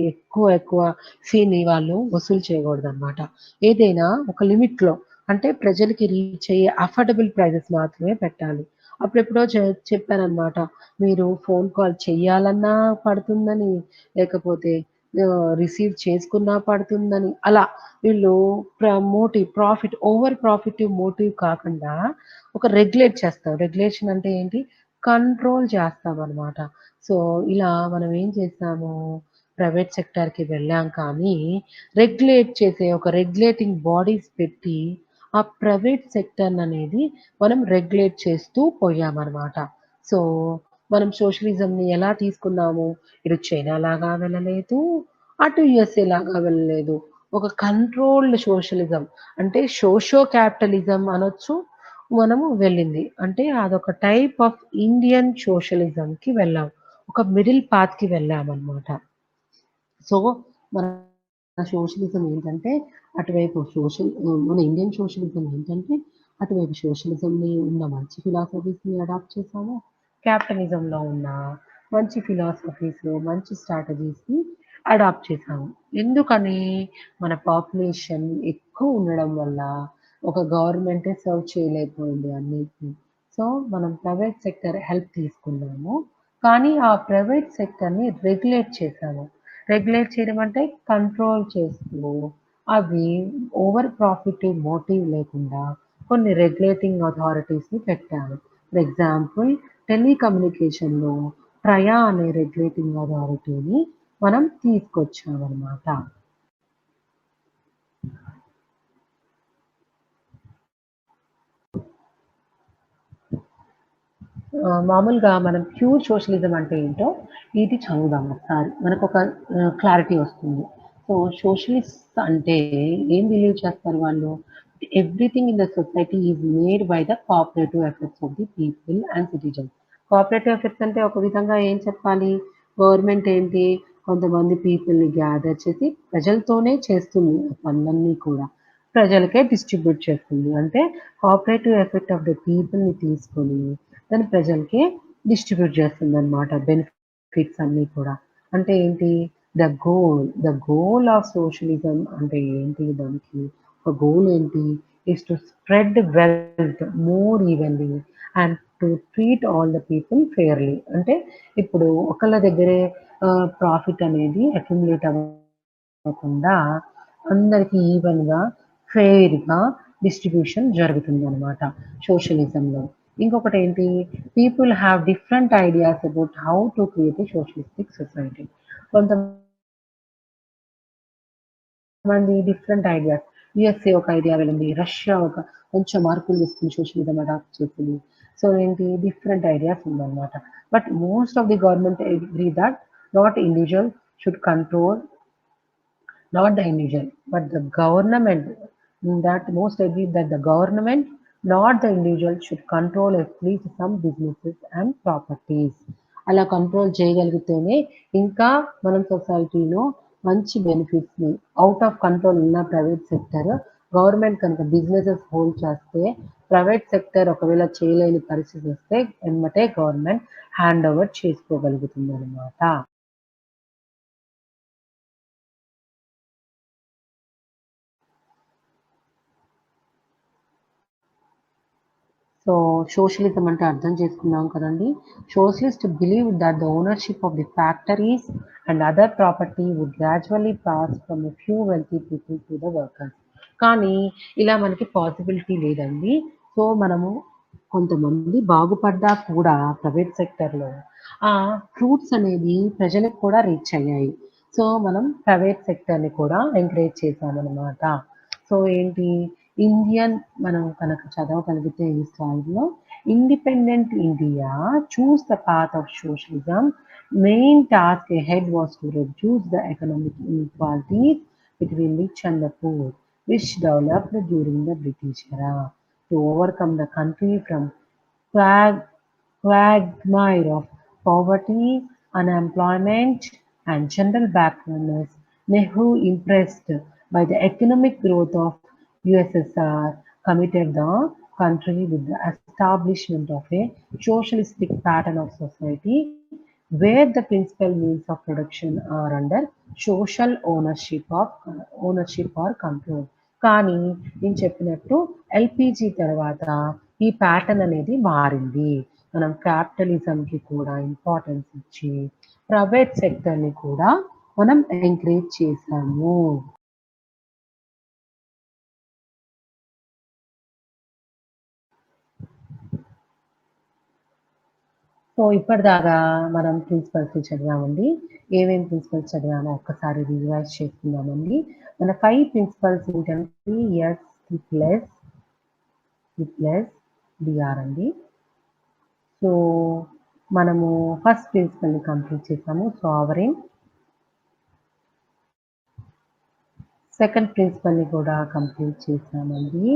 ఎక్కువ ఫీని వాళ్ళు వసూలు చేయకూడదనమాట. ఏదైనా ఒక లిమిట్‌లో అంటే ప్రజలకి రీచ్ అయ్యే అఫోర్డబుల్ ప్రైజెస్ మాత్రమే పెట్టాలి. అప్పుడెప్పుడో చెప్పాననమాట. మీరు ఫోన్ కాల్ చెయ్యాలన్నా పడుతుందని, లేకపోతే రిసీవ్ చేసుకున్నా పడుతుందని అలా వీళ్ళు ఓవర్ ప్రాఫిటివ్ మోటివ్ కాకుండా ఒక రెగ్యులేట్ చేస్తాం. రెగ్యులేషన్ అంటే ఏంటి? కంట్రోల్ చేస్తామనమాట. సో, ఇలా మనం ఏం చేసాము, ప్రైవేట్ సెక్టార్‌కి వెళ్ళాం కానీ, రెగ్యులేట్ చేసే ఒక రెగ్యులేటింగ్ బాడీస్ పెట్టి, ఆ ప్రైవేట్ సెక్టార్‌ననేది మనం రెగ్యులేట్ చేస్తూ పోయామనమాట. సో, మనం సోషలిజంని ఎలా తీసుకున్నాము, ఇటు చైనా లాగా వెళ్ళలేదు, అటు యూఎస్ఏ లాగా వెళ్ళలేదు. ఒక కంట్రోల్డ్ సోషలిజం అంటే సోషియో క్యాపిటలిజం అనొచ్చు. మనము వెళ్ళింది. అంటే అదొక టైప్ ఆఫ్ ఇండియన్ సోషలిజంకి వెళ్ళాం. ఒక మిడిల్ పాత్‌కి వెళ్ళామనమాట. సో, మన సోషలిజం ఏంటంటే మన ఇండియన్ సోషలిజం ఏంటంటే అటువైపు సోషలిజంని ఉన్న మంచి ఫిలాసఫీస్‌ని అడాప్ట్ చేసాము. క్యాపిటలిజంలో ఉన్న మంచి ఫిలాసఫీస్, మంచి స్ట్రాటజీస్‌ని అడాప్ట్ చేసాము. ఎందుకని? మన పాపులేషన్ ఎక్కువ ఉండడం వల్ల ఒక గవర్నమెంటే సర్వ్ చేయలేకపోయింది అన్నిటిని. సో, మనం ప్రైవేట్ సెక్టర్ హెల్ప్ తీసుకున్నాము. కానీ ఆ ప్రైవేట్ సెక్టర్‌ని రెగ్యులేట్ చేసాము. రెగ్యులేట్ చేయడం అంటే కంట్రోల్ చేస్తూ, అవి ఓవర్ ప్రాఫిటివ్ మోటివ్ లేకుండా కొన్ని రెగ్యులేటింగ్ అథారిటీస్‌ని పెట్టారు. ఫర్ ఎగ్జాంపుల్ టెలికమ్యూనికేషన్‌లో ట్రయా అనే రెగ్యులేటింగ్ అథారిటీని మనం తీసుకొచ్చామనమాట. మామూలుగా మనం ప్యూర్ సోషలిజం అంటే ఏంటో ఇది చదువుదాం ఒకసారి. మనకొక క్లారిటీ వస్తుంది. సో, సోషలిస్ట్ అంటే ఏం బిలీవ్ చేస్తారు వాళ్ళు? Everything in the society is made by the cooperative efforts of the people and citizens. Cooperative efforts అంటే ఒక విధంగా ఏం చెప్పాలి? గవర్నమెంట్ ఏంటి? కొంతమంది పీపుల్‌ని గ్యాదర్ చేసి ప్రజలతోనే చేస్తుంది ఆ పనులన్నీ కూడా. ప్రజలకే డిస్ట్రిబ్యూట్ చేస్తుంది. అంటే కోఆపరేటివ్ ఎఫెక్ట్ ఆఫ్ ద పీపుల్‌ని తీసుకొని దాన్ని ప్రజలకి డిస్ట్రిబ్యూట్ చేస్తుందనమాట. బెనిఫిట్స్ అన్నీ కూడా. అంటే ఏంటి? ద గోల్ ఆఫ్ సోషలిజం అంటే ఏంటి దానికి? ఒక గోల్ ఏంటి? Is to spread wealth more evenly and to treat all the people fairly. అంటే ఇప్పుడు ఒకళ్ళ దగ్గరే ప్రాఫిట్ అనేది అక్యుములేట్ అవ్వకుండా అందరికి ఈవెన్‌గా, ఫెయిర్‌గా డిస్ట్రిబ్యూషన్ జరుగుతుందనమాట సోషలిజంలో. ఇంకొకటేంటి people have different ideas about how to create a socialistic society. కొంతమంది డిఫరెంట్ ఐడియాస్. యూఎస్ఏ ఒక ఐడియా వెళ్ళింది. రష్యా కొంచెం మార్పులు చేసుకొని సోషలిజం అడాప్ట్ చేసింది. సో, ఏంటి డిఫరెంట్ ఐడియాస్ ఉందనమాట. But most of the government agree that not individual should control not the individual, but the government. That most agree that the government, not the individual, should control at least some businesses and properties. అలా control చేయగలిగితేనే ఇంకా మనం సొసైటీలో మంచి బెనిఫిట్స్‌ని out of control ఉన్న private sector government కనుక businesses hold చేస్తే, ప్రైవేట్ సెక్టర్ ఒకవేళ చేయలేని పరిస్థితి వస్తే ఎమ్మటే గవర్నమెంట్ హ్యాండ్ ఓవర్ చేసుకోగలుగుతుందనమాట. సో, సోషలిజం అంటే అర్థం చేసుకున్నాం కదండీ! Socialist believe that the ownership of the factories and other property would gradually pass from a few wealthy people to the workers. కానీ ఇలా మనకి పాసిబిలిటీ లేదండి. సో, మనము కొంతమంది బాగుపడ్డా కూడా ప్రైవేట్ సెక్టర్‌లో ఆ ఫ్రూట్స్ అనేవి ప్రజలకు కూడా రీచ్ అయ్యాయి. సో, మనం ప్రైవేట్ సెక్టర్‌ని కూడా ఎంకరేజ్ చేశామనమాట. సో, ఏంటి ఇండియన్ మనం కనుక చదవగలిగితే ఈ స్లైడ్‌లో independent India choose the path of socialism. Main task ahead was to reduce the economic inequalities between rich and the poor, which developed during the British era. To overcome the country from quag- quagmire of poverty, unemployment, and general backwardness, Nehru, impressed by the economic growth of USSR, committed the country with the establishment of a socialistic pattern of society where the principal means of production are under social ownership or control. కానీ నేను చెప్పినట్టు LPG తర్వాత ఈ pattern అనేది మారింది. మనం క్యాపిటలిజంకి కూడా importance ఇచ్చి ప్రైవేట్ సెక్టర్ని కూడా మనం ఎంకరేజ్ చేశాము. సో ఇప్పటిదాకా మనం ప్రిన్సిపల్స్ చదివామండి. ఏమేం ప్రిన్సిపల్స్ చదివామో ఒక్కసారి రివైజ్ చేసుకుందామండి. మన 5 ప్రిన్సిపల్స్ ఏంటంటే ఎస్, ప్లస్, డిఆర్ అండి. సో మనము ఫస్ట్ ప్రిన్సిపల్ని కంప్లీట్ చేసాము, సావరెన్. సెకండ్ ప్రిన్సిపల్ని కూడా కంప్లీట్ చేసామండి,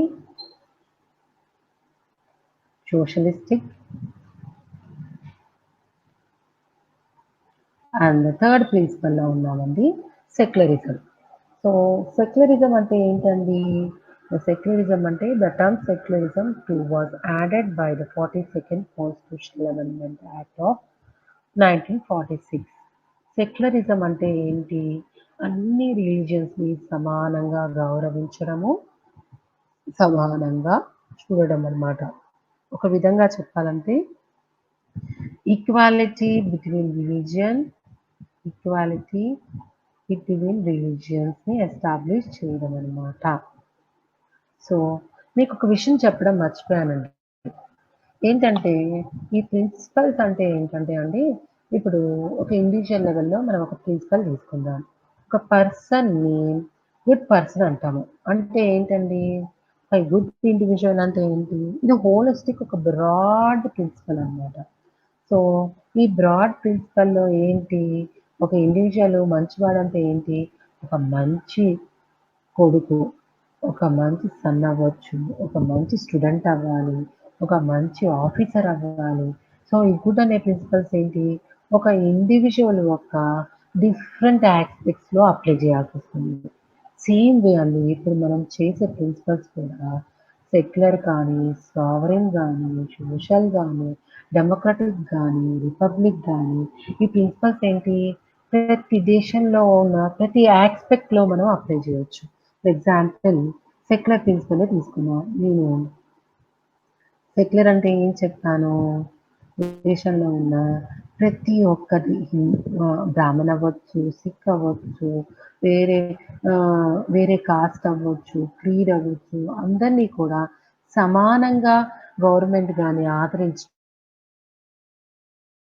సోషలిస్టిక్. అండ్ థర్డ్ ప్రిన్సిపల్‌లో ఉన్నామండి, సెక్యులరిజం. సో సెక్యులరిజం అంటే ఏంటండి? సెక్యులరిజం అంటే the term secularism was added by the 42nd constitutional amendment act of 1946. Secularism అంటే ఏంటి? అన్ని రిలీజియన్స్‌ని సమానంగా గౌరవించడము, సమానంగా చూడడం అన్నమాట. ఒక విధంగా చెప్పాలంటే ఈక్వాలిటీ బిట్వీన్ రిలీజియన్స్‌ని ఎస్టాబ్లిష్ చేయడం అన్నమాట. సో మీకొక విషయం చెప్పడం మర్చిపోయానండి. ఏంటంటే ఈ ప్రిన్సిపల్స్ అంటే ఏంటంటే అండి, ఇప్పుడు ఒక ఇండివిడ్యువల్ లెవెల్‌లో మనం ఒక ప్రిన్సిపల్ తీసుకుందాం. ఒక పర్సన్‌ని గుడ్ పర్సన్ అంటాము. అంటే ఏంటండి? గుడ్ ఇండివిడ్యువల్ అంటే ఏంటి? ఇది హోలిస్టిక్ ఒక బ్రాడ్ ప్రిన్సిపల్ అన్నమాట. సో ఈ బ్రాడ్ ప్రిన్సిపల్‌లో ఏంటి? ఒక ఇండివిడ్యువల్ మంచివాడంటే ఏంటి? ఒక మంచి కొడుకు, ఒక మంచి సన్ అవ్వచ్చు, ఒక మంచి స్టూడెంట్ అవ్వాలి, ఒక మంచి ఆఫీసర్ అవ్వాలి. సో, ఈ గుడ్ అనే ప్రిన్సిపల్స్ ఏంటి? ఒక ఇండివిడ్యువల్ యొక్క డిఫరెంట్ యాస్పెక్ట్స్‌లో అప్లై చేయాల్సొస్తుంది. సేమ్ వే అండి ఇప్పుడు మనం చేసే ప్రిన్సిపల్స్ కూడా సెక్యులర్ కానీ, సావరెన్ గానీ, సోషల్ గానీ, డెమోక్రటిక్ గానీ, రిపబ్లిక్ గానీ ఈ ప్రిన్సిపల్స్ ఏంటి? ప్రతి దేశంలో ఉన్న ప్రతి యాస్పెక్ట్‌లో మనం అప్లై చేయొచ్చు. ఫర్ ఎగ్జాంపుల్ సెక్యులర్ ప్రిన్సిపలే తీసుకుందాం. నేను సెక్యులర్ అంటే ఏం చెప్తాను? దేశంలో ఉన్న ప్రతి ఒక్కటి బ్రాహ్మణ్ అవ్వచ్చు, సిక్ అవ్వచ్చు, వేరే వేరే కాస్ట్ అవ్వచ్చు, క్రీడ్ అవ్వచ్చు, అందరినీ కూడా సమానంగా గవర్నమెంట్ గాని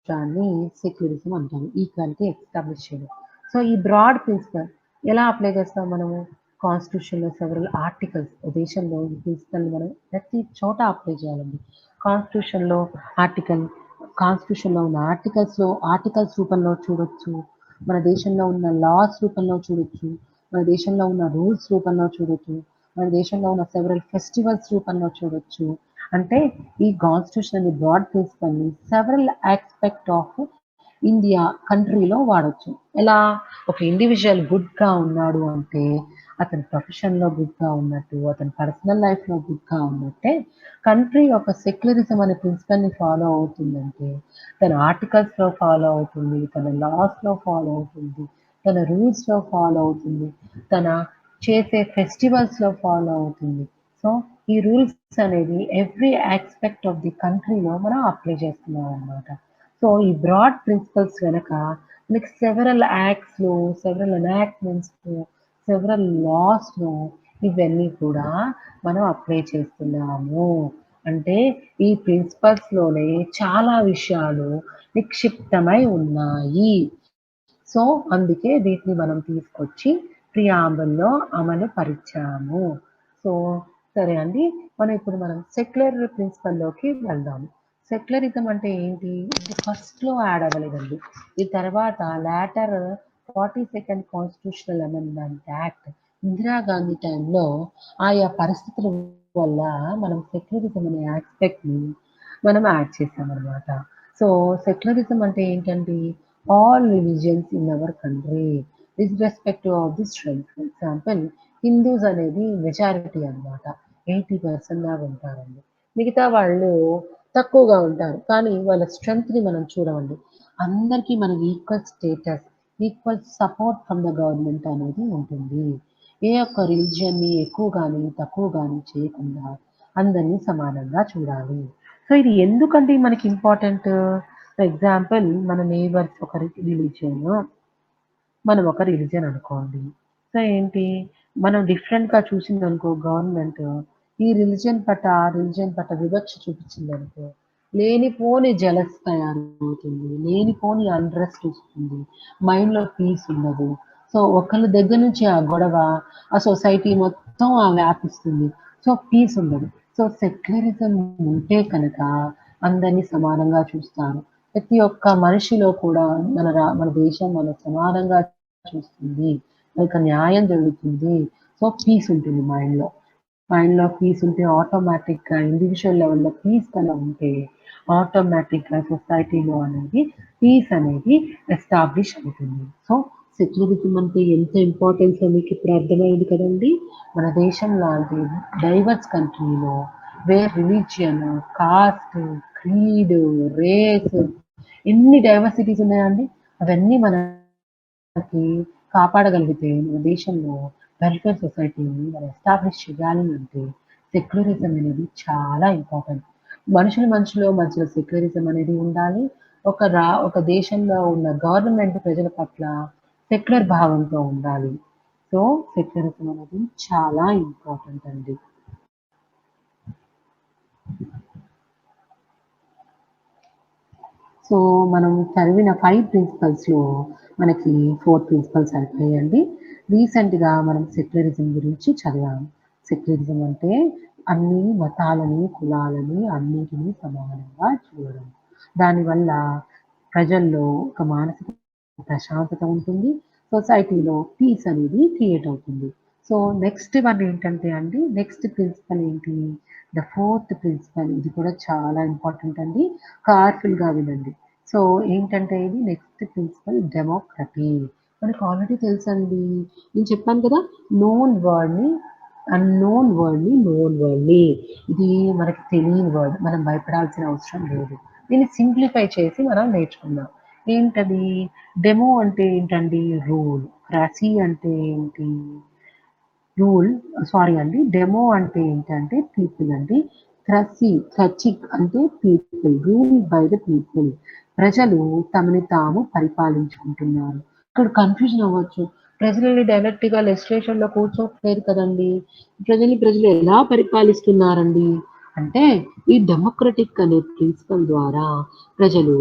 దాన్ని సెక్యులరిజం అంటాము. ఈక్వాలిటీ ఎస్టాబ్లిష్ చేయడం. సో, ఈ బ్రాడ్ ప్రిన్సిపల్ ఎలా అప్లై చేస్తాం మనము? కాన్స్టిట్యూషన్‌లో సెవరల్ ఆర్టికల్స్ దేశంలో ఈ ప్రిన్సిపల్‌ని మనం ప్రతి చోట అప్లై చేయాలండి. కాన్స్టిట్యూషన్‌లో ఆర్టికల్ కాన్స్టిట్యూషన్‌లో ఉన్న ఆర్టికల్స్ రూపంలో చూడొచ్చు. మన దేశంలో ఉన్న లాస్ రూపంలో చూడొచ్చు. మన దేశంలో ఉన్న రూల్స్ రూపంలో చూడొచ్చు. మన దేశంలో ఉన్న సెవరల్ ఫెస్టివల్స్ రూపంలో చూడొచ్చు. అంటే ఈ కాన్స్టిట్యూషన్ అనే బ్రాడ్ ప్రిన్సిపల్‌ని సెవరల్ యాస్పెక్ట్ ఆఫ్ ఇండియా కంట్రీలో వాడొచ్చు. ఎలా? ఒక ఇండివిడ్యువల్ గుడ్‌గా ఉన్నాడు అంటే, అతని ప్రొఫెషన్‌లో గుడ్‌గా ఉన్నట్టు, అతని పర్సనల్ లైఫ్‌లో గుడ్‌గా ఉన్నట్టే, కంట్రీ యొక్క సెక్యులరిజం అనే ప్రిన్సిపల్‌ని ఫాలో అవుతుందంటే, తన ఆర్టికల్స్‌లో ఫాలో అవుతుంది, తన లాస్‌లో ఫాలో అవుతుంది, తన రూల్స్‌లో ఫాలో అవుతుంది, తన చేసే ఫెస్టివల్స్‌లో ఫాలో అవుతుంది. సో, ఈ రూల్స్ అనేది ఎవ్రీ యాస్పెక్ట్ ఆఫ్ ది కంట్రీలో మనం అప్లై చేస్తున్నామనమాట. సో, ఈ బ్రాడ్ ప్రిన్సిపల్స్ గనక మనకి సెవరల్ యాక్ట్స్‌లో, సెవరల్ ఎనాక్ట్‌మెంట్స్‌లో, సెవరల్ లాస్‌లో ఇవన్నీ కూడా మనం అప్లై చేస్తున్నాము. అంటే ఈ ప్రిన్సిపల్స్‌లోనే చాలా విషయాలు నిక్షిప్తమై ఉన్నాయి. సో, అందుకే వీటిని మనం తీసుకొచ్చి ప్రియాంబుల్‌లో అమలు పరిచాము. సో, సరే అండి. మనం సెక్యులర్ ప్రిన్సిపల్‌లోకి వెళ్దాము. సెక్యులరిజం అంటే ఏంటి? ఇది ఫస్ట్‌లో యాడ్ అవ్వలేదండి. ఈ తర్వాత later 42nd constitutional amendment act Indira Gandhi టైంలో ఆయా పరిస్థితుల వల్ల మనం సెక్యులరిజం అనే యాస్పెక్ట్‌ని మనం యాడ్ చేసామనమాట. సో, సెక్యులరిజం అంటే ఏంటండి? All religions in our country irrespective of the strength. For example Hindus అనేది మెజారిటీ అన్నమాట. 80% దాకా ఉంటారండి. మిగతా వాళ్ళు తక్కువగా ఉంటారు. కానీ వాళ్ళ స్ట్రెంగ్త్‌ని మనం చూడమండి. అందరికీ మనకి equal status, equal support from the government అనేది ఉంటుంది. ఏ ఒక్క రిలిజియన్‌ని ఎక్కువ గాని, తక్కువ గాని చేయకుండా అందరిని సమానంగా చూడాలి. సో, ఇది ఎందుకండి మనకి ఇంపార్టెంట్? ఫర్ ఎగ్జాంపుల్ మన నెయిబర్స్ ఒక రిలిజియన్, మనం ఒక రిలిజియన్ అనుకోండి. సో ఏంటి, మనం డిఫరెంట్‌గా చూసిందనుకో గవర్నమెంట్, ఈ రిలిజియన్ పట్ల, ఆ రిలిజియన్ పట్ల వివక్ష చూపించిందనుకో, లేనిపోని జెలస్ తయారవుతుంది. లేనిపోని అన్‌రెస్ట్ వస్తుంది. మైండ్‌లో పీస్ ఉండదు. సో ఒకళ్ళ దగ్గర నుంచి ఆ గొడవ, ఆ సొసైటీ మొత్తం వ్యాపిస్తుంది. సో పీస్ ఉండదు. సో సెక్యులరిజం ఉంటే కనుక అందరిని సమానంగా చూస్తారు. ప్రతి ఒక్క మనిషిలో కూడా మన దేశం మన సమానంగా చూస్తుంది. మనకు న్యాయం జరుగుతుంది. సో, పీస్ ఉంటుంది మైండ్‌లో. మైండ్‌లో పీస్ ఉంటే ఆటోమేటిక్‌గా ఇండివిడ్యువల్ లెవెల్‌లో పీస్ కనుక ఉంటే ఆటోమేటిక్‌గా సొసైటీలో అనేది పీస్ అనేది ఎస్టాబ్లిష్ అవుతుంది. సో, సెక్యులరిజం అంటే ఎంత ఇంపార్టెన్సో మీకిప్పుడు అర్థమైంది కదండీ! మన దేశం లాంటి డైవర్స్ కంట్రీలో where religion, caste, creed, race ఎన్ని డైవర్సిటీస్ ఉన్నాయండి. అవన్నీ మనకి కాపాడగలిగితే మన దేశంలో వెల్ఫేర్ సొసైటీని మనం ఎస్టాబ్లిష్ చేయాలి అంటే సెక్యులరిజం అనేది చాలా ఇంపార్టెంట్. మనుషుల మధ్యలో సెక్యులరిజం అనేది ఉండాలి. ఒక దేశంలో ఉన్న గవర్నమెంట్ ప్రజల పట్ల సెక్యులర్ భావంతో ఉండాలి. సో, సెక్యులరిజం అనేది చాలా ఇంపార్టెంట్ అండి. సో, మనం చదివిన 5 ప్రిన్సిపల్స్‌లో మనకి 4 ప్రిన్సిపల్స్ అయిపోయాయండి. రీసెంట్‌గా మనం సెక్యులరిజం గురించి చదివాము. సెక్యులరిజం అంటే అన్ని మతాలని, కులాలని అన్నిటిని సమానంగా చూడడం. దానివల్ల ప్రజల్లో ఒక మానసిక ప్రశాంతత ఉంటుంది. సొసైటీలో పీస్ అనేది క్రియేట్ అవుతుంది. సో, నెక్స్ట్ వన్ ఏంటంటే అండి, నెక్స్ట్ ప్రిన్సిపల్ ఏంటి? ద ఫోర్త్ ప్రిన్సిపల్ ఇది కూడా చాలా ఇంపార్టెంట్ అండి. కేర్‌ఫుల్‌గా వినండి. సో, ఏంటంటే ఇది నెక్స్ట్ ప్రిన్సిపల్ డెమోక్రటీ. మనకు ఆల్రెడీ తెలుసండి. నేను చెప్పాను కదా! నోన్ వర్డ్‌ని నోన్ వర్డ్‌ని. ఇది మనకు తెలియని వర్డ్. మనం భయపడాల్సిన అవసరం లేదు. దీన్ని సింప్లిఫై చేసి మనం నేర్చుకుందాం. ఏంటది? డెమో అంటే ఏంటండి? రూల్. క్రసీ అంటే ఏంటి? రూల్ సారీ అండి. డెమో అంటే ఏంటంటే పీపుల్ అండి. థ్రచిక్ అంటే people. Rule by the people. ప్రజలు తమని తాము పరిపాలించుకుంటున్నారు. ఇక్కడ కన్‌ఫ్యూజన్ అవ్వచ్చు. ప్రజలని డైరెక్ట్‌గా లెజిస్లేషన్‌లో కూర్చోట్లేదు కదండీ! ప్రజలు ఎలా పరిపాలిస్తున్నారండి? అంటే ఈ డెమోక్రటిక్ అనే ప్రిన్సిపల్ ద్వారా ప్రజలు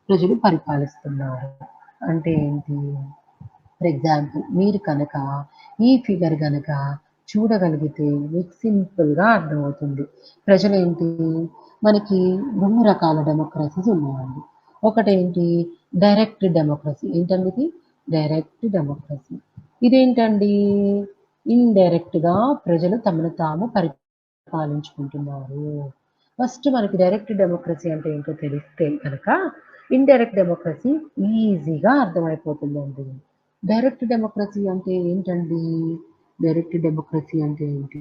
ప్రజలు పరిపాలిస్తున్నారు. అంటే ఏంటి? ఫర్ ఎగ్జాంపుల్ మీరు కనుక ఈ ఫిగర్ గనక చూడగలిగితే మీకు సింపుల్‌గా అర్థమవుతుంది. ప్రజలేంటి మనకి 2 రకాల డెమోక్రసీస్ ఉన్నాయండి. ఒకటేంటి డైరెక్ట్ డెమోక్రసీ. ఏంటండి ఇది? Direct democracy. ఇదేంటండి? ఇండైరెక్ట్‌గా ప్రజలు తమను తాము పరిపాలించుకుంటున్నారు. ఫస్ట్ మనకి డైరెక్ట్ డెమోక్రసీ అంటే ఏంటో తెలిస్తే గనక ఇండైరెక్ట్ డెమోక్రసీ ఈజీగా అర్థమైపోతుందండి. డైరెక్ట్ డెమోక్రసీ అంటే ఏంటండి? డైరెక్ట్ డెమోక్రసీ అంటే ఏంటి?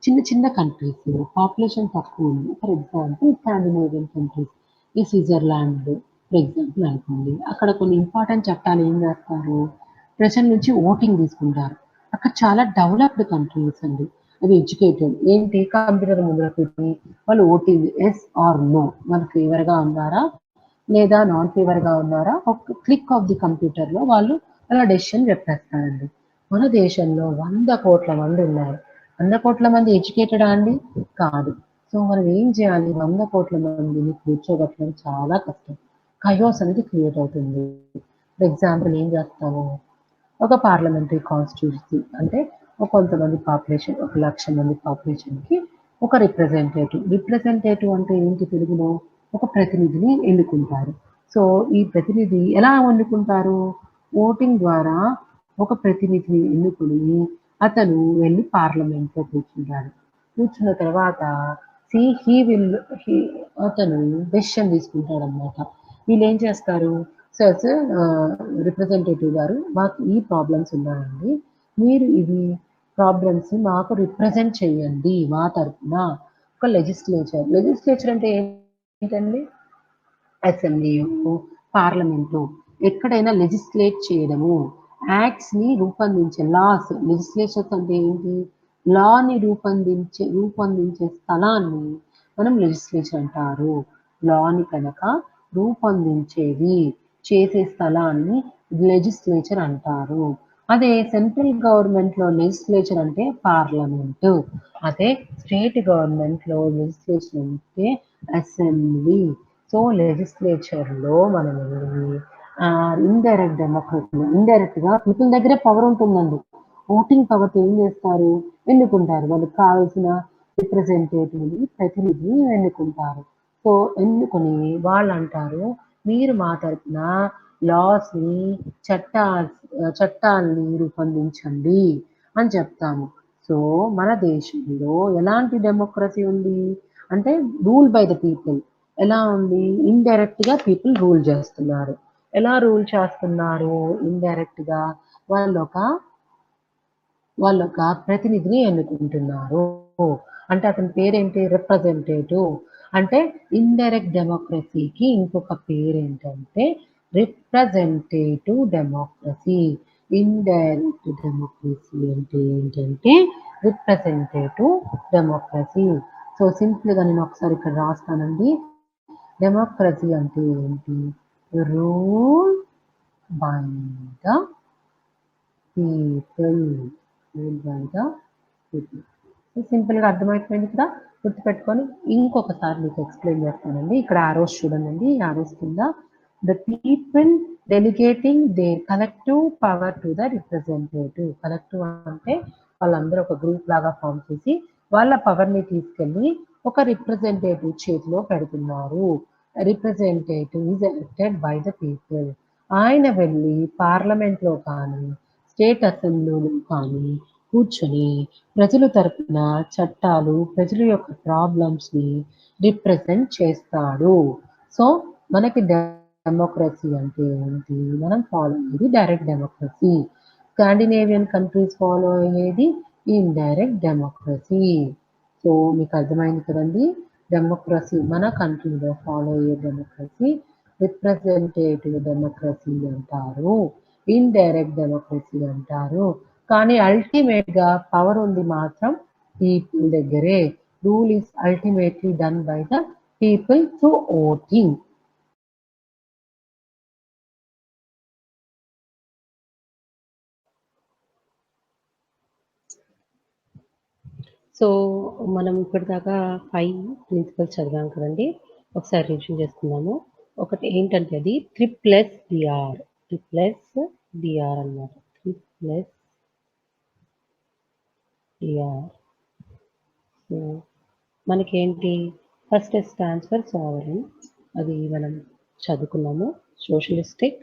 చిన్న చిన్న కంట్రీస్ పాపులేషన్ తక్కువ ఉంది. For example Scandinavian countries. ఈ స్విట్జర్లాండ్ ఫర్ ఎగ్జాంపుల్ అనుకోండి. అక్కడ కొన్ని ఇంపార్టెంట్ చట్టాలు ఏం చేస్తారు? ప్రజల నుంచి ఓటింగ్ తీసుకుంటారు. అక్కడ చాలా డెవలప్డ్ కంట్రీస్ అండి. అవి ఎడ్యుకేటెడ్. ఏంటి కంప్యూటర్ ముందర పెట్టి వాళ్ళు ఓటింగ్ యెస్ ఆర్ నో వాళ్ళు ఫేవర్‌గా ఉన్నారా? లేదా నాన్ ఫేవర్‌గా ఉన్నారా? ఒక క్లిక్ ఆఫ్ ది కంప్యూటర్‌లో వాళ్ళు అలా డెసిషన్ చెప్పేస్తారండి. మన దేశంలో 100,00,00,000 మంది ఉన్నారు. 100,00,00,000 మంది ఎడ్యుకేటెడా అండి? కాదు. సో, మనం ఏం చేయాలి? 100,00,00,000 మందిని కూర్చోబెట్టడం చాలా కష్టం. కయోస్ అనేది క్రియేట్ అవుతుంది. ఫర్ ఎగ్జాంపుల్ ఏం చేస్తాము? ఒక పార్లమెంటరీ కాన్స్టిట్యూన్సీ అంటే కొంతమంది పాపులేషన్, 1,00,000 మంది పాపులేషన్‌కి ఒక రిప్రజెంటేటివ్. రిప్రజెంటేటివ్ అంటే ఏంటి తెలుగులో? ఒక ప్రతినిధిని ఎన్నుకుంటారు. సో, ఈ ప్రతినిధి ఎలా ఎన్నుకుంటారు? ఓటింగ్ ద్వారా ఒక ప్రతినిధిని ఎన్నుకొని అతను వెళ్లి పార్లమెంట్‌లో కూర్చుంటాడు. కూర్చున్న తర్వాత హి విల్ హి అతను డెసిషన్ తీసుకుంటాడనమాట. వీళ్ళేం చేస్తారు? సార్ రిప్రజెంటేటివ్ గారు మాకు ఈ ప్రాబ్లమ్స్ ఉన్నాయండి. మీరు ఇది ప్రాబ్లమ్స్ మాకు రిప్రజెంట్ చేయండి మా తరపున. ఒక లెజిస్లేచర్. లెజిస్లేచర్ అంటే ఏంటండి? అసెంబ్లీయో, పార్లమెంటో ఎక్కడైనా లెజిస్లేట్ చేయడము. యాక్ట్స్‌ని రూపొందించే లెజిస్లేచర్స్ అంటే ఏంటి? లాని రూపొందించే స్థలాన్ని మనం లెజిస్లేచర్ అంటారు. లాని కనుక రూపొందించేది, చేసే స్థలాన్ని లెజిస్లేచర్ అంటారు. అదే సెంట్రల్ గవర్నమెంట్‌లో లెజిస్లేచర్ అంటే పార్లమెంటు. అదే స్టేట్ గవర్నమెంట్‌లో లెజిస్లేచర్ అంటే అసెంబ్లీ. సో, లెజిస్లేచర్‌లో మనం వెళ్ళి ఇండైరెక్ట్ డెమోక్రసీ ఇండైరెక్ట్‌గా పీపుల్ దగ్గరే పవర్ ఉంటుందండి. ఓటింగ్ పవర్‌తో ఏం చేస్తారు? ఎన్నుకుంటారు. వాళ్ళకి కావాల్సిన రిప్రజెంటేటివ్‌ని, ప్రతినిధిని ఎన్నుకుంటారు. సో, ఎన్నుకొని వాళ్ళంటారు, మీరు మా తరపున లాస్‌ని, చట్టాల్ని రూపొందించండి అని చెప్తాము. సో, మన దేశంలో ఎలాంటి డెమోక్రసీ ఉంది? అంటే రూల్ బై ద పీపుల్. ఎలా ఉంది? ఇండైరెక్ట్‌గా పీపుల్ రూల్ చేస్తున్నారు. ఎలా రూల్ చేస్తున్నారు? ఇండైరెక్ట్‌గా వాళ్ళొక వాళ్ళొక ప్రతినిధిని ఎన్నుకుంటున్నారు. అంటే అతని పేరేంటి? రిప్రజెంటేటివ్. అంటే ఇండైరెక్ట్ డెమోక్రసీకి ఇంకొక పేరేంటంటే రిప్రజెంటేటివ్ డెమోక్రసీ. ఇండైరెక్ట్ డెమోక్రసీ అంటే ఏంటంటే రిప్రజెంటేటివ్ డెమోక్రసీ. సో, సింపుల్‌గా నేను ఒకసారి ఇక్కడ రాస్తానండి. డెమోక్రసీ అంటే ఏంటి? Rule by the people. Rule by the people. సింపుల్‌గా అర్థమైపోయింది కదా! గుర్తుపెట్టుకొని ఇంకొకసారి మీకు ఎక్స్‌ప్లెయిన్ చేస్తానండి. ఇక్కడ యారోస్ చూడండండి. యారోస్ కింద the people delegating their collective power to the representative. Collective అంటే వాళ్ళందరూ ఒక గ్రూప్ లాగా ఫార్మ్ చేసి వాళ్ళ పవర్‌ని తీసుకెళ్ళి ఒక రిప్రజెంటేటివ్ చేతిలో పెడుతున్నారు. Representative is elected by the people. ఆయన వెళ్లి పార్లమెంట్‌లో కానీ, స్టేట్ అసెంబ్లీలో కానీ కూర్చొని ప్రజల తరపున చట్టాలు, ప్రజల యొక్క ప్రాబ్లమ్స్‌ని రిప్రజెంట్ చేస్తాడు. సో, మనకి డెమోక్రసీ అంటే ఏంటి? మనం ఫాలో అయ్యేది direct democracy. Scandinavian countries follow అయ్యేది ఇండైరెక్ట్ డెమోక్రసీ. సో, మీకు అర్థమైంది కదండీ! డెమోక్రసీ మన కంట్రీలో ఫాలో అయ్యే డెమోక్రసీ రిప్రజెంటేటివ్ డెమోక్రసీ అంటారు. ఇండైరెక్ట్ డెమోక్రసీ అంటారు. కానీ అల్టిమేట్‌గా పవర్ ఉంది మాత్రం పీపుల్ దగ్గరే. Rule is ultimately done by the people through voting. So, మనం ఇప్పటిదాకా 5 ప్రిన్సిపల్స్ చదివాం కదండీ! ఒకసారి రివిజన్ చేసుకుందాము. ఒకటి ఏంటంటే అది 3+DR. 3+DR అన్నమాట. 3+DR. సో, మనకేంటి first S stands for sovereign. అది మనం చదువుకున్నాము. Socialistic,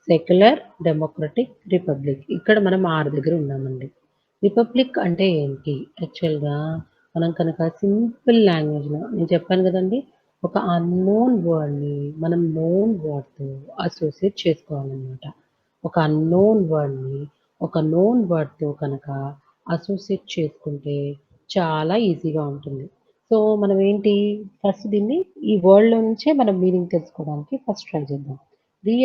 secular, democratic, republic. ఇక్కడ మనం 6 దగ్గర ఉన్నామండి. రిపబ్లిక్ అంటే ఏంటి? యాక్చువల్‌గా మనం కనుక సింపుల్ లాంగ్వేజ్‌లో నేను చెప్పాను గదండీ! ఒక అన్నోన్ వర్డ్‌ని మనం నోన్ వర్డ్‌తో అసోసియేట్ చేసుకోవాలనమాట. ఒక అన్నోన్ వర్డ్‌ని ఒక నోన్ వర్డ్‌తో కనుక అసోసియేట్ చేసుకుంటే చాలా ఈజీగా ఉంటుంది. సో, మనం ఏంటి ఫస్ట్ దీన్ని ఈ వర్డ్‌లో నుంచే మనం మీనింగ్ తెలుసుకోవడానికి ఫస్ట్ ట్రై చేద్దాం.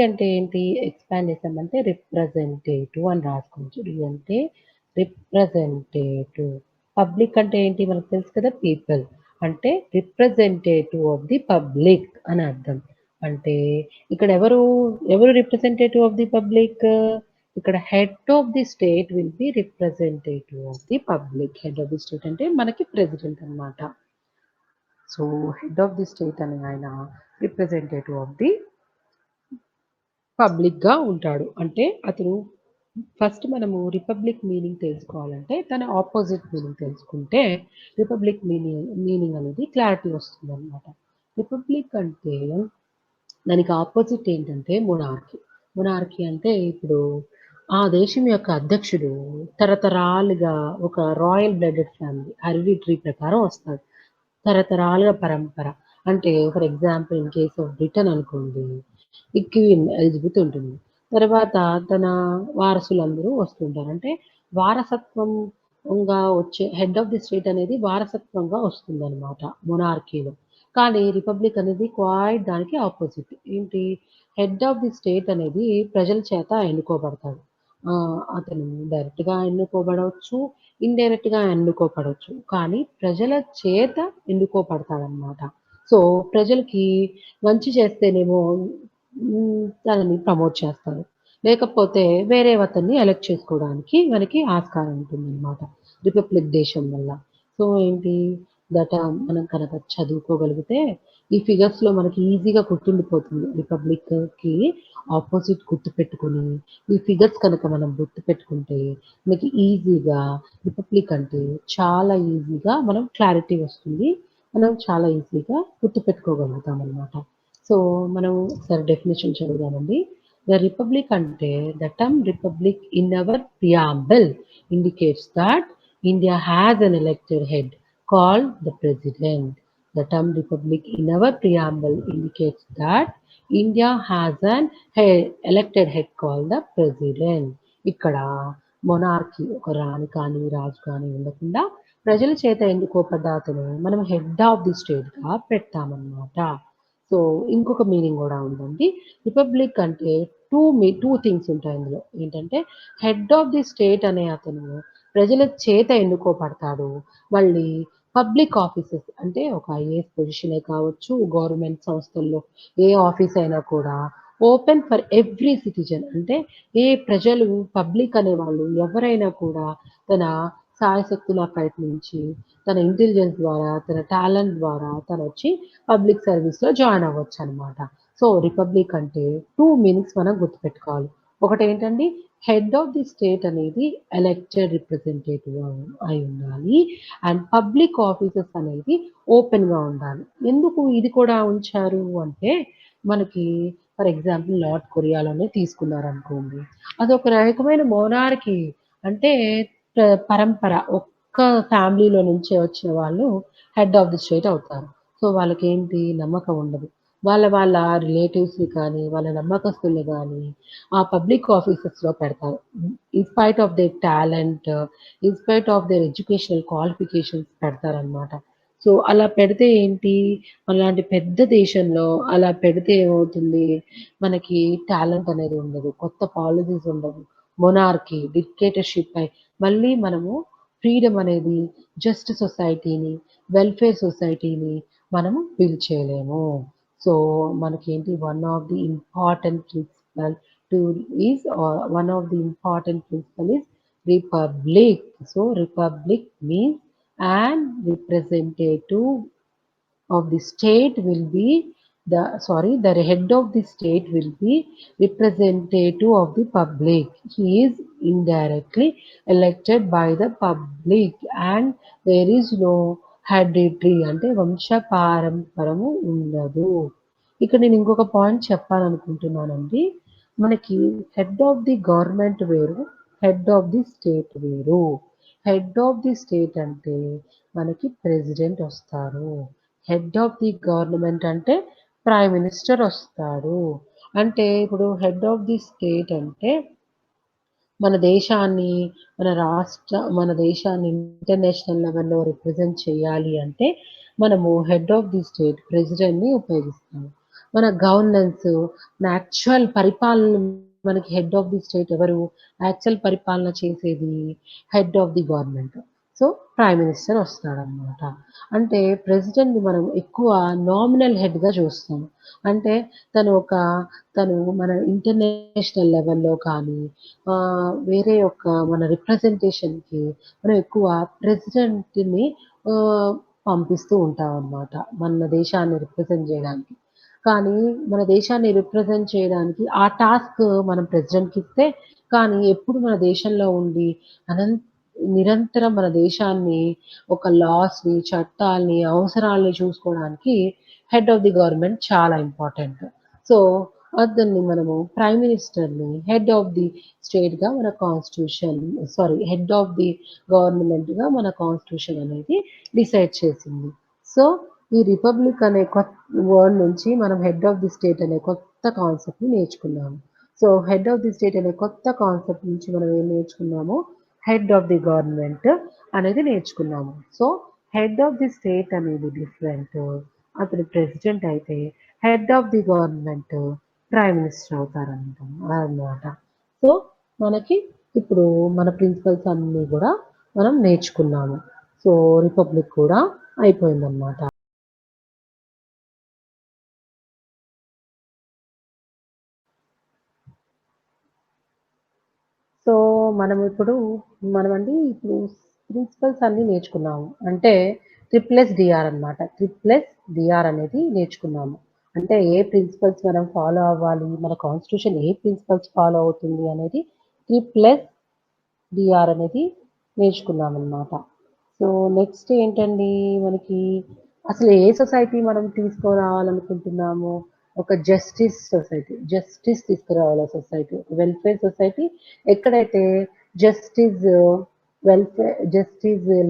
అంటే ఏంటి? ఎక్స్‌పాండ్ చేసామంటే రిప్రజెంటేటివ్ అని రాసుకోవచ్చు. అంటే రిప్రజెంటేటివ్. పబ్లిక్ అంటే ఏంటి? మనకు తెలుసు కదా! పీపుల్. అంటే రిప్రజెంటేటివ్ ఆఫ్ ది పబ్లిక్ అని అర్థం. అంటే ఇక్కడ ఎవరు రిప్రజెంటేటివ్ ఆఫ్ ది పబ్లిక్? ఇక్కడ head of the state will be representative of the public. Head of the state అంటే మనకి ప్రెసిడెంట్ అన్నమాట. So, head of the state అనే ఆయన రిప్రజెంటేటివ్ ఆఫ్ ది పబ్లిక్‌గా ఉంటాడు. అంటే అతను ఫస్ట్ మనము రిపబ్లిక్ మీనింగ్ తెలుసుకోవాలంటే, దాని ఆపోజిట్ మీనింగ్ తెలుసుకుంటే, రిపబ్లిక్ మీనింగ్ అనేది క్లారిటీ వస్తుందనమాట. రిపబ్లిక్ అంటే దానికి ఆపోజిట్ ఏంటంటే మొనార్కీ. మొనార్కీ అంటే ఇప్పుడు ఆ దేశం యొక్క అధ్యక్షుడు తరతరాలుగా ఒక రాయల్ బ్లడెడ్ ఫ్యామిలీ హెరిడిటరీ ప్రకారం వస్తాడు. తరతరాలుగా పరంపర. అంటే for example in case of Britain అనుకోండి, ఈ క్వీన్ ఎలిజబెత్ ఉంటుంది. తర్వాత తన వారసులందరూ వస్తుంటారు. అంటే వారసత్వంగా వచ్చే హెడ్ ఆఫ్ ది స్టేట్ అనేది వారసత్వంగా వస్తుందనమాట మొనార్కీలో. కానీ రిపబ్లిక్ అనేది క్వైట్ దానికి ఆపోజిట్. ఏంటి? హెడ్ ఆఫ్ ది స్టేట్ అనేది ప్రజల చేత ఎన్నుకోబడతాడు. అతను డైరెక్ట్‌గా ఎన్నుకోబడవచ్చు, ఇండైరెక్ట్‌గా ఎన్నుకోబడొచ్చు. కానీ ప్రజల చేత ఎన్నుకోబడతాడనమాట. సో, ప్రజలకి మంచి చేస్తేనేమో తనని ప్రమోట్ చేస్తారు. లేకపోతే వేరే అతన్ని ఎలక్ట్ చేసుకోవడానికి మనకి ఆస్కారం ఉంటుందనమాట. రిపబ్లిక్ దేశం వల్ల. సో, ఏంటి దట మనం కనుక చదువుకోగలిగితే ఈ ఫిగర్స్‌లో మనకి ఈజీగా గుర్తుండిపోతుంది. రిపబ్లిక్‌కి ఆపోజిట్ గుర్తుపెట్టుకొని, ఈ ఫిగర్స్ కనుక మనం గుర్తుపెట్టుకుంటే మనకి ఈజీగా రిపబ్లిక్ అంటే చాలా ఈజీగా మనం క్లారిటీ వస్తుంది. మనం చాలా ఈజీగా గుర్తుపెట్టుకోగలుగుతామనమాట. సో, మనం ఒకసారి డెఫినిషన్ చదువుదామండి. ద రిపబ్లిక్ అంటే the term republic in our preamble indicates that India has an elected head called the president. The term republic in our preamble indicates that India has an elected head called the president. ఇక్కడ monarchy ఒక రాణి కానీ రాజు కానీ ఉండకుండా ప్రజల చేత ఎన్నుకోబడ్డ అతను మనం head of the state గా పెడతామన్నమాట. సో, ఇంకొక మీనింగ్ గూడా ఉందండి. రిపబ్లిక్ అంటే 2 థింగ్స్ ఉంటాయి అందులో. ఏంటంటే, హెడ్ ఆఫ్ ది స్టేట్ అనే అతను ప్రజల చేత ఎన్నుకోబడతాడు. మళ్ళీ పబ్లిక్ ఆఫీసెస్ అంటే ఒక ఐఏఎస్ పొజిషనే కావచ్చు, గవర్నమెంట్ సంస్థల్లో ఏ ఆఫీస్ అయినా కూడా ఓపెన్ ఫర్ ఎవ్రీ సిటిజన్ అంటే ఏ ప్రజలు పబ్లిక్ అనేవాళ్ళు ఎవరైనా కూడా తన శాయశక్తులా ప్రయత్నించి, తన ఇంటెలిజెన్స్ ద్వారా, తన టాలెంట్ ద్వారా తనొచ్చి పబ్లిక్ సర్వీస్‌లో జాయిన్ అవ్వొచ్చనమాట. సో, రిపబ్లిక్ అంటే 2 మీనింగ్స్ మనం గుర్తుపెట్టుకోవాలి. ఒకటేంటండి హెడ్ ఆఫ్ ది స్టేట్ అనేది ఎలక్టెడ్ రిప్రజెంటేటివ్ అయ్యుండాలి. అండ్ పబ్లిక్ ఆఫీసెస్ అనేవి ఓపెన్‌గా ఉండాలి. ఎందుకు ఇది కూడా ఉంచారు అంటే, మనకి ఫర్ ఎగ్జాంపుల్ నార్త్ కొరియాలోనే తీసుకున్నారనుకోండి. అదొక రకమైన మోనార్కీ అంటే పరంపర. ఒక్క ఫ్యామిలీలో నుంచే వచ్చిన వాళ్ళు హెడ్ ఆఫ్ ది స్టేట్ అవుతారు. సో, వాళ్ళకేంటి నమ్మకం ఉండదు. వాళ్ళ రిలేటివ్స్‌ని కానీ, వాళ్ళ నమ్మకస్తుల్ని గానీ, ఆ పబ్లిక్ ఆఫీసెస్‌లో పెడతారు. In spite of their talent, in spite of their educational qualifications పెడతారనమాట. సో, అలా పెడితే ఏంటి, అలాంటి పెద్ద దేశంలో అలా పెడితే ఏమవుతుంది, మనకి టాలెంట్ అనేది ఉండదు. కొత్త పాలిసీస్ ఉండవు. మొనార్కీ, డిక్టేటర్‌షిప్ మళ్ళీ మనము ఫ్రీడమ్ అనేది, జస్ట్ సొసైటీని, వెల్ఫేర్ సొసైటీని మనము బిల్డ్ చేయలేము. సో, మనకేంటి to one of the important principle is republic. So, republic means an representative of the state will be the head of the state will be representative of the public. He is indirectly elected by the public and there is no hereditary అంటే వంశపారంపరము ఉండదు. ఇక్కడ నేను ఇంకొక point చెప్పాలనుకుంటున్నానండి. మనకి head of the government వేరు, head of the state వేరు. Head of the state అంటే మనకి ప్రెసిడెంట్ వస్తారు. హెడ్ ఆఫ్ ది గవర్నమెంట్ అంటే ప్రైమ్ మినిస్టర్ వస్తాడు. అంటే ఇప్పుడు హెడ్ ఆఫ్ ది స్టేట్ అంటే మన దేశాన్ని, మన దేశాన్ని ఇంటర్నేషనల్ లెవెల్‌లో రిప్రజెంట్ చేయాలి అంటే, మనము హెడ్ ఆఫ్ ది స్టేట్ ప్రెసిడెంట్‌ని ఉపయోగిస్తాము. మన గవర్నెన్స్, మన యాక్చువల్ పరిపాలన మనకి హెడ్ ఆఫ్ ది స్టేట్ ఎవరు? యాక్చువల్ పరిపాలన చేసేది head of the government. So, prime minister వస్తాడనమాట. అంటే ప్రెసిడెంట్‌ని మనం ఎక్కువ నామినల్ హెడ్‌గా చూస్తాం. అంటే తను ఒక తను మన ఇంటర్నేషనల్ లెవెల్‌లో కానీ వేరే యొక్క మన రిప్రజెంటేషన్‌కి మనం ఎక్కువ ప్రెసిడెంట్‌ని ఆహ్, పంపిస్తూ ఉంటామనమాట. మన దేశాన్ని రిప్రజెంట్ జేయడానికి. కానీ మన దేశాన్ని రిప్రజెంట్ చేయడానికి ఆ టాస్క్ మనం ప్రెసిడెంట్‌కిస్తే, కానీ ఎప్పుడు మన దేశంలో ఉండి అనం నిరంతరం మన దేశాన్ని ఒక లాస్‌ని, చట్టాల్ని, అవసరాల్ని చూసుకోవడానికి హెడ్ ఆఫ్ ది గవర్నమెంట్ చాలా ఇంపార్టెంట్. సో, అతన్ని మనము ప్రైమ్ మినిస్టర్‌ని హెడ్ ఆఫ్ ది స్టేట్‌గా మన కాన్స్టిట్యూషన్ హెడ్ ఆఫ్ ది గవర్నమెంట్‌గా మన కాన్స్టిట్యూషన్ అనేది డిసైడ్ చేసింది. సో, ఈ రిపబ్లిక్ అనే వర్డ్ నుంచి మనం హెడ్ ఆఫ్ ది స్టేట్ అనే కొత్త కాన్సెప్ట్‌ని నేర్చుకున్నాము. So, head of the state అనే కొత్త కాన్సెప్ట్ నుంచి మనం ఏం నేర్చుకున్నాము? హెడ్ ఆఫ్ ది గవర్నమెంట్ అనేది నేర్చుకున్నాము. So, head of the state అనేది డిఫరెంట్. అతను ప్రెసిడెంట్ అయితే, head of the government prime minister అన్నమాట. సో, మనకి ఇప్పుడు మన ప్రిన్సిపల్స్ అన్నీ గూడా మనం నేర్చుకున్నాము. సో, రిపబ్లిక్ కూడా అయిపోయిందన్నమాట. సో, ఇప్పుడు ప్రిన్సిపల్స్ అన్నీ నేర్చుకున్నాము. అంటే ట్రిపుల్ డిఆర్ అన్నమాట. డిఆర్ అనేది నేర్చుకున్నాము. అంటే ఏ ప్రిన్సిపల్స్ మనం ఫాలో అవ్వాలి, మన కాన్స్టిట్యూషన్ ఏ ప్రిన్సిపల్స్ ఫాలో అవుతుంది అనేది ట్రిపుల్ డిఆర్ అనేది నేర్చుకున్నామన్నమాట. సో, నెక్స్ట్ ఏంటండి మనకి అసలు ఏ సొసైటీ మనం తీసుకురావాలనుకుంటున్నాము? ఒక జస్టిస్ తీసుకురావాలి ఆ సొసైటీ. వెల్ఫేర్ సొసైటీ ఎక్కడైతే జస్టిస్,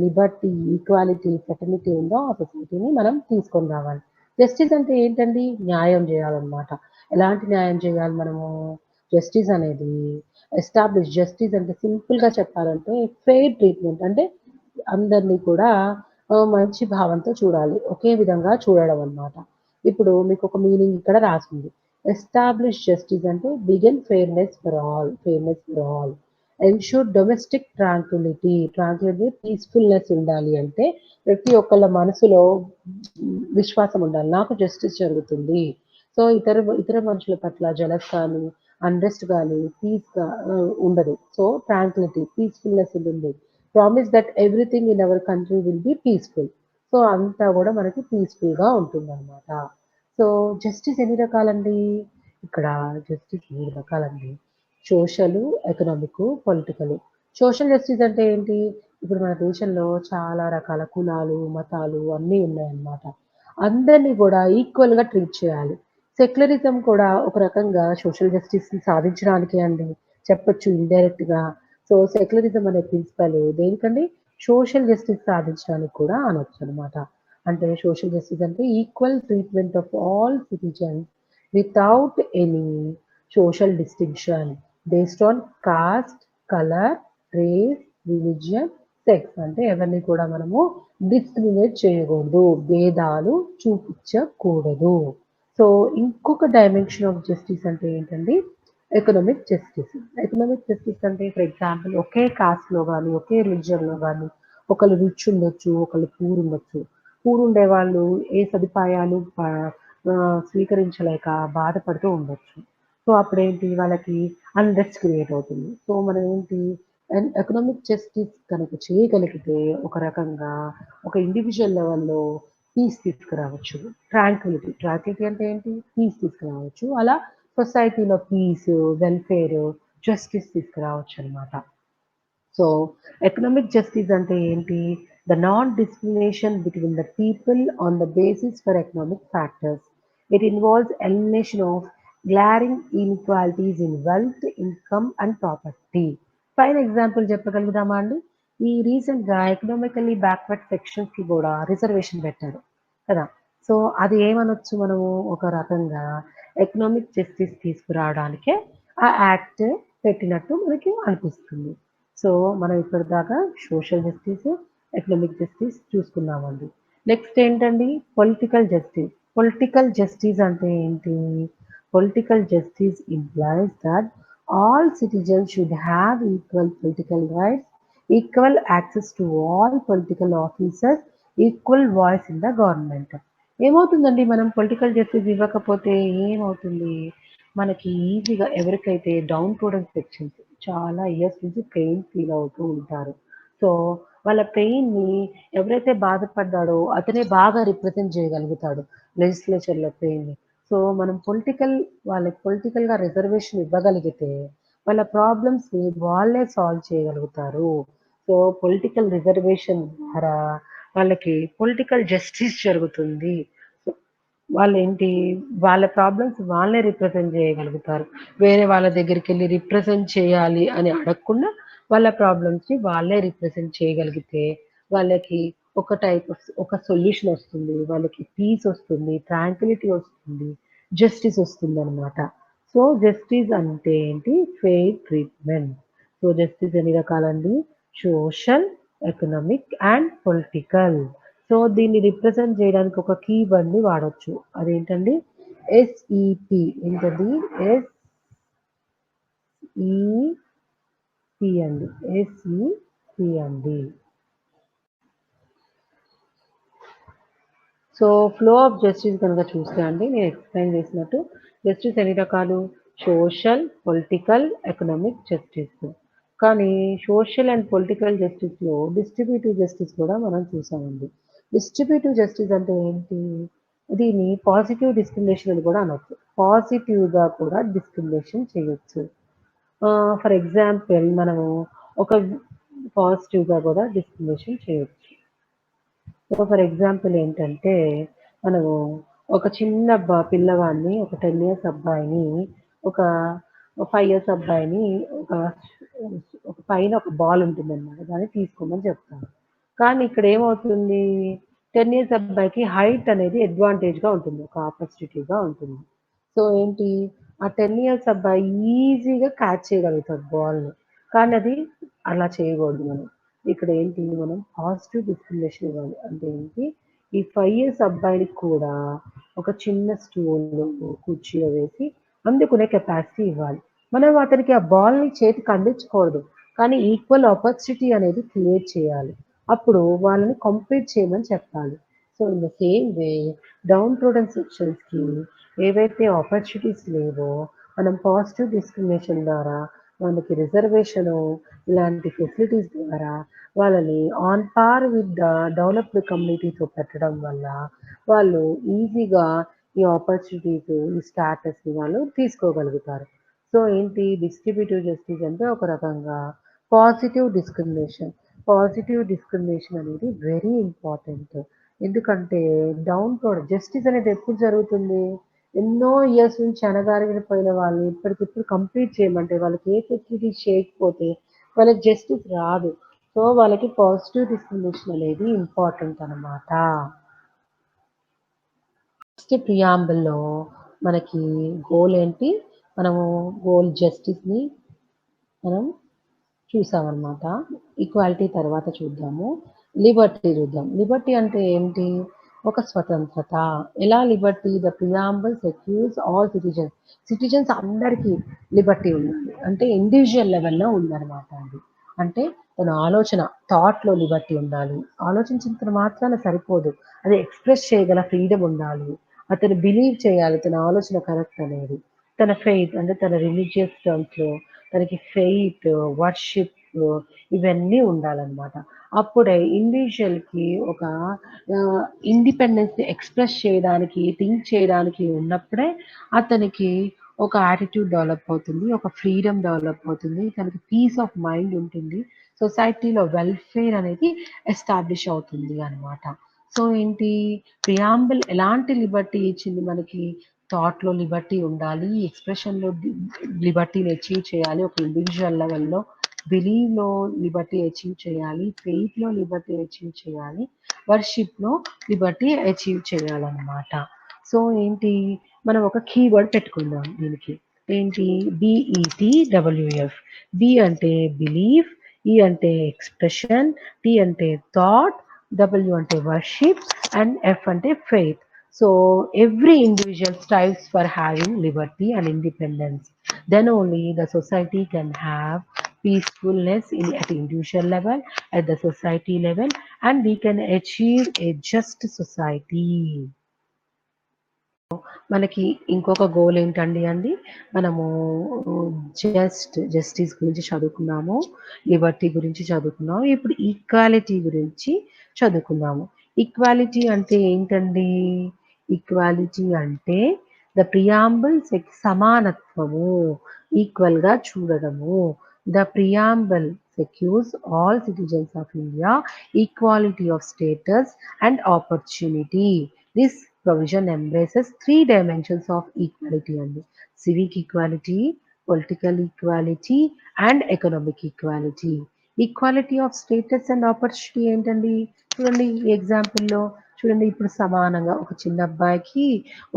లిబర్టీ, ఈక్వాలిటీ, ఫ్రెటర్నిటీ ఉందో ఆ సొసైటీని మనం తీసుకొని రావాలి. జస్టిస్ అంటే ఏంటండి? న్యాయం జేయాలన్నమాట. ఎలాంటి న్యాయం చేయాలి మనము? జస్టిస్ అనేది జస్టిస్ అంటే సింపుల్‌గా చెప్పాలంటే ఫెయిర్ ట్రీట్‌మెంట్. అంటే అందరిని కూడా మంచి భావంతో చూడాలి. ఒకే విధంగా చూడడం అన్నమాట. ఇప్పుడు మీకొక మీనింగ్ ఇక్కడ రాసుంది. ఎస్టాబ్లిష్ జస్టిస్ అంటే begin fairness for all. Ensure domestic Tranquility peacefulness ఉండాలి అంటే ప్రతి ఒక్కళ్ళ మనసులో విశ్వాసం ఉండాలి. నాకు జస్టిస్ జరుగుతుంది. సో, ఇతర మనుషుల పట్ల జలస్ కానీ, అన్‌రెస్ట్ గాని, ఉండదు. సో, పీస్‌ఫుల్‌నెస్ ఉంటుంది. Promise that everything in our country will be peaceful. So, అంతా గూడా మనకి పీస్‌ఫుల్‌గా ఉంటుందనమాట. సో, జస్టిస్ ఎన్ని రకాలండి? ఇక్కడ జస్టిస్ 3 రకాలండి. సోషలు, ఎకనామికు, పొలిటికలు. సోషల్ జస్టిస్ అంటే ఏంటి? ఇప్పుడు మన దేశంలో చాలా రకాల కులాలు, మతాలు అన్నీ ఉన్నాయన్నమాట. అందరిని గూడా ఈక్వల్‌గా ట్రీట్ చేయాలి. సెక్యులరిజం కూడా ఒక రకంగా సోషల్ జస్టిస్‌ని సాధించడానికే అండి. చెప్పొచ్చు ఇండైరెక్ట్‌గా. సో, సెక్యులరిజం అనే ప్రిన్సిపల్ దేనికండి? సోషల్ జస్టిస్ సాధించడానికి కూడా అనొచ్చనమాట. అంటే సోషల్ జస్టిస్ అంటే equal treatment of all citizens without any social distinction based on caste, colour, race, religion, sex. అంటే ఎవరిని కూడా మనము డిస్క్రిమినేట్ చేయకూడదు. భేదాలు చూపించకూడదు. సో, ఇంకొక డైమెన్షన్ ఆఫ్ జస్టిస్ అంటే ఏంటండి? Economic justice. ఎకనామిక్ జస్టిస్ అంటే ఫర్ ఎగ్జాంపుల్ ఒకే కాస్ట్‌లో గాని, ఒకే రిలిజియన్‌లో గాని ఒకళ్ళు రిచ్ ఉండొచ్చు, ఒకళ్ళు పూర్ ఉండొచ్చు. పూర్ ఉండేవాళ్ళు ఏ సదుపాయాలు స్వీకరించలేక బాధపడుతూ ఉండొచ్చు. సో, అప్పుడేంటి వాళ్ళకి అన్‌రెస్ట్ క్రియేట్ అవుతుంది. సో, మనం ఏంటి ఎకనామిక్ జస్టిస్ కనుక చేయగలిగితే ఒక రకంగా ఒక ఇండివిడ్యువల్ లెవెల్‌లో పీస్ తీసుకురావచ్చు. ట్రాంక్విలిటీ అంటే ఏంటి? పీస్ తీసుకురావచ్చు. అలా సొసైటీలో పీసు, వెల్‌ఫేరు, జస్టిస్ తీసుకురావచ్చనమాట. సో, ఎకనామిక్ జస్టిస్ అంటే ఏంటి? The non discrimination between the people on the basis for economic factors. It involves elimination of glaring inequalities in wealth, income and property. Fine example చెప్పగలుగుదామా అండి? ఈ రీసెంట్‌గా economically backward సెక్షన్స్‌కి గూడా reservation పెట్టారు కదా! So, అది ఏమనొచ్చు మనము ఒక రకంగా ఎకనామిక్ జస్టిస్ తీసుకురావడానికే ఆ యాక్ట్ పెట్టినట్టు మనకి అనిపిస్తుంది. సో, మనం ఇప్పటిదాకా సోషల్ జస్టిస్, ఎకనామిక్ జస్టిస్ చూసుకున్నామండి. నెక్స్ట్ ఏంటండి? Political justice. పొలిటికల్ జస్టిస్ అంటే ఏంటి? Political justice implies that all citizens should have equal political rights, equal access to all political officers, equal voice in the government. ఏమవుతుందండి మనం political justice ఇవ్వకపోతే ఏమవుతుంది? మనకి ఈజీగా ఎవరికైతే డౌన్ ట్రోడన్ సెక్షన్స్ చాలా ఇయర్స్ నుంచి పెయిన్ ఫీల్ అవుతూ ఉంటారు. సో, వాళ్ళ పెయిన్‌ని ఎవరైతే బాధపడ్డాడో అతనే బాగా రిప్రజెంట్ చేయగలుగుతాడు లెజిస్లేచర్‌లో పెయిన్‌ని. సో, మనం వాళ్ళకి పొలిటికల్‌గా రిజర్వేషన్ ఇవ్వగలిగితే, వాళ్ళ ప్రాబ్లమ్స్‌ని వాళ్ళే సాల్వ్ చేయగలుగుతారు. సో, పొలిటికల్ రిజర్వేషన్ ద్వారా వాళ్ళకి పొలిటికల్ జస్టిస్ జరుగుతుంది. సో, వాళ్ళేంటి, వాళ్ళ ప్రాబ్లమ్స్ వాళ్ళే రిప్రజెంట్ చేయగలుగుతారు. వేరే వాళ్ళ దగ్గరికెళ్లి రిప్రజెంట్ చేయాలి అని అడగకుండా, వాళ్ళ ప్రాబ్లమ్స్‌ని వాళ్ళే రిప్రజెంట్ చేయగలిగితే, వాళ్ళకి ఒక సొల్యూషన్ ఒస్తుంది. వాళ్ళకి పీస్ ఒస్తుంది. ట్రాంక్విలిటీ ఒస్తుంది. జస్టిస్ ఒస్తుందనమాట. సో, జస్టిస్ అంటే ఏంటి? Fair treatment. సో, జస్టిస్ ఎన్ని రకాలండి? Social, economic and political. So, దీన్ని రిప్రజెంట్ జేయడానికి ఒక కీవర్డ్‌ని వాడొచ్చు. అదేంటండి? ఎస్‌ఈపీ. ఏంటది? ఎస్‌ఈపీ అండి. ఎస్‌ఈపీ అండి. సో, ఫ్లో ఆఫ్ జస్టిస్ గనక చూస్తే అండి, నేను ఎక్స్‌ప్లెయిన్ చేసినట్టు జస్టిస్ ఎన్ని రకాలు? Social, political, economic justice. కానీ సోషల్ అండ్ పొలిటికల్ జస్టిస్‌లో డిస్ట్రిబ్యూటివ్ జస్టిస్ కూడా మనం చూసామండి. డిస్ట్రిబ్యూటివ్ జస్టిస్ అంటే ఏంటి? దీన్ని పాజిటివ్ డిస్క్రిమినేషన్ అని కూడా అనొచ్చు. పాజిటివ్‌గా కూడా డిస్క్రిమినేషన్ చేయొచ్చు. ఫర్ ఎగ్జాంపుల్ మనము ఒక పాజిటివ్‌గా కూడా డిస్క్రిమినేషన్ చేయొచ్చు. సో, ఫర్ ఎగ్జాంపుల్ ఏంటంటే, మనము ఒక చిన్న పిల్లవాడిని, ఒక 10 ఇయర్స్ అబ్బాయిని, ఒక 5 ఇయర్స్ అబ్బాయిని ఒక ఒక పైన ఒక బాల్ ఉంటుందనమాట. దాన్ని తీసుకోమని చెప్తాను. కానీ ఇక్కడ ఏమవుతుంది, 10 ఇయర్స్ అబ్బాయికి హైట్ అనేది అడ్వాంటేజ్‌గా ఉంటుంది. ఒక ఆపర్చునిటీగా ఉంటుంది. సో, ఏంటి, ఆ 10 ఇయర్స్ అబ్బాయి ఈజీగా క్యాచ్ చేయగలుగుతాడు బాల్‌ని. కానీ అది అలా చేయకూడదు మనం. ఇక్కడ ఏంటి, మనం పాజిటివ్ డిస్క్రిమినేషన్ ఇవ్వాలి. అంటే ఏంటి, ఈ 5 ఇయర్స్ అబ్బాయికి కూడా ఒక చిన్న స్టూలు, కుర్చీలో వేసి అందుకునే కెపాసిటీ ఇవ్వాలి. మనం అతనికి ఆ బాల్‌ని చేతికి అందించకూడదు. కానీ ఈక్వల్ ఆపర్చునిటీ అనేది క్రియేట్ చేయాలి. అప్పుడు వాళ్ళని కాంపీట్ చేయమని చెప్పాలి. So, in the same way downtrodden సెక్షన్స్‌కి ఏవైతే ఆపర్చునిటీస్ లేవో, మనం పాజిటివ్ డిస్క్రిమినేషన్ ద్వారా వాళ్ళకి రిజర్వేషను ఇలాంటి ఫెసిలిటీస్ ద్వారా వాళ్ళని on par with the developed కమ్యూనిటీతో పెట్టడం వల్ల వాళ్ళు ఈజీగా ఈ ఆపర్చునిటీస్, ఈ స్టాటస్‌ని వాళ్ళు తీసుకోగలుగుతారు. సో, ఏంటి, డిస్ట్రిబ్యూటివ్ జస్టిస్ అంటే ఒక రకంగా పాజిటివ్ డిస్క్రిమినేషన్. పాజిటివ్ డిస్క్రిమినేషన్ అనేది వెరీ ఇంపార్టెంట్. ఎందుకంటే జస్టిస్ అనేది ఎప్పుడు జరుగుతుంది? ఎన్నో ఇయర్స్ నుంచి అణగారిపోయిన వాళ్ళని ఇప్పటికిప్పుడు కంప్లీట్ చేయమంటే వాళ్ళకి ఏ ఫెసిలిటీస్ చేయకపోతే వాళ్ళకి జస్టిస్ రాదు. సో, వాళ్ళకి పాజిటివ్ డిస్క్రిమినేషన్ అనేది ఇంపార్టెంట్ అనమాట. నెక్స్ట్ ప్రియాంబుల్‌లో మనకి గోల్ ఏంటి? మనము గోల్ జస్టిస్‌ని మనం చూసామనమాట. ఈక్వాలిటీ తర్వాత చూద్దాము. లిబర్టీ చూద్దాం. లిబర్టీ అంటే ఏంటి? ఒక స్వతంత్రత. ఎలా Liberty? The preamble secures all citizens. Citizens అందరికీ లిబర్టీ ఉండాలి. అంటే ఇండివిడ్యువల్ లెవెల్‌లో ఉందనమాట అది. అంటే తన ఆలోచన, థాట్‌లో లిబర్టీ ఉండాలి. ఆలోచించినంత మాత్రాన సరిపోదు. అది ఎక్స్‌ప్రెస్ చేయగల ఫ్రీడమ్ ఉండాలి. అతను బిలీవ్ చేయాలి తన ఆలోచన కరెక్ట్ అనేది. తన ఫెయిత్ అంటే తన రిలీజియస్ టర్మ్స్‌లో తనకి ఫెయిత్, వర్షిప్ ఇవన్నీ ఉండాలనమాట. అప్పుడే ఇండివిడ్యువల్‌కి ఒక ఇండిపెండెన్స్‌ని ఎక్స్‌ప్రెస్ చేయడానికి, థింక్ చేయడానికి ఉన్నప్పుడే అతనికి ఒక యాటిట్యూడ్ డెవలప్ అవుతుంది. ఒక ఫ్రీడమ్ డెవలప్ అవుతుంది. తనకి పీస్ ఆఫ్ మైండ్ ఉంటుంది. సొసైటీలో వెల్‌ఫేర్ అనేది ఎస్టాబ్లిష్ అవుతుంది అనమాట. సో, ఏంటి, ప్రియాంబుల్ ఎలాంటి లిబర్టీ ఇచ్చింది మనకి? థాట్‌లో లిబర్టీ ఉండాలి. ఎక్స్‌ప్రెషన్‌లో లిబర్టీని అచీవ్ చేయాలి. ఒక ఇండివిడ్యువల్ లెవెల్‌లో బిలీవ్‌లో లిబర్టీ అచీవ్ చేయాలి. ఫెయిత్‌లో లిబర్టీ అచీవ్ చేయాలి. వర్షిప్‌లో లిబర్టీ అచీవ్ చేయాలన్నమాట. సో, ఏంటి, మనం ఒక కీవర్డ్ పెట్టుకుందాం దీనికి. ఏంటి, బీఈటీడబ్ల్యూఎఫ్. బి అంటే బిలీఫ్, ఈ అంటే ఎక్స్‌ప్రెషన్, టీ అంటే థాట్, డబ్ల్యూ అంటే వర్షిప్ అండ్ ఎఫ్ అంటే faith. So every individual strives for having liberty and independence. Then only the society can have peacefulness at individual level, at the society level, and we can achieve a just society. మనకి ఇంకొక goal ఏంటండి అండి, మనము justice గురించి చదువుకున్నాము. Liberty గురించి చదువుకున్నాము. ఇప్పుడు equality గురించి చదువుకుందాము. Equality అంటే ఏంటండి? ఈక్వాలిటీ అంటే ద ప్రియాంబుల్ సమానత్వము, ఈక్వల్‌గా చూడడము. The preamble secures all citizens of India equality of status and opportunity. This provision embraces three dimensions of equality అండి. Civic equality, political equality and economic equality. Equality of status and opportunity ఏంటండి? చూడండి ఈ ఎగ్జాంపుల్‌లో చూడండి, ఇప్పుడు సమానంగా ఒక చిన్న అబ్బాయికి,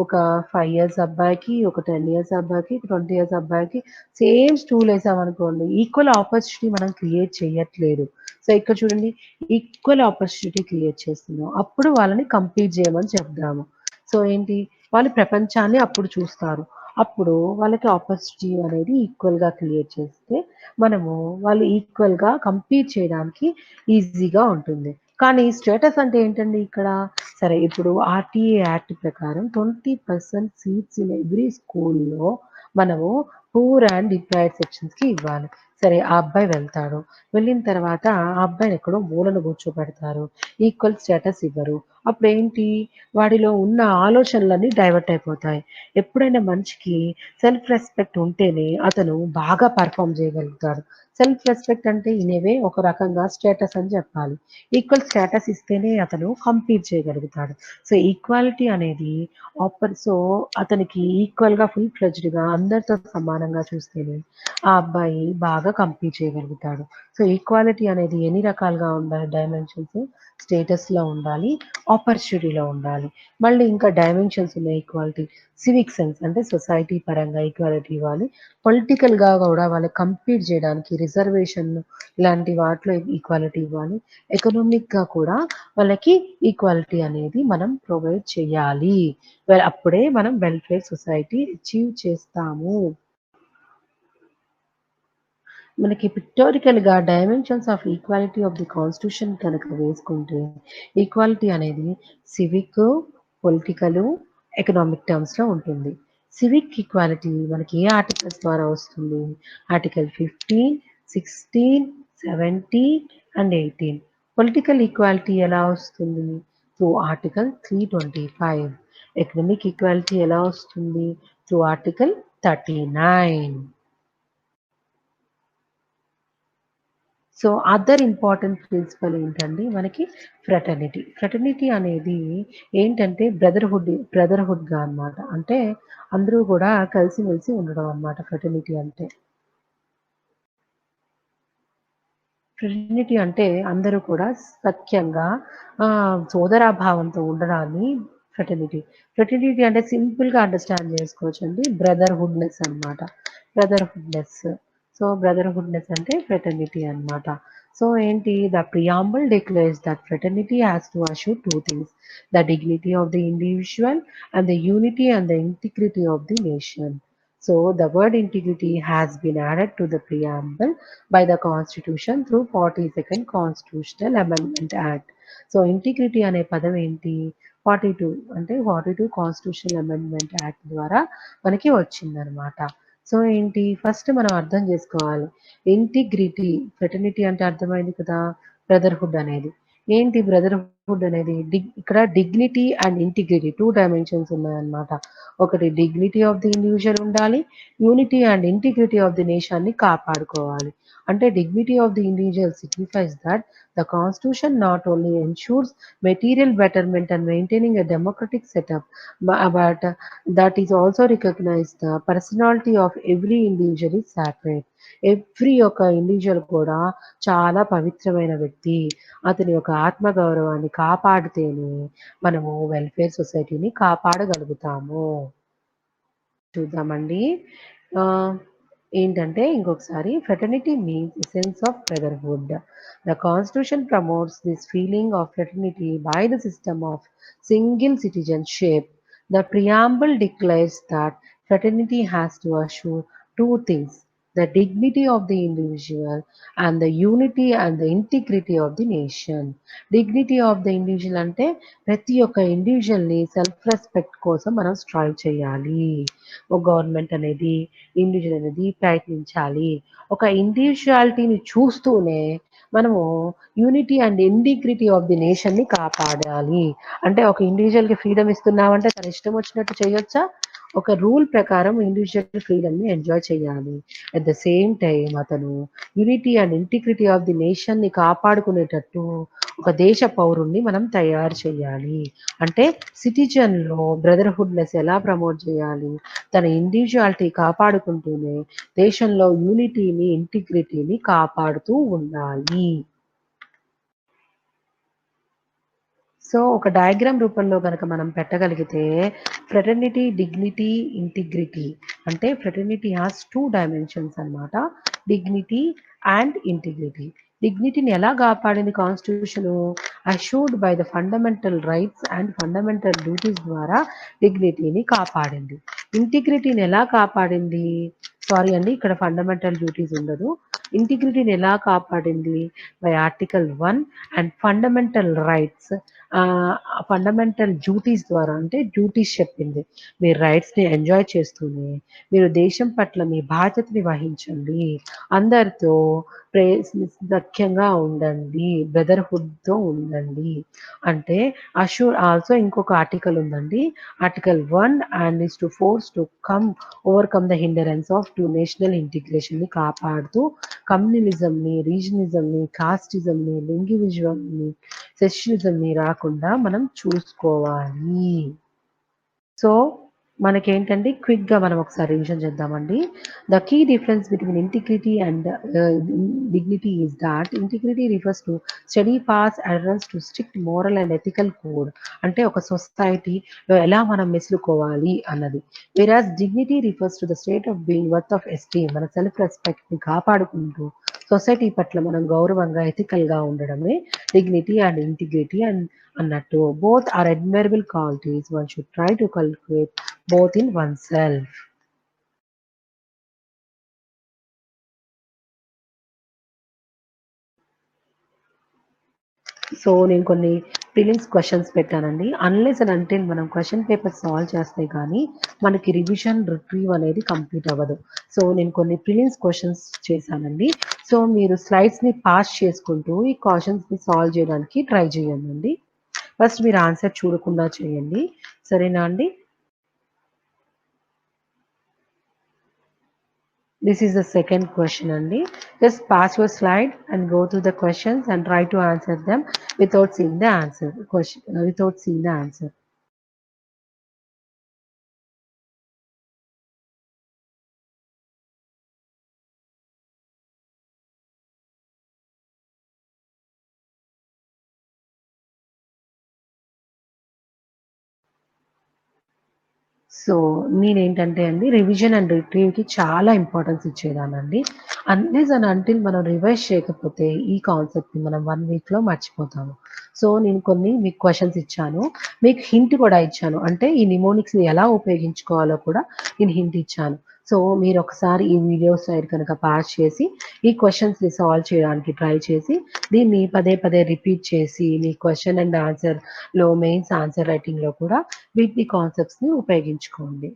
ఒక 5 ఇయర్స్ అబ్బాయికి, ఒక 10 ఇయర్స్ అబ్బాయికి, 20 ఇయర్స్ అబ్బాయికి సేమ్ స్టూల్ ఏసామనుకోండి, ఈక్వల్ ఆపర్చునిటీ మనం క్రియేట్ చేయట్లేదు. సో ఇక్కడ చూడండి, ఈక్వల్ ఆపర్చునిటీ క్రియేట్ చేస్తున్నాం. అప్పుడు వాళ్ళని కంపీట్ చేయమని చెప్దాము. సో ఏంటి, వాళ్ళు ప్రపంచాన్ని అప్పుడు చూస్తారు. అప్పుడు వాళ్ళకి ఆపర్చునిటీ అనేది ఈక్వల్‌గా క్రియేట్ చేస్తే మనము వాళ్ళు ఈక్వల్‌గా కంపీట్ చేయడానికి ఈజీగా ఉంటుంది. కానీ స్టేటస్ అంటే ఏంటండి ఇక్కడ? సరే, ఇప్పుడు ఆర్‌టీఏ యాక్ట్ ప్రకారం 20% సీట్స్ ఇన్ ఎవ్రీ స్కూల్‌లో మనము పూర్ అండ్ డిప్రైవ్డ్ సెక్షన్స్‌కి ఇవ్వాలి. సరే, ఆ అబ్బాయి వెళ్తాడు. వెళ్ళిన తర్వాత ఆ అబ్బాయిని ఎక్కడో మూలన కూర్చోబెడతారు. ఈక్వల్ స్టేటస్ ఇవ్వరు. అప్పుడేంటి, వాడిలో ఉన్న ఆలోచనలన్నీ డైవర్ట్ అయిపోతాయి. ఎప్పుడైనా మనిషికి సెల్ఫ్ రెస్పెక్ట్ ఉంటేనే అతను బాగా పెర్ఫార్మ్ చేయగలుగుతాడు. సెల్ఫ్ రెస్పెక్ట్ అంటే ఇనేవే ఒక రకంగా స్టేటస్ అని చెప్పాలి. ఈక్వల్ స్టేటస్ ఇస్తేనే అతను కంపీట్ చేయగలుగుతాడు. సో ఈక్వాలిటీ అనేది సో అతనికి ఈక్వల్‌గా ఫుల్ ఫ్లెడ్జ్డ్‌గా అందరితో సమానంగా చూస్తేనే ఆ అబ్బాయి బాగా కంపీట్ చేయగలుగుతాడు. సో ఈక్వాలిటీ అనేది ఎన్ని రకాలుగా ఉండాలి డైమెన్షన్స్? స్టేటస్‌లో ఉండాలి, ఆపర్చునిటీలో ఉండాలి. మళ్ళీ ఇంకా డైమెన్షన్స్ ఉన్నాయి ఈక్వాలిటీ. సివిక్ సెన్స్ అంటే సొసైటీ పరంగా ఈక్వాలిటీ ఇవ్వాలి. పొలిటికల్‌గా గూడా వాళ్ళకి కంపీట్ చేయడానికి రిజర్వేషన్ ఇలాంటి వాటిలో ఈక్వాలిటీ ఇవ్వాలి. ఎకనామిక్‌గా కూడా వాళ్ళకి ఈక్వాలిటీ అనేది మనం ప్రొవైడ్ చేయాలి. అప్పుడే మనం వెల్‌ఫేర్ సొసైటీ అచీవ్ చేస్తాము. మనకి పిక్టోరికల్‌గా dimensions of equality of the constitution కనుక వేసుకుంటే, ఈక్వాలిటీ అనేది సివిక్, పొలిటికల్, ఎకనామిక్ టర్మ్స్‌లో ఉంటుంది. సివిక్ ఈక్వాలిటీ మనకి ఏ ఆర్టికల్స్ ద్వారా వస్తుంది? Article 15, 16, 17 and 18. పొలిటికల్ ఈక్వాలిటీ ఎలా వస్తుంది? Through article 325. ఎకనామిక్ ఈక్వాలిటీ ఎలా వస్తుంది? Through article 39. So other important principle ఏంటండి మనకి? ఫ్రెటర్నిటీ. ఫ్రెటర్నిటీ అనేది ఏంటంటే బ్రదర్‌హుడ్‌గా అన్నమాట. అంటే అందరూ గూడా కలిసిమెలిసి ఉండడం అన్నమాట ఫ్రెటర్నిటీ అంటే. ఫ్రెటర్నిటీ అంటే అందరూ కూడా సఖ్యంగా సోదరాభావంతో ఉండడాన్ని ఫ్రెటర్నిటీ. ఫ్రెటర్నిటీ అంటే సింపుల్‌గా అండర్‌స్టాండ్ చేసుకోవచ్చండి. బ్రదర్‌హుడ్‌నెస్ అన్నమాట. బ్రదర్‌హుడ్‌నెస్. సో, బ్రదర్‌హుడ్‌నెస్ అంటే ఫ్రెటర్నిటీ అన్నమాట. సో, ఏంటి, the preamble declares that fraternity has to assure 2 things. The dignity of the individual and the unity and the integrity of the nation. So, the word integrity has been added to the preamble by the Constitution through 42nd Constitutional Amendment Act. So integrity అనే పదం ఏంటి? 42 అంటే 42 constitutional amendment act ద్వారా మనకి వచ్చిందనమాట. So ఏంటి, first మనం అర్థం చేసుకోవాలి. ఇంటిగ్రిటీ, ఫ్రెటర్నిటీ అంటే అర్థమైంది కదా, బ్రదర్‌హుడ్ అనేది. ఏంటి బ్రదర్‌హుడ్ అనేది? ఇక్కడ డిగ్నిటీ అండ్ ఇంటిగ్రిటీ 2 డైమెన్షన్స్ ఉన్నాయన్నమాట. ఒకటి డిగ్నిటీ ఆఫ్ ది ఇండివిడ్యువల్ ఉండాలి. Unity and integrity of the నేషన్‌ని కాపాడుకోవాలి. అంటే dignity of the individual signifies that the constitution not only ensures material betterment and maintaining a democratic setup, but that is also recognized the personality of every individual is sacred. Every ఒక individual కూడా చాలా పవిత్రమైన వ్యక్తి. అతని యొక్క ఆత్మగౌరవాన్ని కాపాడితేనే మనము welfare సొసైటీని కాపాడగలుగుతాము. చూద్దామండి. ఆహ్, ఏంటంటే ఇంకొకసారి, fraternity means essence of brotherhood. The constitution promotes this feeling of fraternity by the system of single citizenship. The preamble declares that fraternity has to assure 2 things. The dignity of the individual and the unity and the integrity of the nation. Dignity of the individual అంటే ప్రతి ఒక్క ఇండివిడ్యువల్‌ని self respect కోసం మనం strive చేయాలి. Government అనేది, individual అనేది ప్రయత్నించాలి. ఒక ఇండివిడ్యువాలిటీని చూస్తూనే మనము unity and integrity of the నేషన్‌ని కాపాడాలి. అంటే ఒక ఇండివిడ్యువల్‌కి ఫ్రీడమ్ ఇస్తున్నామంటే తన ఇష్టం వచ్చినట్టు చేయొచ్చా? ఒక రూల్ ప్రకారం ఇండివిజువల్ ఫ్రీడమ్‌ని ఎంజాయ్ చేయాలి. అట్ ద సేమ్ టైమ్ అతను unity and integrity of the నేషన్‌ని కాపాడుకునేటట్టు ఒక దేశ పౌరుడిని మనం తయారు చేయాలి. అంటే సిటిజన్‌లో బ్రదర్‌హుడ్‌నెస్ ఎలా ప్రమోట్ చేయాలి? తన ఇండివిడ్యుయాలిటీ కాపాడుకుంటూనే దేశంలో యూనిటీని, ఇంటిగ్రిటీని కాపాడుతూ ఉండాలి. సో, ఒక డయాగ్రామ్ రూపంలో గనక మనం పెట్టగలిగితే ఫ్రెటర్నిటీ, డిగ్నిటీ, ఇంటిగ్రిటీ అంటే ఫ్రెటర్నిటీ హాస్ 2 డైమెన్షన్స్ అన్నమాట. Dignity and integrity. డిగ్నిటీని ఎలా కాపాడింది constitution? Assured by the fundamental rights and fundamental duties ద్వారా డిగ్నిటీని కాపాడింది. ఇంటిగ్రిటీని ఎలా కాపాడింది? సారీ అండి, ఇక్కడ ఫండమెంటల్ డ్యూటీస్ ఉండదు. ఇంటిగ్రిటీని ఎలా కాపాడింది? By article 1 and fundamental rights, fundamental duties ద్వారా, అంటే డ్యూటీస్ చెప్పింది. మీరు రైట్స్‌ని ఎంజాయ్ చేస్తూనే మీరు దేశం పట్ల మీ బాధ్యతని వహించండి. అందరితో సఖ్యంగా ఉండండి. బ్రదర్‌హుడ్‌తో ఉండండి. అంటే ఆల్సో ఇంకొక ఆర్టికల్ ఉందండి. Article 1 and is to force to overcome the hindrance of to national ఇంటిగ్రేషన్‌ని కాపాడుతూ కమ్యూనలిజంని, రీజనిజంని, కాస్టిజంని, లింగివిజంని, సెషనిజంని రాకుండా మనం చూసుకోవాలి. సో, మనకేంటంటే క్విక్‌గా మనం ఒకసారి రివిజన్ చేద్దామండి. The key difference between integrity and dignity is that integrity refers to steadfast adherence to strict moral and ethical code. అంటే ఒక సొసైటీలో ఎలా మనం మెసులుకోవాలి అన్నది. Whereas dignity refers to the state of being worth of esteem, మన self రెస్పెక్ట్‌ని కాపాడుకుంటూ సొసైటీ పట్ల మనం గౌరవంగా, ఎథికల్‌గా ఉండడమే డిగ్నిటీ అండ్ ఇంటిగ్రిటీ అన్నట్టు. Both are admirable qualities. One should try to cultivate both in one self. So, నేను కొన్ని ప్రిలిమ్స్ క్వెషన్స్ పెట్టానండి. అన్‌లెస్ అండ్ అంటిల్ మనం క్వెషన్ పేపర్ సాల్వ్ చేస్తే గానీ, మనకి రివిజన్, రిట్రీవ్ అనేది కంప్లీట్ అవ్వదు. సో, నేను కొన్ని ప్రిలిమ్స్ క్వెషన్స్ చేశానండి. సో, మీరు స్లైడ్స్‌ని పాస్ చేసుకుంటూ ఈ క్వెషన్స్‌ని సాల్వ్ చేయడానికి ట్రై చేయండండి. ఫస్ట్ మీరు ఆన్సర్ చూడకుండా చేయండి. సరేనా అండి? This is the second question only. Just pass your slide and go through the questions and try to answer them without seeing the answer. Without seeing the answer. So, నేనేంటంటే అండి revision and రిట్రీవ్‌కి చాలా importance ఇచ్చేదాన్నండి. Unless and until మనం revise చేయకపోతే ఈ కాన్సెప్ట్‌ని మనం 1 వీక్‌లో మర్చిపోతాము. So, నేను కొన్ని మీకు క్వెషన్స్ ఇచ్చాను. మీకు హింట్ కూడా ఇచ్చాను. అంటే ఈ నిమోనిక్స్‌ని ఎలా ఉపయోగించుకోవాలో కూడా నేను హింట్ ఇచ్చాను. సో, మీరొకసారి ఈ వీడియో సైడ్ కనుక పాస్ చేసి ఈ క్వెషన్స్‌ని సాల్వ్ చేయడానికి ట్రై చేసి దీన్ని పదే పదే రిపీట్ చేసి మీ క్వెషన్ అండ్ ఆన్సర్‌లో మెయిన్స్ ఆన్సర్ రైటింగ్‌లో కూడా వీటి కాన్సెప్ట్స్‌ని ఉపయోగించుకోండి.